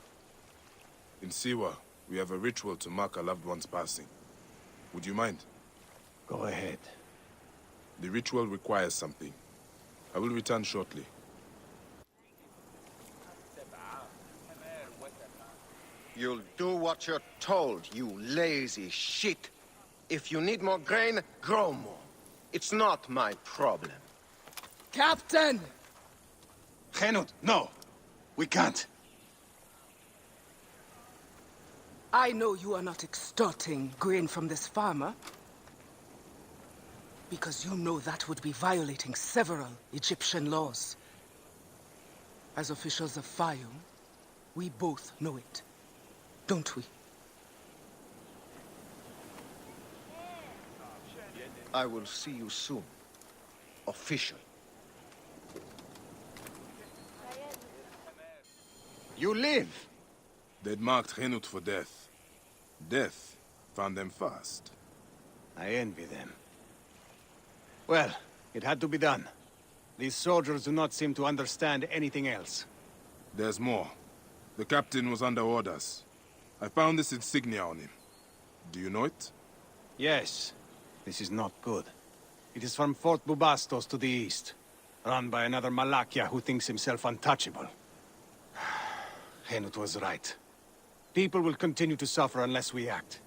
In Siwa, we have a ritual to mark a loved one's passing. Would you mind? Go ahead. The ritual requires something. I will return shortly. You'll do what you're told, you lazy shit. If you need more grain, grow more. It's not my problem. Captain! Henut, no! We can't. I know you are not extorting grain from this farmer. Because you know that would be violating several Egyptian laws. As officials of Faiyum, we both know it. Don't we? I will see you soon. Official. You live! They'd marked Henut for death. Death found them fast. I envy them. Well, it had to be done. These soldiers do not seem to understand anything else. There's more. The captain was under orders. I found this insignia on him. Do you know it? Yes. This is not good. It is from Fort Bubastos to the east, run by another Malakia who thinks himself untouchable. Henut was right. People will continue to suffer unless we act.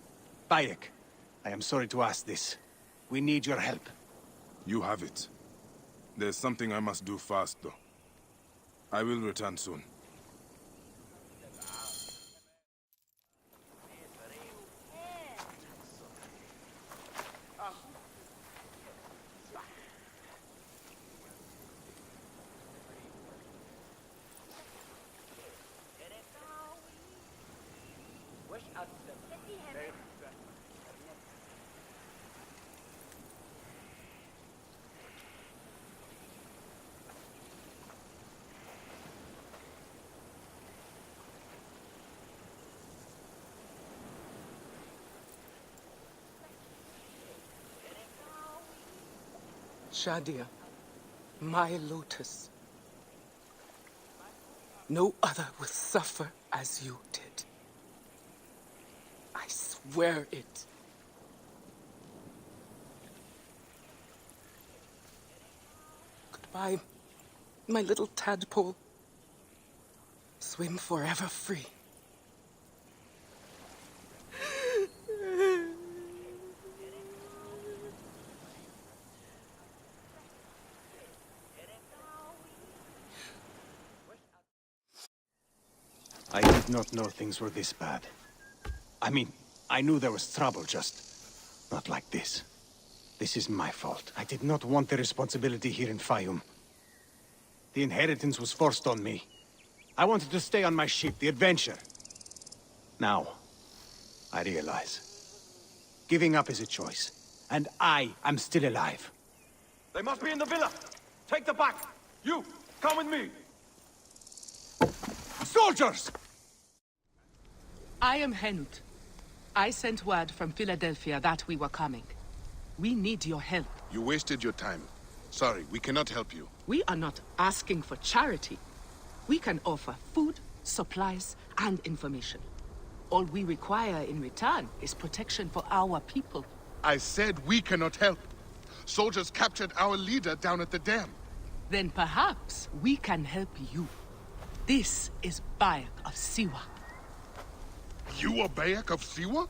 Bayek, I am sorry to ask this. We need your help. You have it. There's something I must do fast, though. I will return soon. Shadia, my lotus. No other will suffer as you did. I swear it. Goodbye, my little tadpole. Swim forever free. I did not know things were this bad. I mean, I knew there was trouble, just not like this. This is my fault. I did not want the responsibility here in Faiyum. The inheritance was forced on me. I wanted to stay on my ship, the Adventure. Now, I realize. Giving up is a choice. And I am still alive. They must be in the villa. Take the back. You, come with me. Soldiers! I am Henut. I sent word from Philadelphia that we were coming. We need your help. You wasted your time. Sorry, we cannot help you. We are not asking for charity. We can offer food, supplies, and information. All we require in return is protection for our people. I said we cannot help. Soldiers captured our leader down at the dam. Then perhaps we can help you. This is Bayek of Siwa. You are Bayek of Siwa?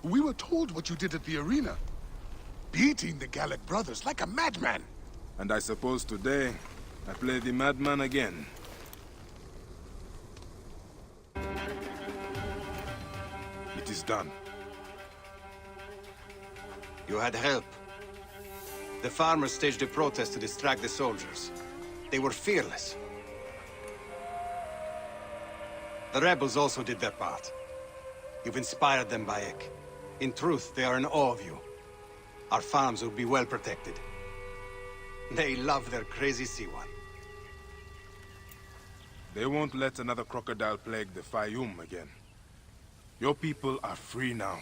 We were told what you did at the arena. Beating the Gallic brothers like a madman. And I suppose today, I play the madman again. It is done. You had help. The farmers staged a protest to distract the soldiers. They were fearless. The rebels also did their part. You've inspired them, Bayek. In truth, they are in awe of you. Our farms will be well protected. They love their crazy Siwa. They won't let another crocodile plague the Faiyum again. Your people are free now.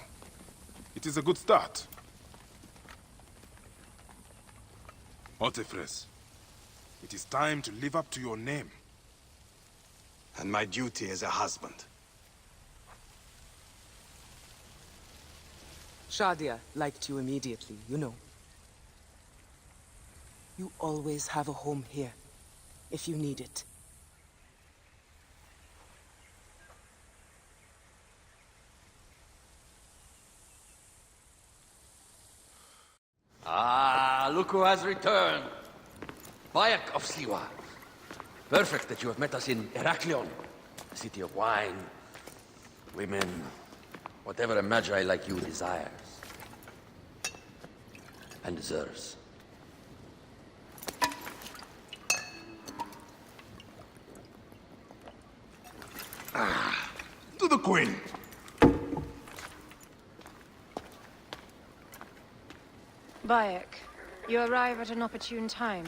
It is a good start. Otefres, it is time to live up to your name. And my duty as a husband. Shadia liked you immediately, you know. You always have a home here, if you need it. Ah, look who has returned. Bayek of Siwa. Perfect that you have met us in Heraklion, the city of wine, women, whatever a magi like you desires. And deserves. To the Queen! Bayek, you arrive at an opportune time.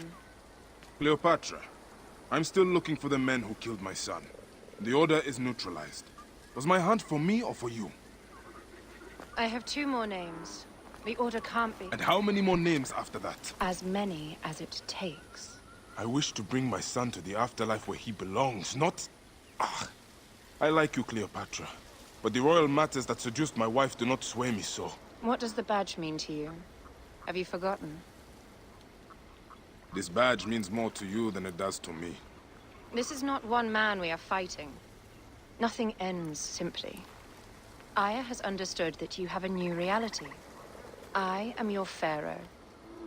Cleopatra, I'm still looking for the men who killed my son. The order is neutralized. Was my hunt for me or for you? I have 2 more names. The order can't be... And how many more names after that? As many as it takes. I wish to bring my son to the afterlife where he belongs, not... I like you, Cleopatra. But the royal matters that seduced my wife do not sway me so. What does the badge mean to you? Have you forgotten? This badge means more to you than it does to me. This is not one man we are fighting. Nothing ends simply. Aya has understood that you have a new reality. I am your pharaoh.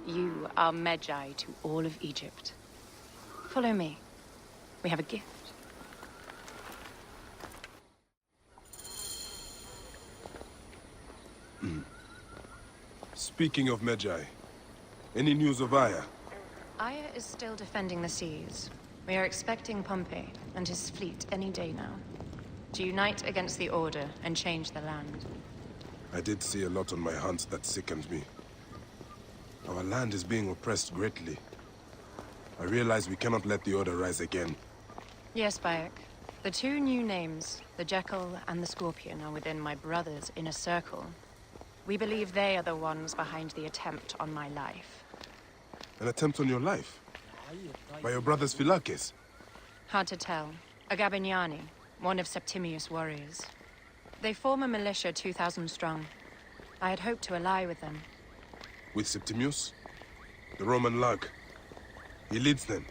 You are Medjay to all of Egypt. Follow me. We have a gift. Speaking of Medjay, any news of Aya? Aya is still defending the seas. We are expecting Pompey and his fleet any day now, to unite against the Order and change the land. I did see a lot on my hunts that sickened me. Our land is being oppressed greatly. I realize we cannot let the Order rise again. Yes, Bayek. The 2 new names, the Jekyll and the Scorpion, are within my brother's inner circle. We believe they are the ones behind the attempt on my life. An attempt on your life? By your brother's Philakes? Hard to tell. A Gabignani, one of Septimius' warriors. They form a militia 2,000 strong. I had hoped to ally with them. With Septimius? The Roman lug? He leads them?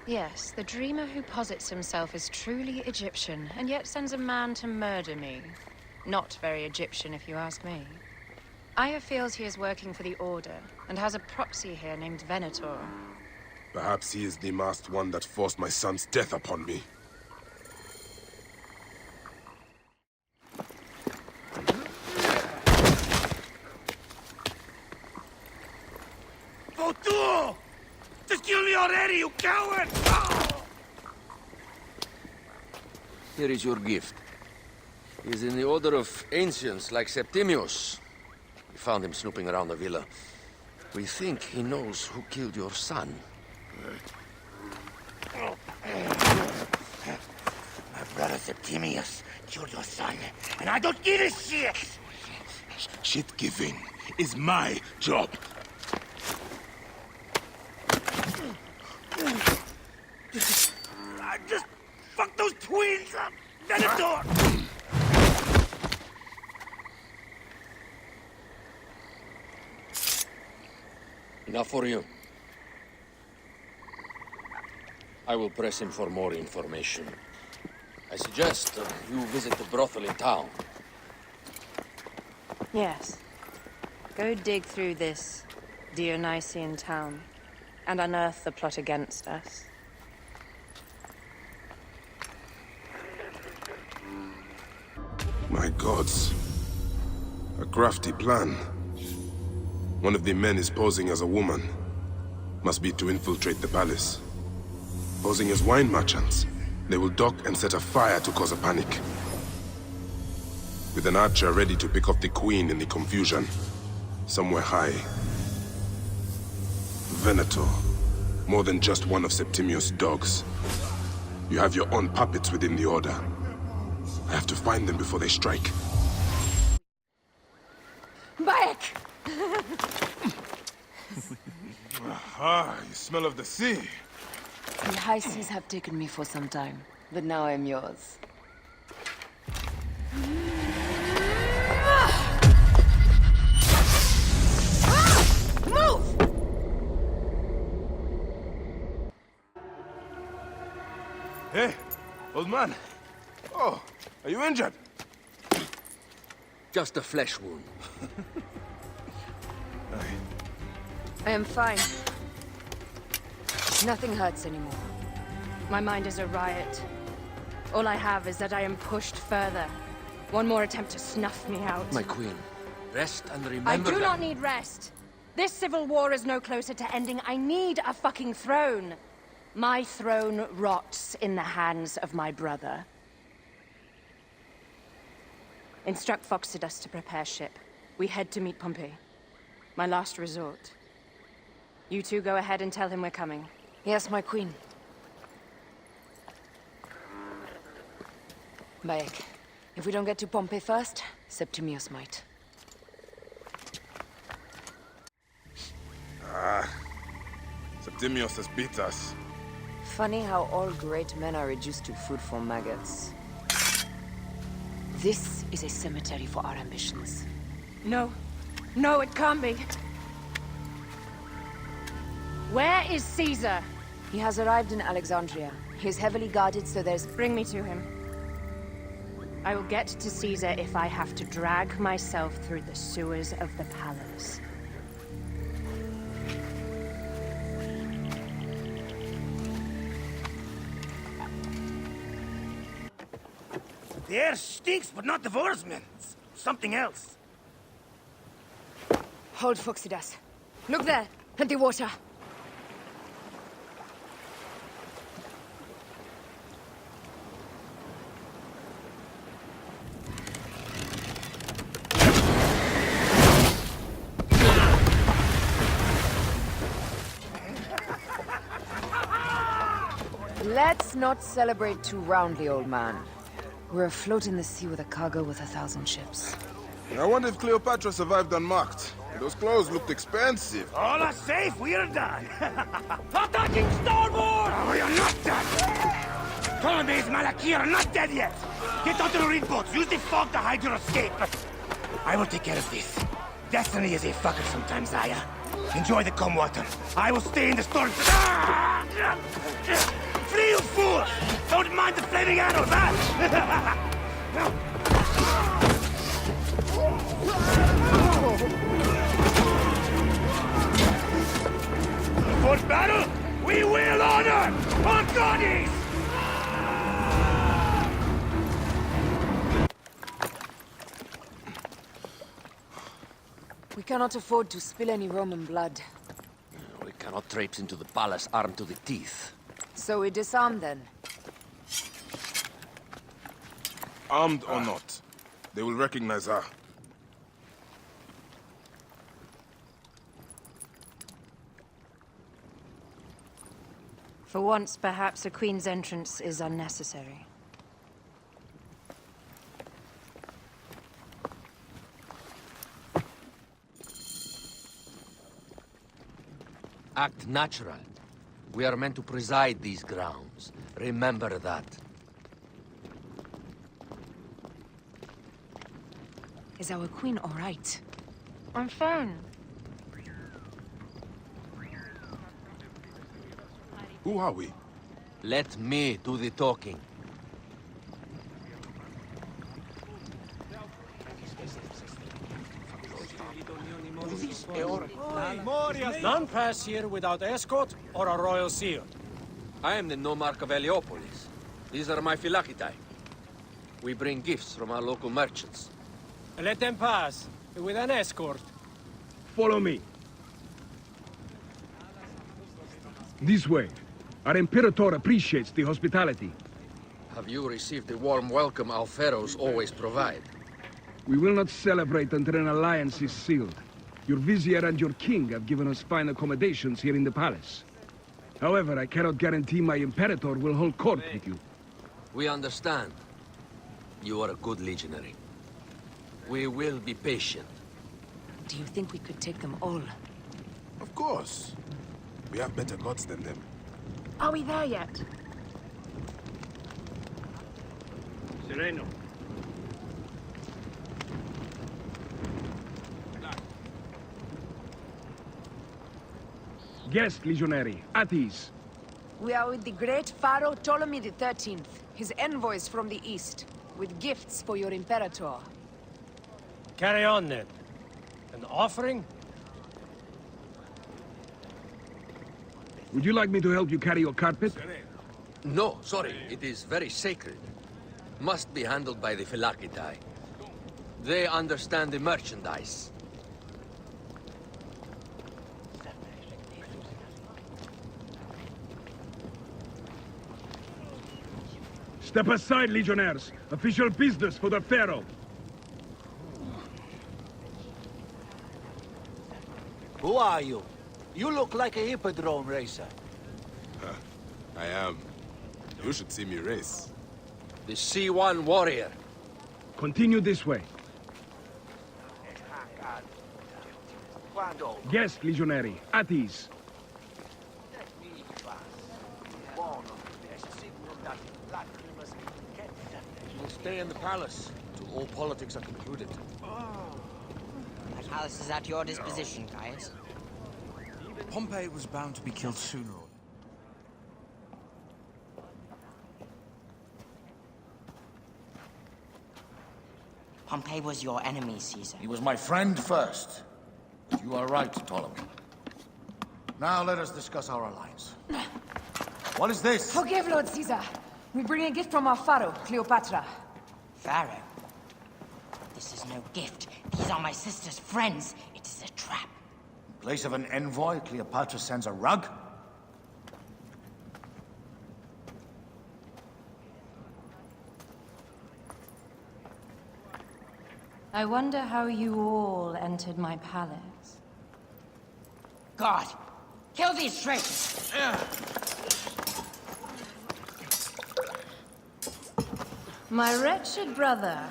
Yes, the dreamer who posits himself as truly Egyptian, and yet sends a man to murder me. Not very Egyptian, if you ask me. Aya feels he is working for the Order, and has a proxy here named Venator. Perhaps he is the masked one that forced my son's death upon me. Votu! Just kill me already, you coward! Oh! Here is your gift. He is in the order of ancients like Septimius. We found him snooping around the villa. We think he knows who killed your son. My brother Septimius killed your son, and I don't give a shit! Shit giving is my job. I just fucked those twins up! Venator! Enough for you. I will press him for more information. I suggest you visit the brothel in town. Yes. Go dig through this Dionysian town and unearth the plot against us. My gods. A crafty plan. One of the men is posing as a woman. Must be to infiltrate the palace. Posing as wine merchants, they will dock and set a fire to cause a panic. With an archer ready to pick off the queen in the confusion. Somewhere high. Venator. More than just one of Septimius' dogs. You have your own puppets within the Order. I have to find them before they strike. Back! Ah, you smell of the sea. The high seas have taken me for some time, but now I'm yours. Move! Hey, old man. Oh, are you injured? Just a flesh wound. I am fine. Nothing hurts anymore. My mind is a riot. All I have is that I am pushed further. One more attempt to snuff me out. My queen, rest and remember I do that... not need rest. This civil war is no closer to ending. I need a fucking throne. My throne rots in the hands of my brother. Instruct Foxidus to prepare ship. We head to meet Pompey. My last resort. You two go ahead and tell him we're coming. Yes, my queen. Bayek, if we don't get to Pompey first, Septimius might. Ah, Septimius has beat us. Funny how all great men are reduced to food for maggots. This is a cemetery for our ambitions. No. No, it can't be. Where is Caesar? He has arrived in Alexandria. He is heavily guarded, so there's... Bring me to him. I will get to Caesar if I have to drag myself through the sewers of the palace. The air stinks, but not divorce, man. It's something else. Hold, Foxidas. Look there, at the water. Let's not celebrate too roundly, old man. We're afloat in the sea with a cargo with 1,000 ships. I wonder if Cleopatra survived unmarked. Those clothes looked expensive. All are safe, we're done. Not touching starboard! Oh, you're not done! Ptolemy's Malaki are not dead yet! Get onto the reed boats, use the fog to hide your escape. I will take care of this. Destiny is a fucker sometimes, Aya. Enjoy the calm water. I will stay in the storm. Flee, you fool! Don't mind the flaming arrows, huh? For battle, we will honor our goddess! We cannot afford to spill any Roman blood. We cannot traipse into the palace armed to the teeth. So we disarm then. Armed or not, they will recognize her. For once, perhaps a queen's entrance is unnecessary. Act natural. We are meant to preside these grounds. Remember that. Is our queen all right? I'm fine. Who are we? Let me do the talking. None pass here without escort or a royal seal. I am the nomarch of Heliopolis. These are my phylakitae. We bring gifts from our local merchants. Let them pass, with an escort. Follow me. This way. Our Imperator appreciates the hospitality. Have you received the warm welcome our pharaohs always provide? We will not celebrate until an alliance is sealed. Your vizier and your king have given us fine accommodations here in the palace. However, I cannot guarantee my Imperator will hold court with you. We understand. You are a good legionary. We will be patient. Do you think we could take them all? Of course. We have better gods than them. Are we there yet? Sereno. Guest, legionary. At ease. We are with the great Pharaoh Ptolemy XIII, his envoys from the east, with gifts for your Imperator. Carry on, then. An offering? Would you like me to help you carry your carpet? No, sorry. It is very sacred. Must be handled by the phylakitae. They understand the merchandise. Step aside, legionnaires. Official business for the Pharaoh. Who are you? You look like a hippodrome racer. I am. You should see me race. The C1 warrior. Continue this way. Guest, legionary. At ease. You will stay in the palace till all politics are concluded. The palace is at your disposition, Caius. Pompey was bound to be killed sooner or Pompey was your enemy, Caesar. He was my friend first. But you are right, Ptolemy. Now let us discuss our alliance. What is this? Forgive, Lord Caesar. We bring a gift from our Pharaoh, Cleopatra. Pharaoh? This is no gift. These are my sister's friends. It is a trap. In place of an envoy, Cleopatra sends a rug? I wonder how you all entered my palace. God! Kill these traitors! My wretched brother.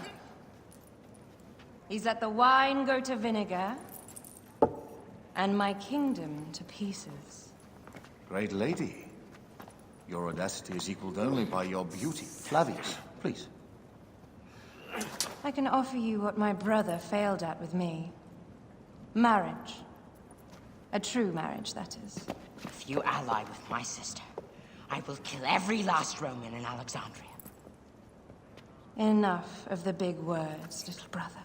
He's let the wine go to vinegar, and my kingdom to pieces. Great lady. Your audacity is equaled only by your beauty. Flavius, please. I can offer you what my brother failed at with me. Marriage. A true marriage, that is. If you ally with my sister, I will kill every last Roman in Alexandria. Enough of the big words, little brother.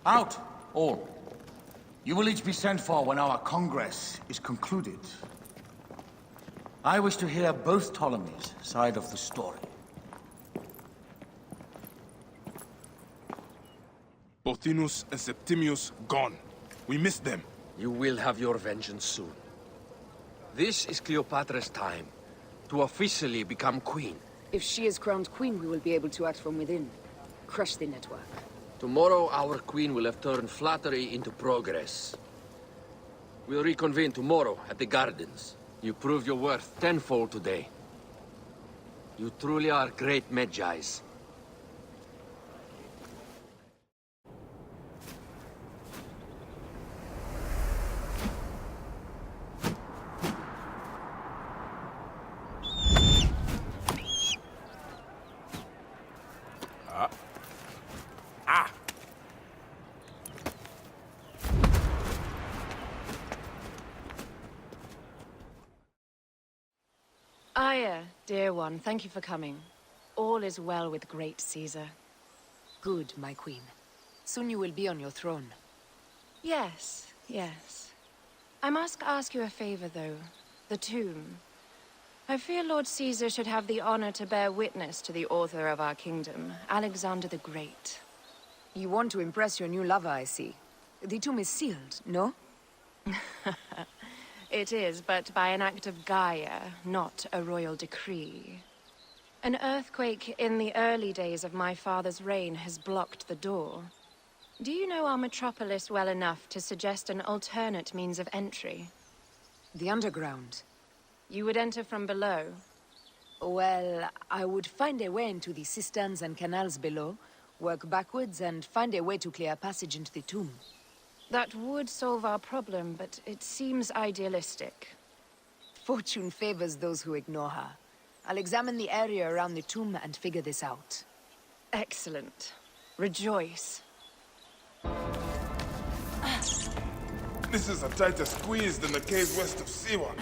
Out, all. You will each be sent for when our congress is concluded. I wish to hear both Ptolemy's side of the story. Pothinus and Septimius gone. We missed them. You will have your vengeance soon. This is Cleopatra's time to officially become queen. If she is crowned queen, we will be able to act from within. Crush the network. Tomorrow, our queen will have turned flattery into progress. We'll reconvene tomorrow at the gardens. You proved your worth tenfold today. You truly are great Medjais. Aya, dear one, thank you for coming. All is well with great Caesar. Good, my queen. Soon you will be on your throne. Yes, yes. I must ask you a favor, though. The tomb. I fear Lord Caesar should have the honor to bear witness to the author of our kingdom, Alexander the Great. You want to impress your new lover, I see. The tomb is sealed, no? It is, but by an act of Gaia, not a royal decree. An earthquake in the early days of my father's reign has blocked the door. Do you know our metropolis well enough to suggest an alternate means of entry? The underground. You would enter from below? Well, I would find a way into the cisterns and canals below, work backwards, and find a way to clear a passage into the tomb. That would solve our problem, but it seems idealistic. Fortune favors those who ignore her. I'll examine the area around the tomb and figure this out. Excellent. Rejoice. This is a tighter squeeze than the caves west of Siwa.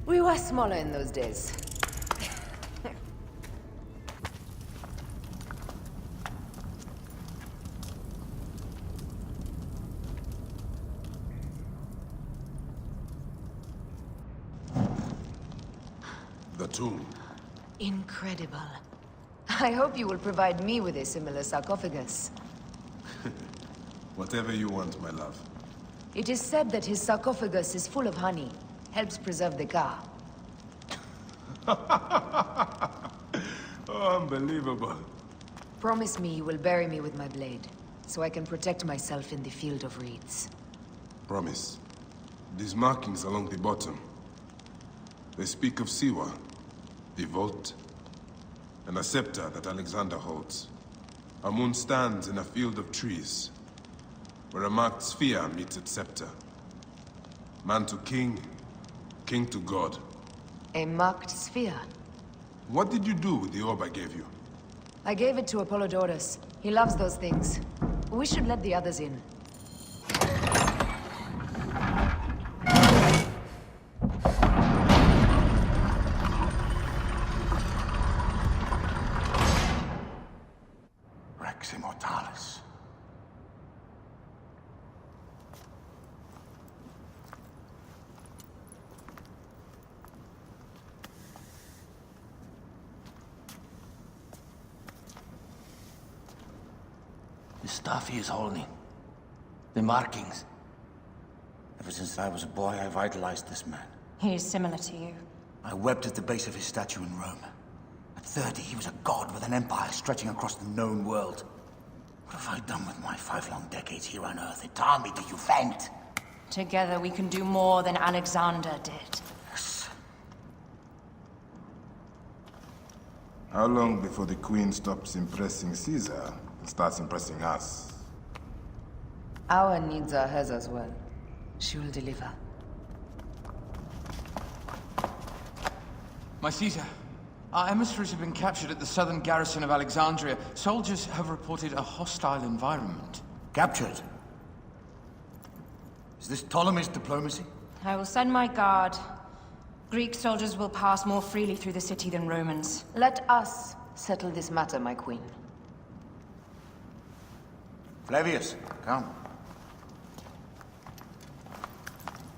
We were smaller in those days. The tomb. Incredible. I hope you will provide me with a similar sarcophagus. Whatever you want, my love. It is said that his sarcophagus is full of honey. Helps preserve the Ka. Oh, unbelievable. Promise me you will bury me with my blade, so I can protect myself in the field of reeds. Promise. These markings along the bottom. They speak of Siwa, the vault, and a scepter that Alexander holds. A moon stands in a field of trees, where a marked sphere meets its scepter. Man to king, king to god. A marked sphere? What did you do with the orb I gave you? I gave it to Apollodorus. He loves those things. We should let the others in. Rex Immortalis. The stuff he is holding. The markings. Ever since I was a boy, I idolized this man. He is similar to you. I wept at the base of his statue in Rome. At 30, he was a god with an empire stretching across the known world. What have I done with my 5 long decades here on Earth? It taught me to you vent. Together we can do more than Alexander did. Yes. How long before the Queen stops impressing Caesar and starts impressing us? Our needs are hers as well. She will deliver. My Caesar, our emissaries have been captured at the southern garrison of Alexandria. Soldiers have reported a hostile environment. Captured? Is this Ptolemy's diplomacy? I will send my guard. Greek soldiers will pass more freely through the city than Romans. Let us settle this matter, my queen. Flavius, come.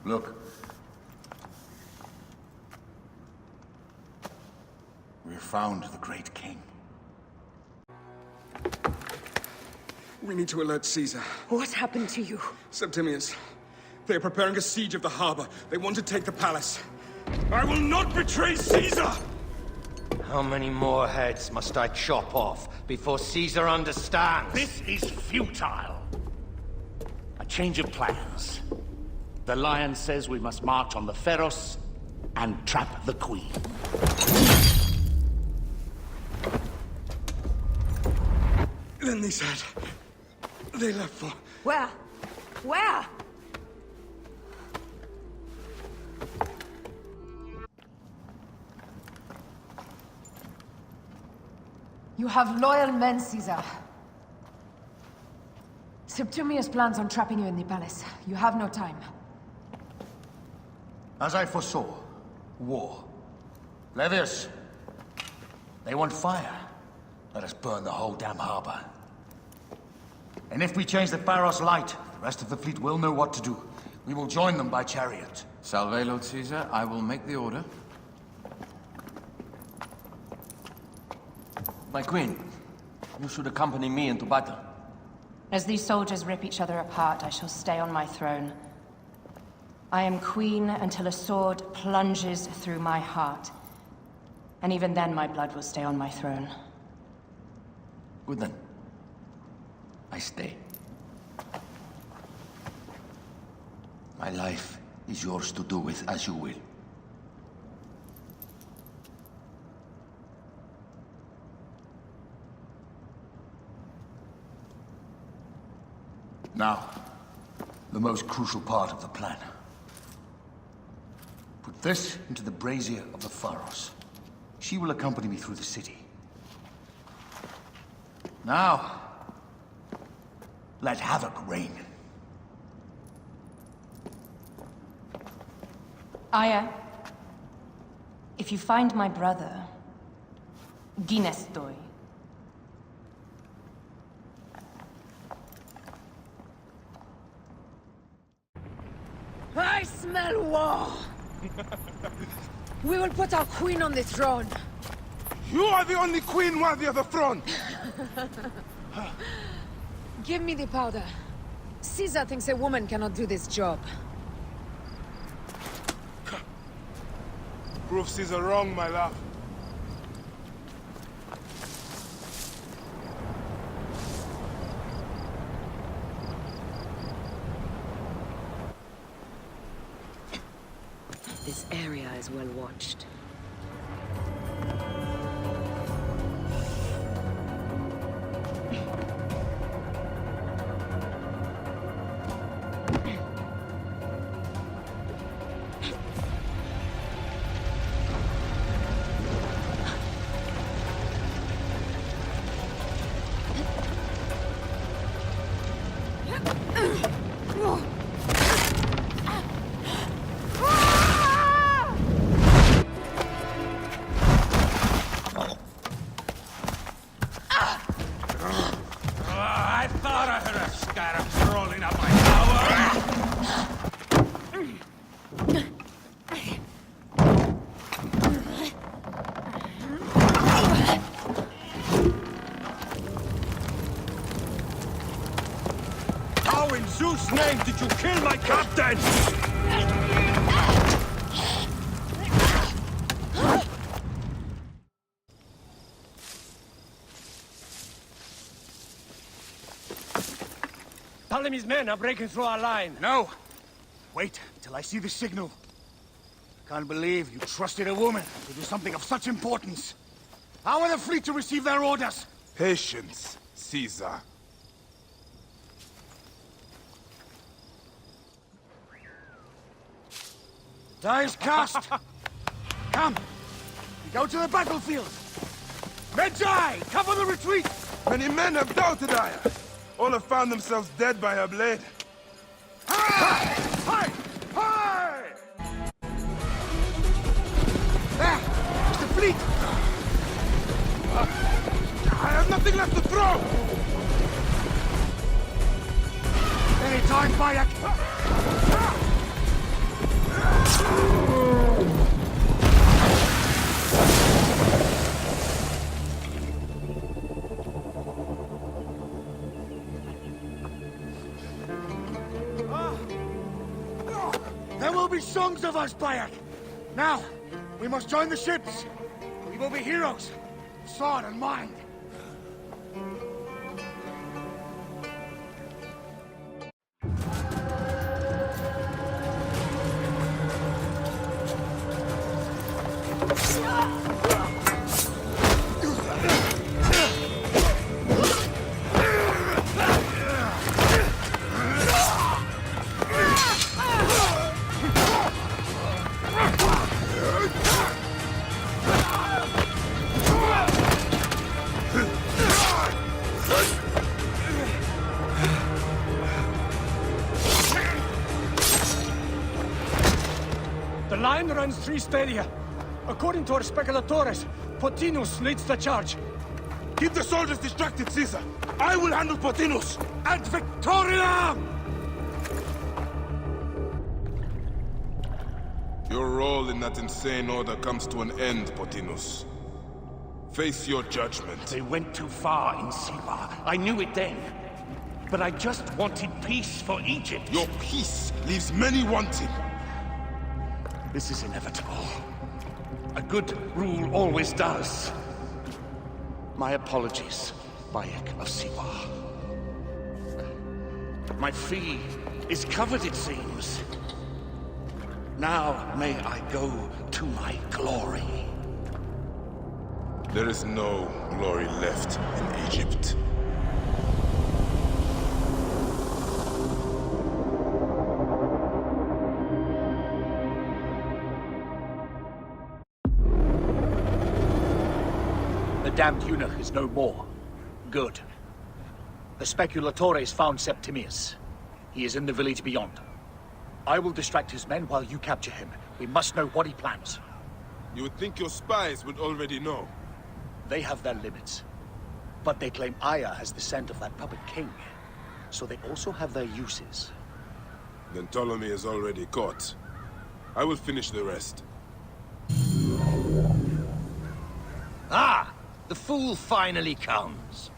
Look. We have found the great king. We need to alert Caesar. What happened to you? Septimius. They are preparing a siege of the harbor. They want to take the palace. I will not betray Caesar! How many more heads must I chop off before Caesar understands? This is futile. A change of plans. The Lion says we must march on the Pharos and trap the Queen. Then they said... they left for... Where? Where? You have loyal men, Caesar. Septimius plans on trapping you in the palace. You have no time. As I foresaw, war. Levius, they want fire. Let us burn the whole damn harbor. And if we change the Pharos light, the rest of the fleet will know what to do. We will join them by chariot. Salve, Lord Caesar. I will make the order. My queen, you should accompany me into battle. As these soldiers rip each other apart, I shall stay on my throne. I am queen until a sword plunges through my heart. And even then, my blood will stay on my throne. Good then. I stay. My life is yours to do with as you will. Now, the most crucial part of the plan. Put this into the brazier of the Pharos. She will accompany me through the city. Now, let havoc reign. Aya, if you find my brother, Ginestoy. I smell war! We will put our queen on the throne. You are the only queen worthy of the throne! Give me the powder. Caesar thinks a woman cannot do this job. Prove Caesar wrong, my love. This area is well watched. I thought I heard a scarab rolling up my tower! How in Zeus' name did you kill my captain? Ptolemy's men are breaking through our line. No! Wait till I see the signal. Can't believe you trusted a woman to do something of such importance. How are the fleet to receive their orders? Patience, Caesar. Die is cast! Come! We go to the battlefield! Medjay! Cover the retreat! Many men have doubted Aya. All have found themselves dead by her blade. Hi! Hi! Hi! There! It's the fleet! I have nothing left to throw! Any time, Bayek! There will be songs of us, Bayek! Now, we must join the ships! We will be heroes! Sword and mind! commands 3 stadia. According to our speculatores, Pothinus leads the charge. Keep the soldiers distracted, Caesar. I will handle Pothinus. And Victoria! Your role in that insane order comes to an end, Pothinus. Face your judgment. They went too far in Siwa. I knew it then. But I just wanted peace for Egypt. Your peace leaves many wanting. This is inevitable. A good rule always does. My apologies, Bayek of Siwa. My fee is covered, it seems. Now may I go to my glory. There is no glory left in Egypt. The damned eunuch is no more. Good. The speculatores found Septimius. He is in the village beyond. I will distract his men while you capture him. We must know what he plans. You would think your spies would already know. They have their limits. But they claim Aya has the scent of that puppet king. So they also have their uses. Then Ptolemy is already caught. I will finish the rest. Ah! The fool finally comes.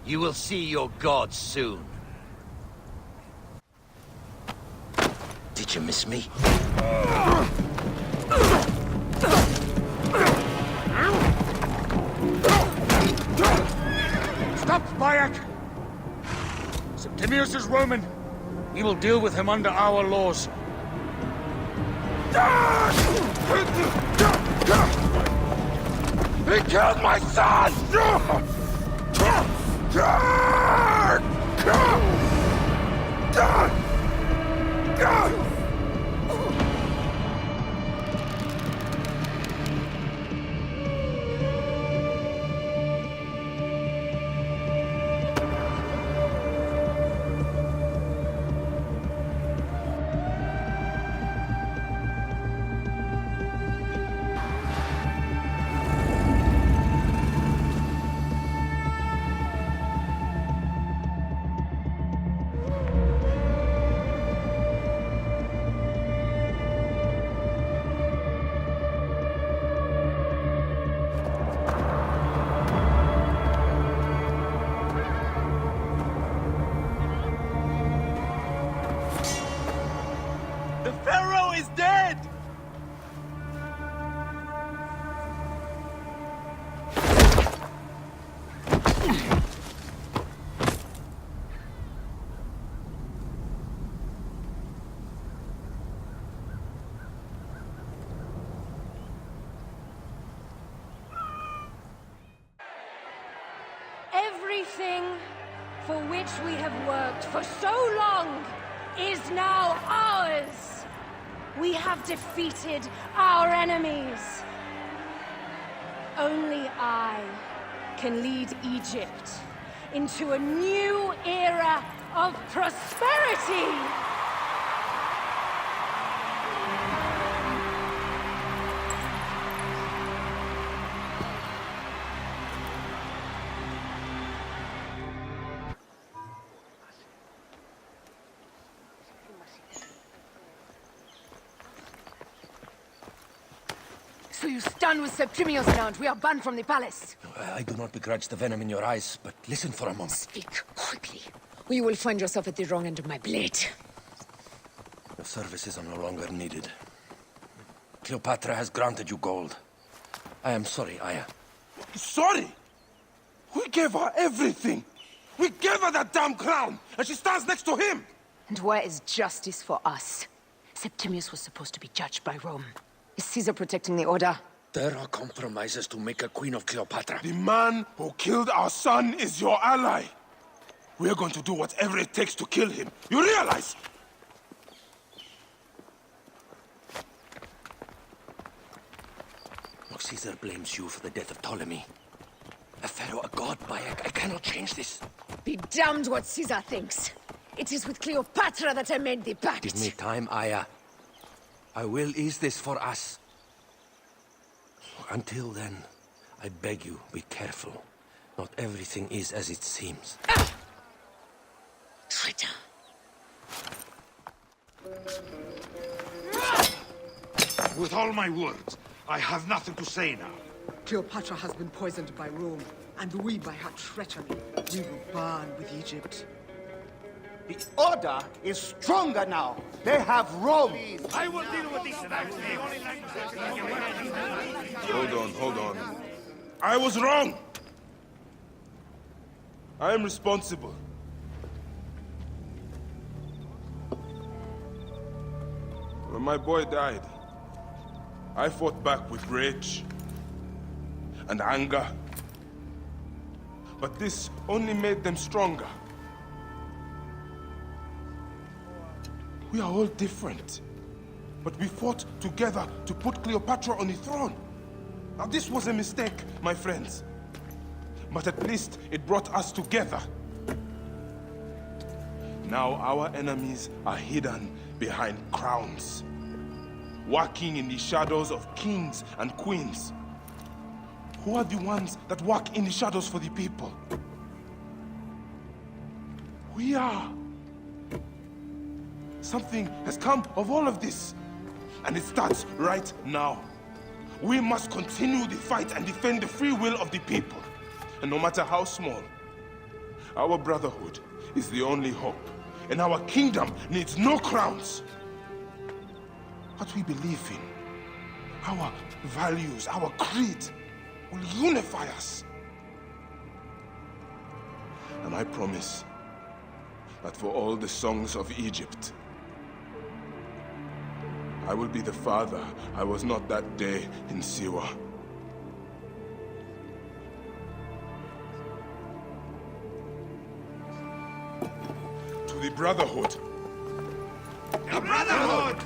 You will see your gods soon. Did you miss me? Stop, Bayek! Septimius is Roman. We will deal with him under our laws. He killed my son! Everything for which we have worked for so long is now ours. We have defeated our enemies. Only I can lead Egypt into a new era of prosperity. So you stand with Septimius now, and we are banned from the palace. I do not begrudge the venom in your eyes, but listen for a moment. Speak quickly, or you will find yourself at the wrong end of my blade. Your services are no longer needed. Cleopatra has granted you gold. I am sorry, Aya. Sorry? We gave her everything. We gave her that damn crown, and she stands next to him. And where is justice for us? Septimius was supposed to be judged by Rome. Is Caesar protecting the order? There are compromises to make a queen of Cleopatra. The man who killed our son is your ally. We're going to do whatever it takes to kill him. You realize? Look, Caesar blames you for the death of Ptolemy. A pharaoh, a god, Bayek. I cannot change this. Be damned what Caesar thinks. It is with Cleopatra that I made the pact. Give me time, Aya. I will ease this for us. Until then, I beg you, be careful. Not everything is as it seems. Traitor. With all my words, I have nothing to say now. Cleopatra has been poisoned by Rome, and we by her treachery. We will burn with Egypt. The Order is stronger now. They have Rome. I will deal with this. Hold on. I was wrong. I am responsible. When my boy died, I fought back with rage and anger. But this only made them stronger. We are all different. But we fought together to put Cleopatra on the throne. Now this was a mistake, my friends. But at least it brought us together. Now our enemies are hidden behind crowns, walking in the shadows of kings and queens. Who are the ones that walk in the shadows for the people? We are. Something has come of all of this, and it starts right now. We must continue the fight and defend the free will of the people. And no matter how small, our brotherhood is the only hope, and our kingdom needs no crowns. What we believe in, our values, our creed, will unify us. And I promise that for all the songs of Egypt, I will be the father I was not that day in Siwa. To the Brotherhood. The Brotherhood!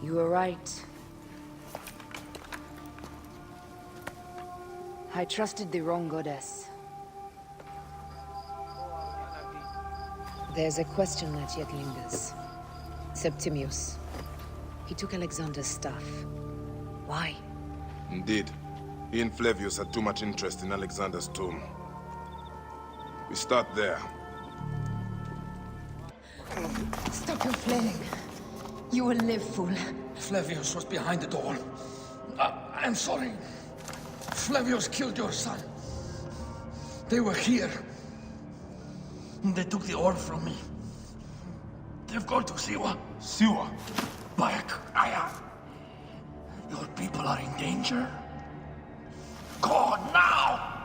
You were right. I trusted the wrong goddess. There's a question that yet lingers. Septimius. He took Alexander's stuff. Why? Indeed. He and Flavius had too much interest in Alexander's tomb. We start there. Stop your flailing. You will live, fool. Flavius was behind it all. I'm sorry. Flavius killed your son. They were here. They took the ore from me. They've gone to Siwa. Siwa? Bayek, Aya. Your people are in danger. Go now!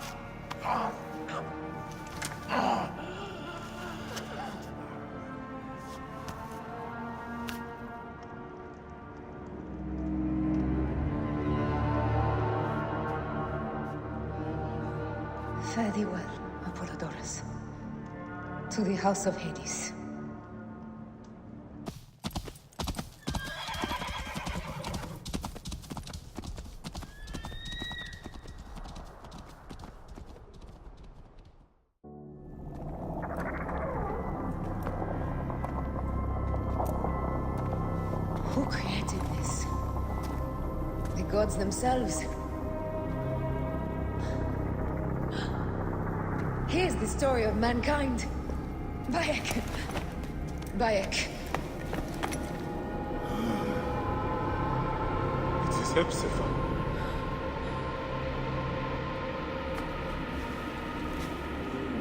Fare thee well, Apollodorus. To the House of Hades. Who created this? The gods themselves. Here's the story of mankind. Bayek. Bayek. It is Hepzibah.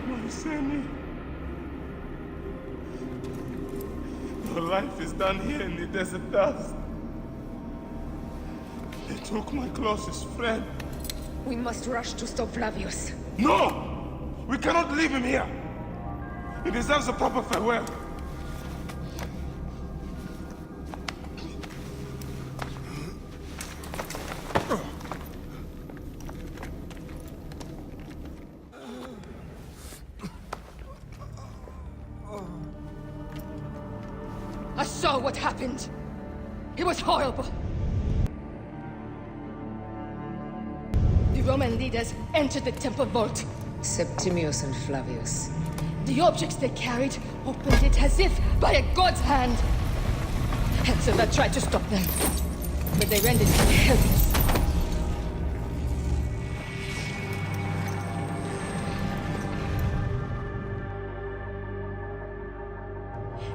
My Semi. Your life is done here in the desert dust. They took my closest friend. We must rush to stop Flavius. No! We cannot leave him here! He deserves a proper farewell. I saw what happened. It was horrible. The Roman leaders entered the temple vault. Septimius and Flavius. The objects they carried opened it as if by a god's hand. Hepzibah tried to stop them, but they rendered him helpless.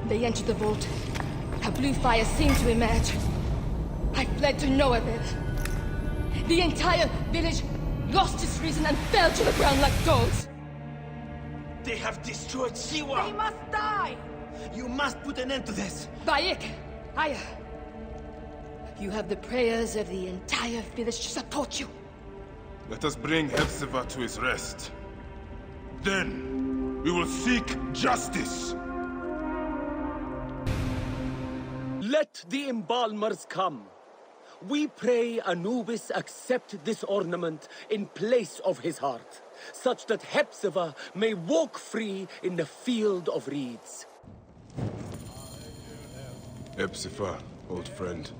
They entered the vault. A blue fire seemed to emerge. I fled to no avail. The entire village lost its reason and fell to the ground like dogs. They have destroyed Siwa! They must die! You must put an end to this! Bayek! Aya! You have the prayers of the entire village to support you. Let us bring Hepzibah to his rest. Then, we will seek justice! Let the embalmers come. We pray Anubis accept this ornament in place of his heart, such that Hepzibah may walk free in the field of reeds. Hepzibah, old friend.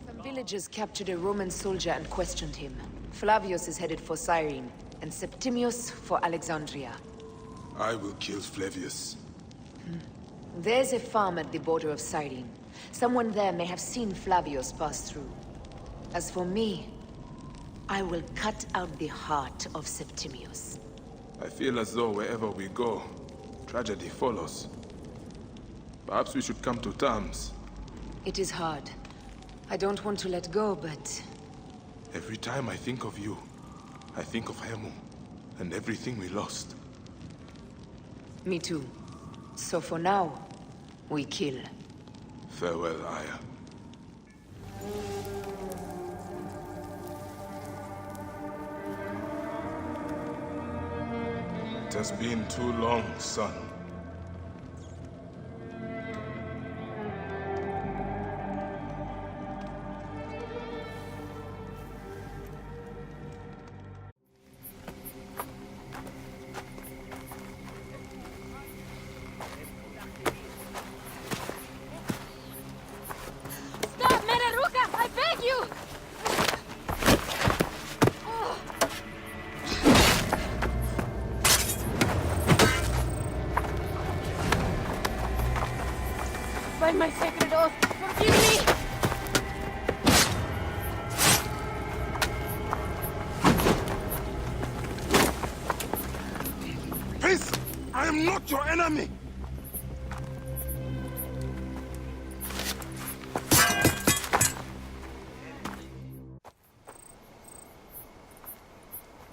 Some villagers captured a Roman soldier and questioned him. Flavius is headed for Cyrene, and Septimius for Alexandria. I will kill Flavius. There's a farm at the border of Cyrene. Someone there may have seen Flavius pass through. As for me, I will cut out the heart of Septimius. I feel as though wherever we go, tragedy follows. Perhaps we should come to terms. It is hard. I don't want to let go, but... Every time I think of you, I think of Hemu, and everything we lost. Me too. So for now, we kill. Farewell, Aya. It has been too long, son. By my sacred oath, forgive me! Peace! I am not your enemy!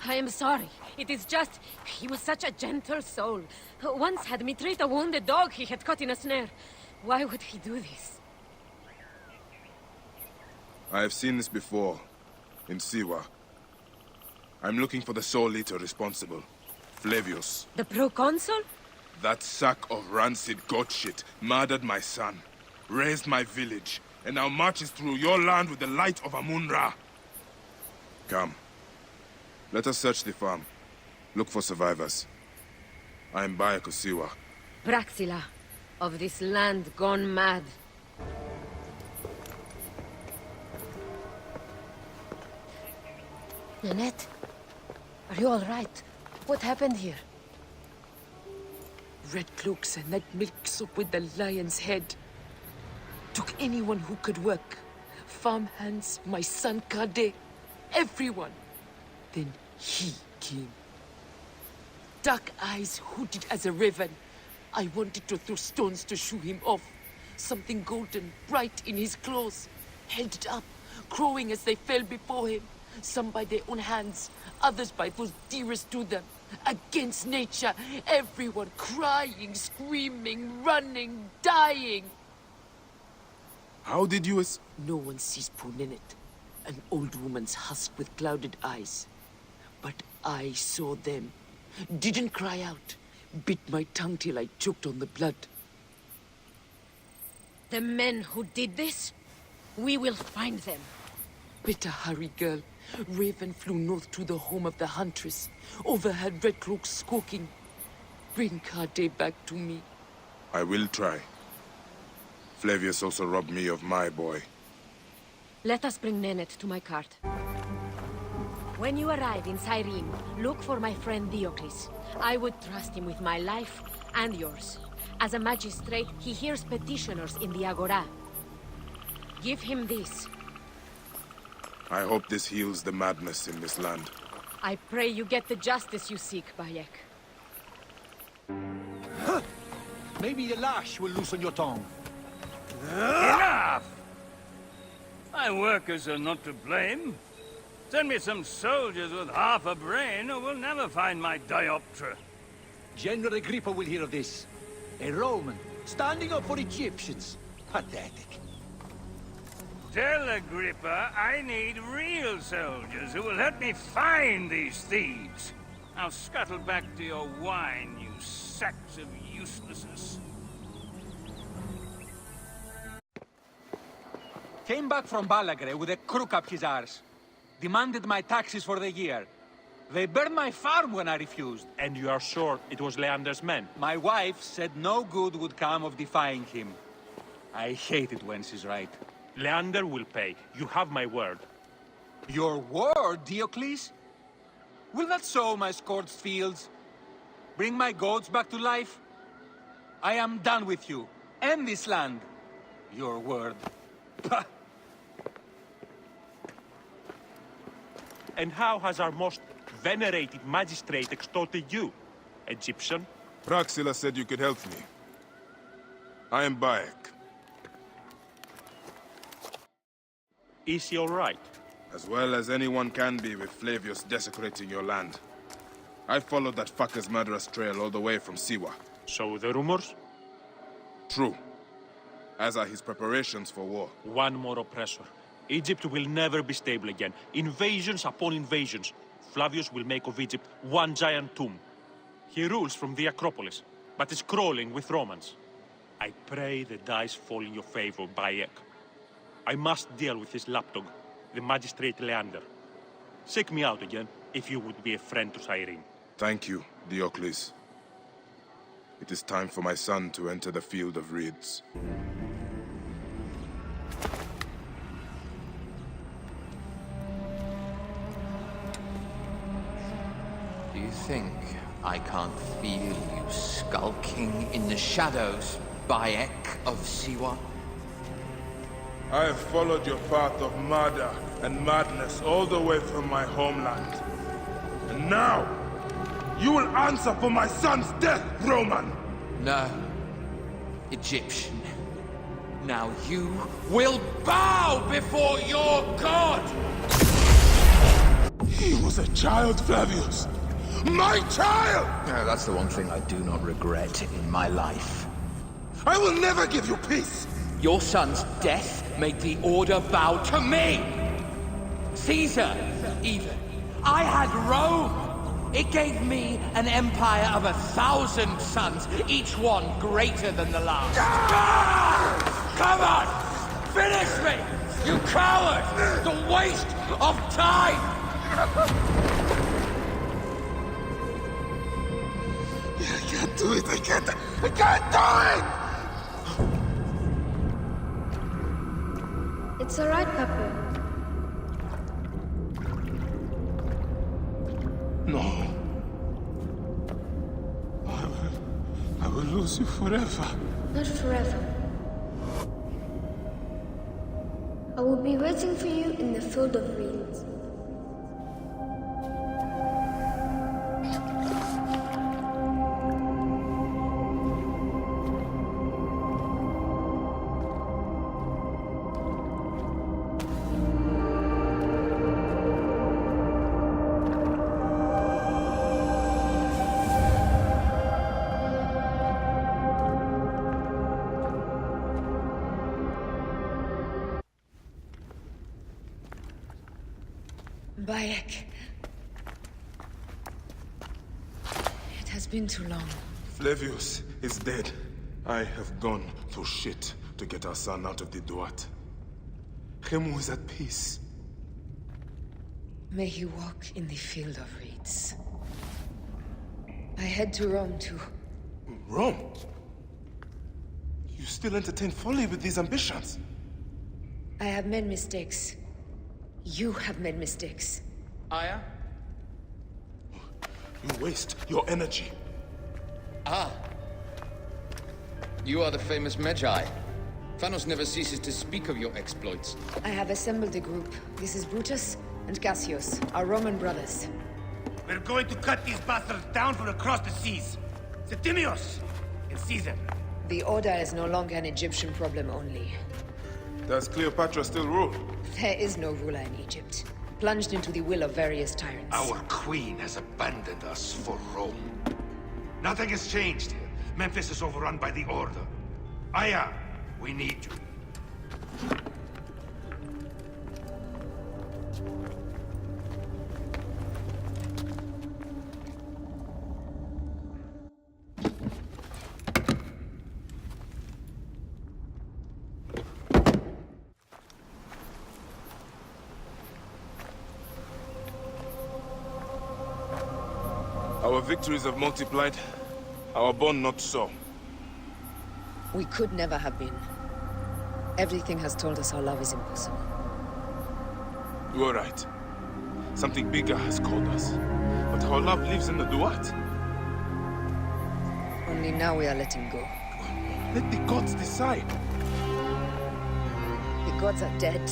I am sorry. It is just... he was such a gentle soul. Once had me treat a wounded dog he had caught in a snare. Why would he do this? I have seen this before, in Siwa. I'm looking for the soul eater responsible, Flavius. The proconsul? That sack of rancid goat shit murdered my son, raised my village, and now marches through your land with the light of Amun-Ra. Come. Let us search the farm. Look for survivors. I am Bayek of Siwa. Praxila, of this land gone mad. Nanette, are you all right? What happened here? Red cloaks and that milk soup with the lion's head. Took anyone who could work. Farmhands, my son Kade, everyone. Then he came. Dark eyes hooded as a raven. I wanted to throw stones to shoo him off. Something golden, bright in his claws. Held it up, crowing as they fell before him. Some by their own hands, others by those dearest to them. Against nature, everyone crying, screaming, running, dying. How did you No one sees Punenet, an old woman's husk with clouded eyes. But I saw them. Didn't cry out. Bit my tongue till I choked on the blood. The men who did this? We will find them. Better hurry, girl. Raven flew north to the home of the huntress. Overheard Red Cloaks squawking. Bring Kade back to me. I will try. Flavius also robbed me of my boy. Let us bring Nenet to my cart. When you arrive in Cyrene, look for my friend Diocles. I would trust him with my life and yours. As a magistrate, he hears petitioners in the Agora. Give him this. I hope this heals the madness in this land. I pray you get the justice you seek, Bayek. Maybe a lash will loosen your tongue. Enough! My workers are not to blame. Send me some soldiers with half a brain, or we'll never find my dioptra. General Agrippa will hear of this. A Roman, standing up for Egyptians. Pathetic. Tell Agrippa I need real soldiers who will help me find these thieves. Now scuttle back to your wine, you sacks of uselessness. Came back from Balagre with a crook up his arse. Demanded my taxes for the year. They burned my farm when I refused. And you are sure it was Leander's men? My wife said no good would come of defying him. I hate it when she's right. Leander will pay. You have my word. Your word, Diocles? Will that sow my scorched fields? Bring my goats back to life? I am done with you. And this land. Your word. Pah! And how has our most venerated magistrate extorted you, Egyptian? Praxilla said you could help me. I am Bayek. Is he all right? As well as anyone can be with Flavius desecrating your land. I followed that fucker's murderous trail all the way from Siwa. So the rumors? True. As are his preparations for war. One more oppressor. Egypt will never be stable again. Invasions upon invasions. Flavius will make of Egypt one giant tomb. He rules from the Acropolis, but is crawling with Romans. I pray the dice fall in your favor, Bayek. I must deal with this lapdog, the magistrate Leander. Seek me out again, if you would be a friend to Cyrene. Thank you, Diocles. It is time for my son to enter the field of reeds. Do you think I can't feel you skulking in the shadows, Bayek of Siwa? I have followed your path of murder and madness all the way from my homeland. And now, you will answer for my son's death, Roman! No. Egyptian. Now you will bow before your god! He was a child, Flavius! My child! No, that's the one thing I do not regret in my life. I will never give you peace! Your son's death made the Order bow to me! Caesar, even. I had Rome! It gave me an empire of 1,000 sons, each one greater than the last. Come on! Finish me! You coward! The waste of time! I can't do it! I can't do it! It's all right, Papa. No. I will lose you forever. Not forever. I will be waiting for you in the field of reeds. Bayek. It has been too long. Flavius is dead. I have gone through shit to get our son out of the Duat. Khemu is at peace. May he walk in the field of reeds. I head to Rome too. Rome? You still entertain folly with these ambitions? I have made mistakes. You have made mistakes. Aya? You waste your energy. Ah. You are the famous Magi. Thanos never ceases to speak of your exploits. I have assembled a group. This is Brutus and Cassius, our Roman brothers. We're going to cut these bastards down from across the seas. Septimius and Caesar. The Order is no longer an Egyptian problem only. Does Cleopatra still rule? There is no ruler in Egypt. Plunged into the will of various tyrants. Our queen has abandoned us for Rome. Nothing has changed here. Memphis is overrun by the Order. Aya, we need you. Our victories have multiplied, our bond not so. We could never have been. Everything has told us our love is impossible. You are right. Something bigger has called us. But our love lives in the duat. Only now we are letting go. Let the gods decide. The gods are dead.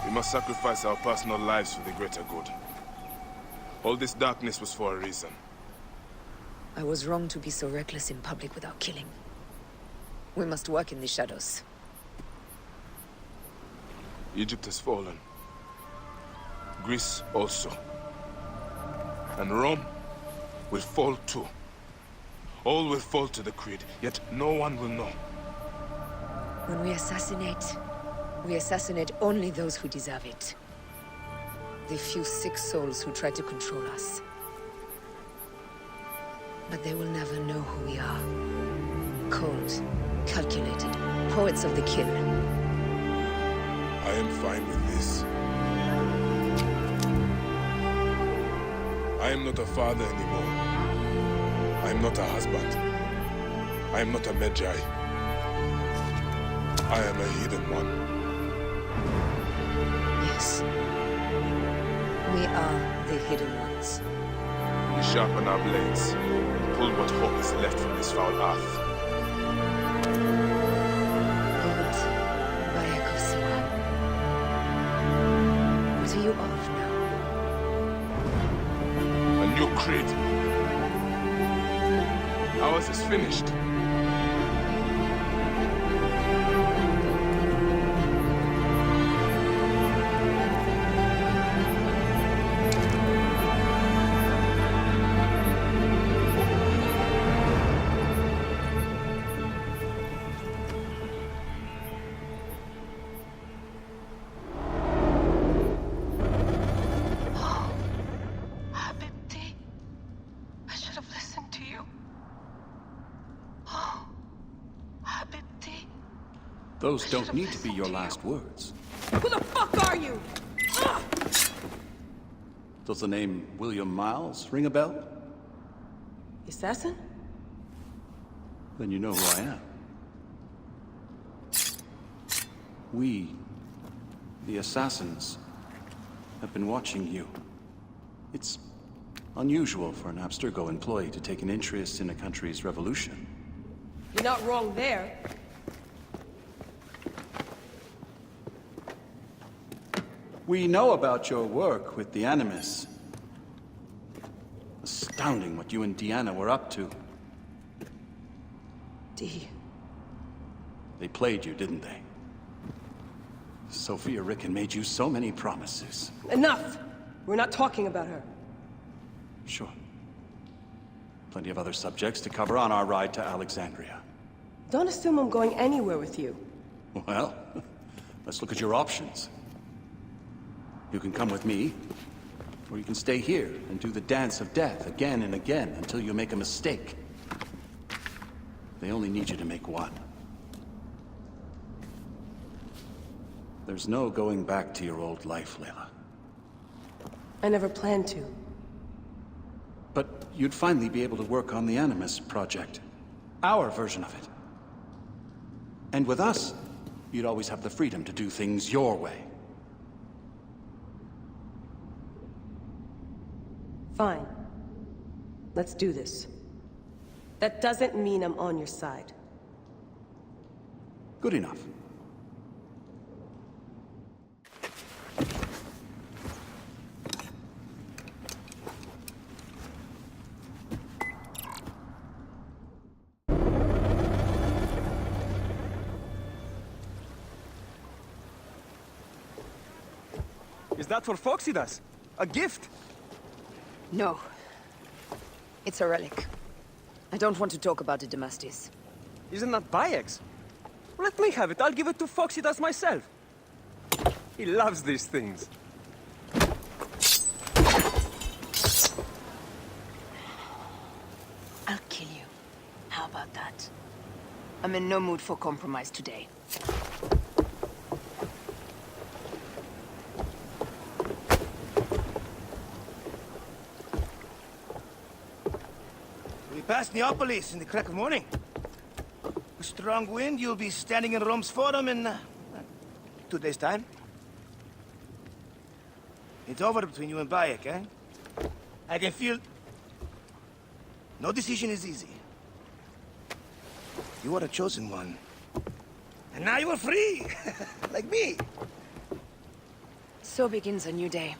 We must sacrifice our personal lives for the greater good. All this darkness was for a reason. I was wrong to be so reckless in public without killing. We must work in the shadows. Egypt has fallen. Greece also. And Rome will fall too. All will fall to the creed, yet no one will know. When we assassinate only those who deserve it. The few sick souls who try to control us. But they will never know who we are. Cold, calculated, poets of the kill. I am fine with this. I am not a father anymore. I am not a husband. I am not a Magi. I am a hidden one. Yes. We are the hidden ones. We sharpen our blades and pull what hope is left from this foul earth. Lord, Bayek of Siwa. What are you of now? A new creed. Ours is finished. Those don't need to be your last words. Who the fuck are you? Ah! Does the name William Miles ring a bell? The assassin? Then you know who I am. We, the assassins, have been watching you. It's unusual for an Abstergo employee to take an interest in a country's revolution. You're not wrong there. We know about your work with the Animus. Astounding what you and Deanna were up to. D. They played you, didn't they? Sophia Ricken made you so many promises. Enough! We're not talking about her. Sure. Plenty of other subjects to cover on our ride to Alexandria. Don't assume I'm going anywhere with you. Well, let's look at your options. You can come with me, or you can stay here and do the dance of death again and again until you make a mistake. They only need you to make one. There's no going back to your old life, Layla. I never planned to. But you'd finally be able to work on the Animus project. Our version of it. And with us, you'd always have the freedom to do things your way. Fine. Let's do this. That doesn't mean I'm on your side. Good enough. Is that for Foxidas? A gift? No. It's a relic. I don't want to talk about it, Damastis. Isn't that Bayek's? Let me have it. I'll give it to Foxidas myself. He loves these things. I'll kill you. How about that? I'm in no mood for compromise today. We passed Neapolis in the crack of morning. A strong wind, you'll be standing in Rome's Forum in 2 days' time. It's over between you and Bayek, eh? I can feel... No decision is easy. You are a chosen one. And now you are free! Like me! So begins a new day.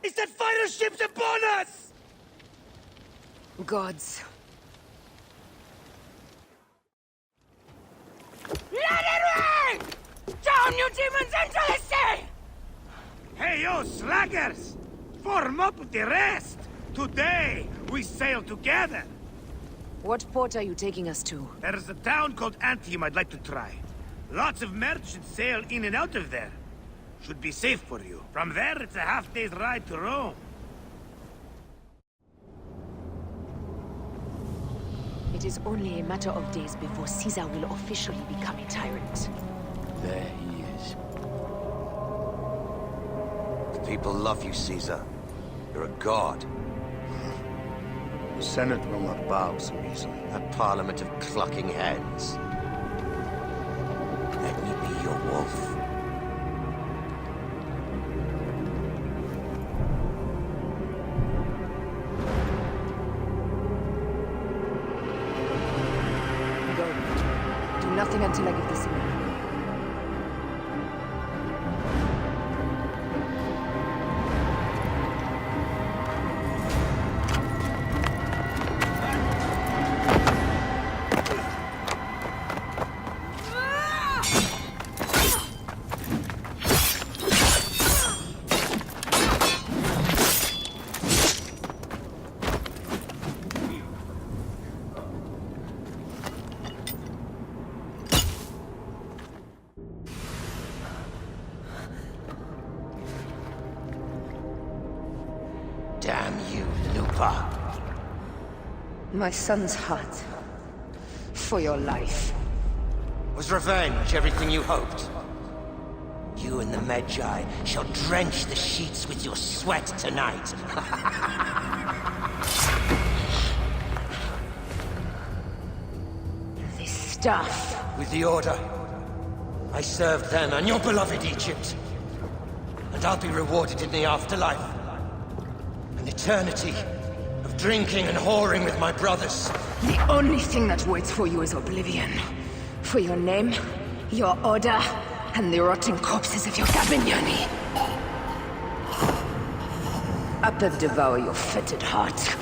Is that fighter ships upon us? Gods. Let it rain! Down, you demons, into the sea! Hey, you slackers! Form up with the rest! Today, we sail together! What port are you taking us to? There's a town called Antium I'd like to try. Lots of merchants sail in and out of there. Should be safe for you. From there, it's a half-day's ride to Rome. It is only a matter of days before Caesar will officially become a tyrant. There he is. The people love you, Caesar. You're a god. The Senate will not bow so easily. A parliament of clucking hens. Let me be your wolf. Nothing until I give the signal. Damn you, Lupa. My son's heart. For your life. Was revenge everything you hoped? You and the Magi shall drench the sheets with your sweat tonight. This stuff. With the Order, I served then on your beloved Egypt. And I'll be rewarded in the afterlife. An eternity of drinking and whoring with my brothers. The only thing that waits for you is oblivion. For your name, your order, and the rotting corpses of your Gabignani. Up and devour your fetid heart.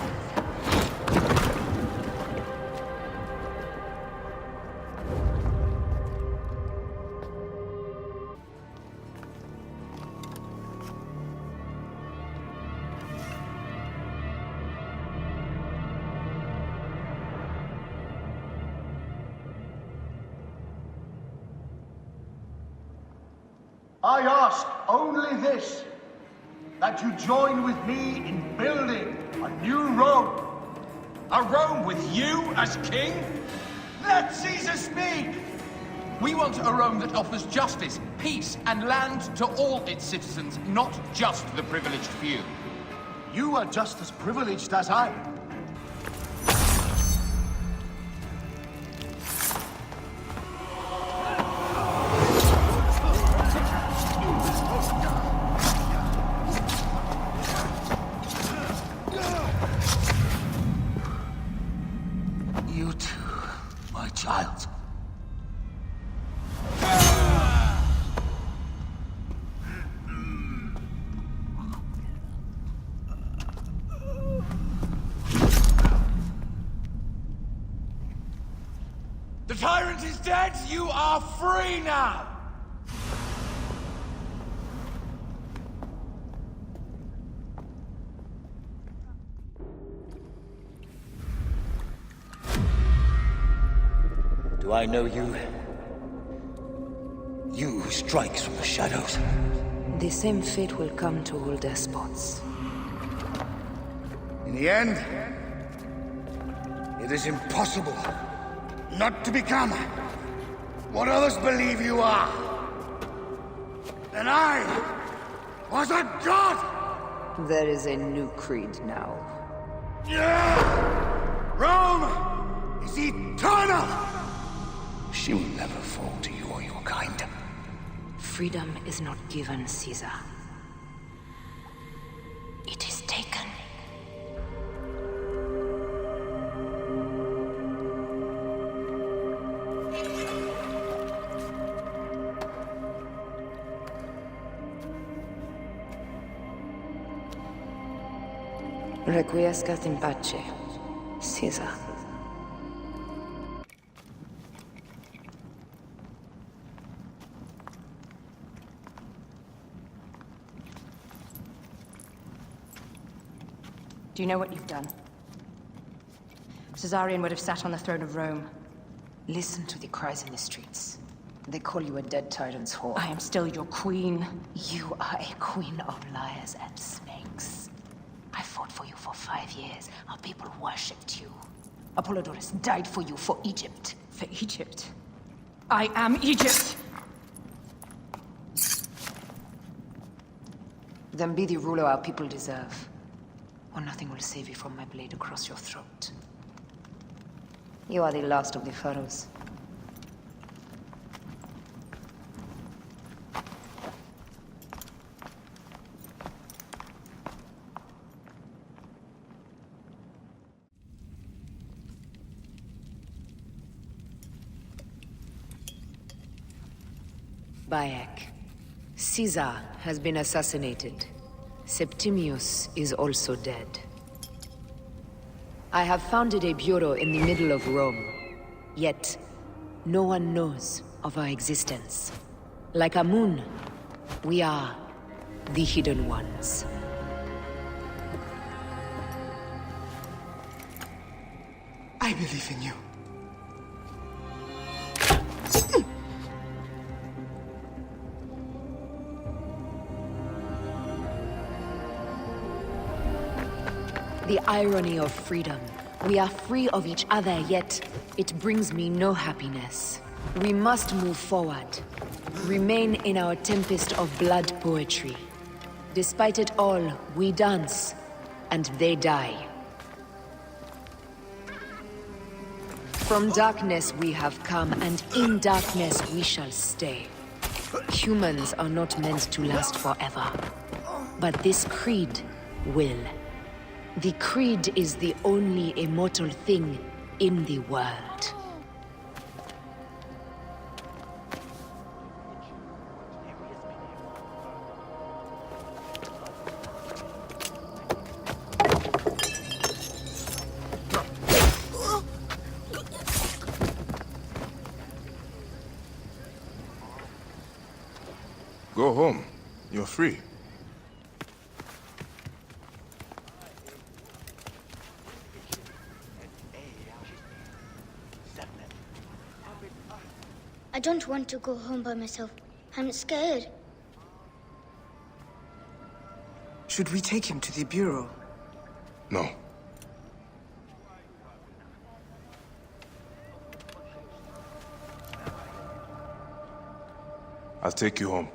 I ask only this, that you join with me in building a new Rome. A Rome with you as king? Let Caesar speak! We want a Rome that offers justice, peace, and land to all its citizens, not just the privileged few. You are just as privileged as I am. You too, my child. The tyrant is dead! You are free now! Do I know you? You who strikes from the shadows. The same fate will come to all despots. In the end, it is impossible not to become what others believe you are. And I was a god! There is a new creed now. Rome is eternal! She will never fall to you or your kind. Freedom is not given, Caesar. It is taken. Requiescat in pace, Caesar. Do you know what you've done? Caesarion would have sat on the throne of Rome. Listen to the cries in the streets. They call you a dead tyrant's whore. I am still your queen. You are a queen of liars and snakes. I fought for you for 5 years. Our people worshipped you. Apollodorus died for you, for Egypt. For Egypt? I am Egypt! Then be the ruler our people deserve. Or nothing will save you from my blade across your throat. You are the last of the pharaohs. Bayek. Caesar has been assassinated. Septimius is also dead. I have founded a bureau in the middle of Rome. Yet, no one knows of our existence. Like Amun, we are the Hidden Ones. I believe in you. The irony of freedom. We are free of each other, yet it brings me no happiness. We must move forward. Remain in our tempest of blood poetry. Despite it all, we dance, and they die. From darkness we have come, and in darkness we shall stay. Humans are not meant to last forever. But this creed will. The creed is the only immortal thing in the world. Go home. You're free. I don't want to go home by myself. I'm scared. Should we take him to the Bureau? No. I'll take you home.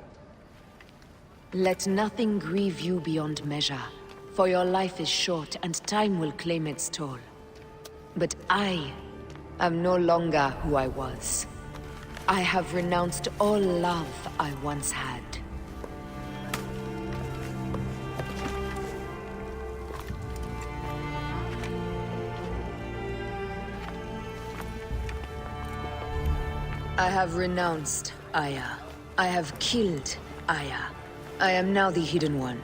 Let nothing grieve you beyond measure, for your life is short and time will claim its toll. But I am no longer who I was. I have renounced all love I once had. I have renounced Aya. I have killed Aya. I am now the Hidden One,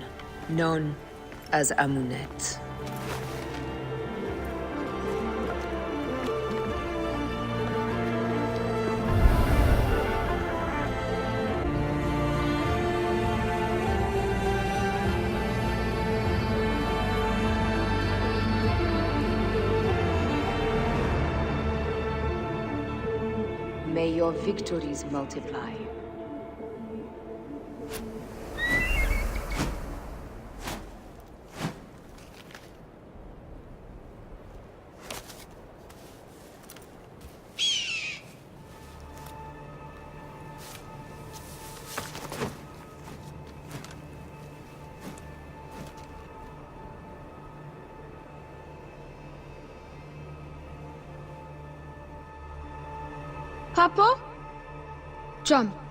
known as Amunet. May your victories multiply. Papa? Jump.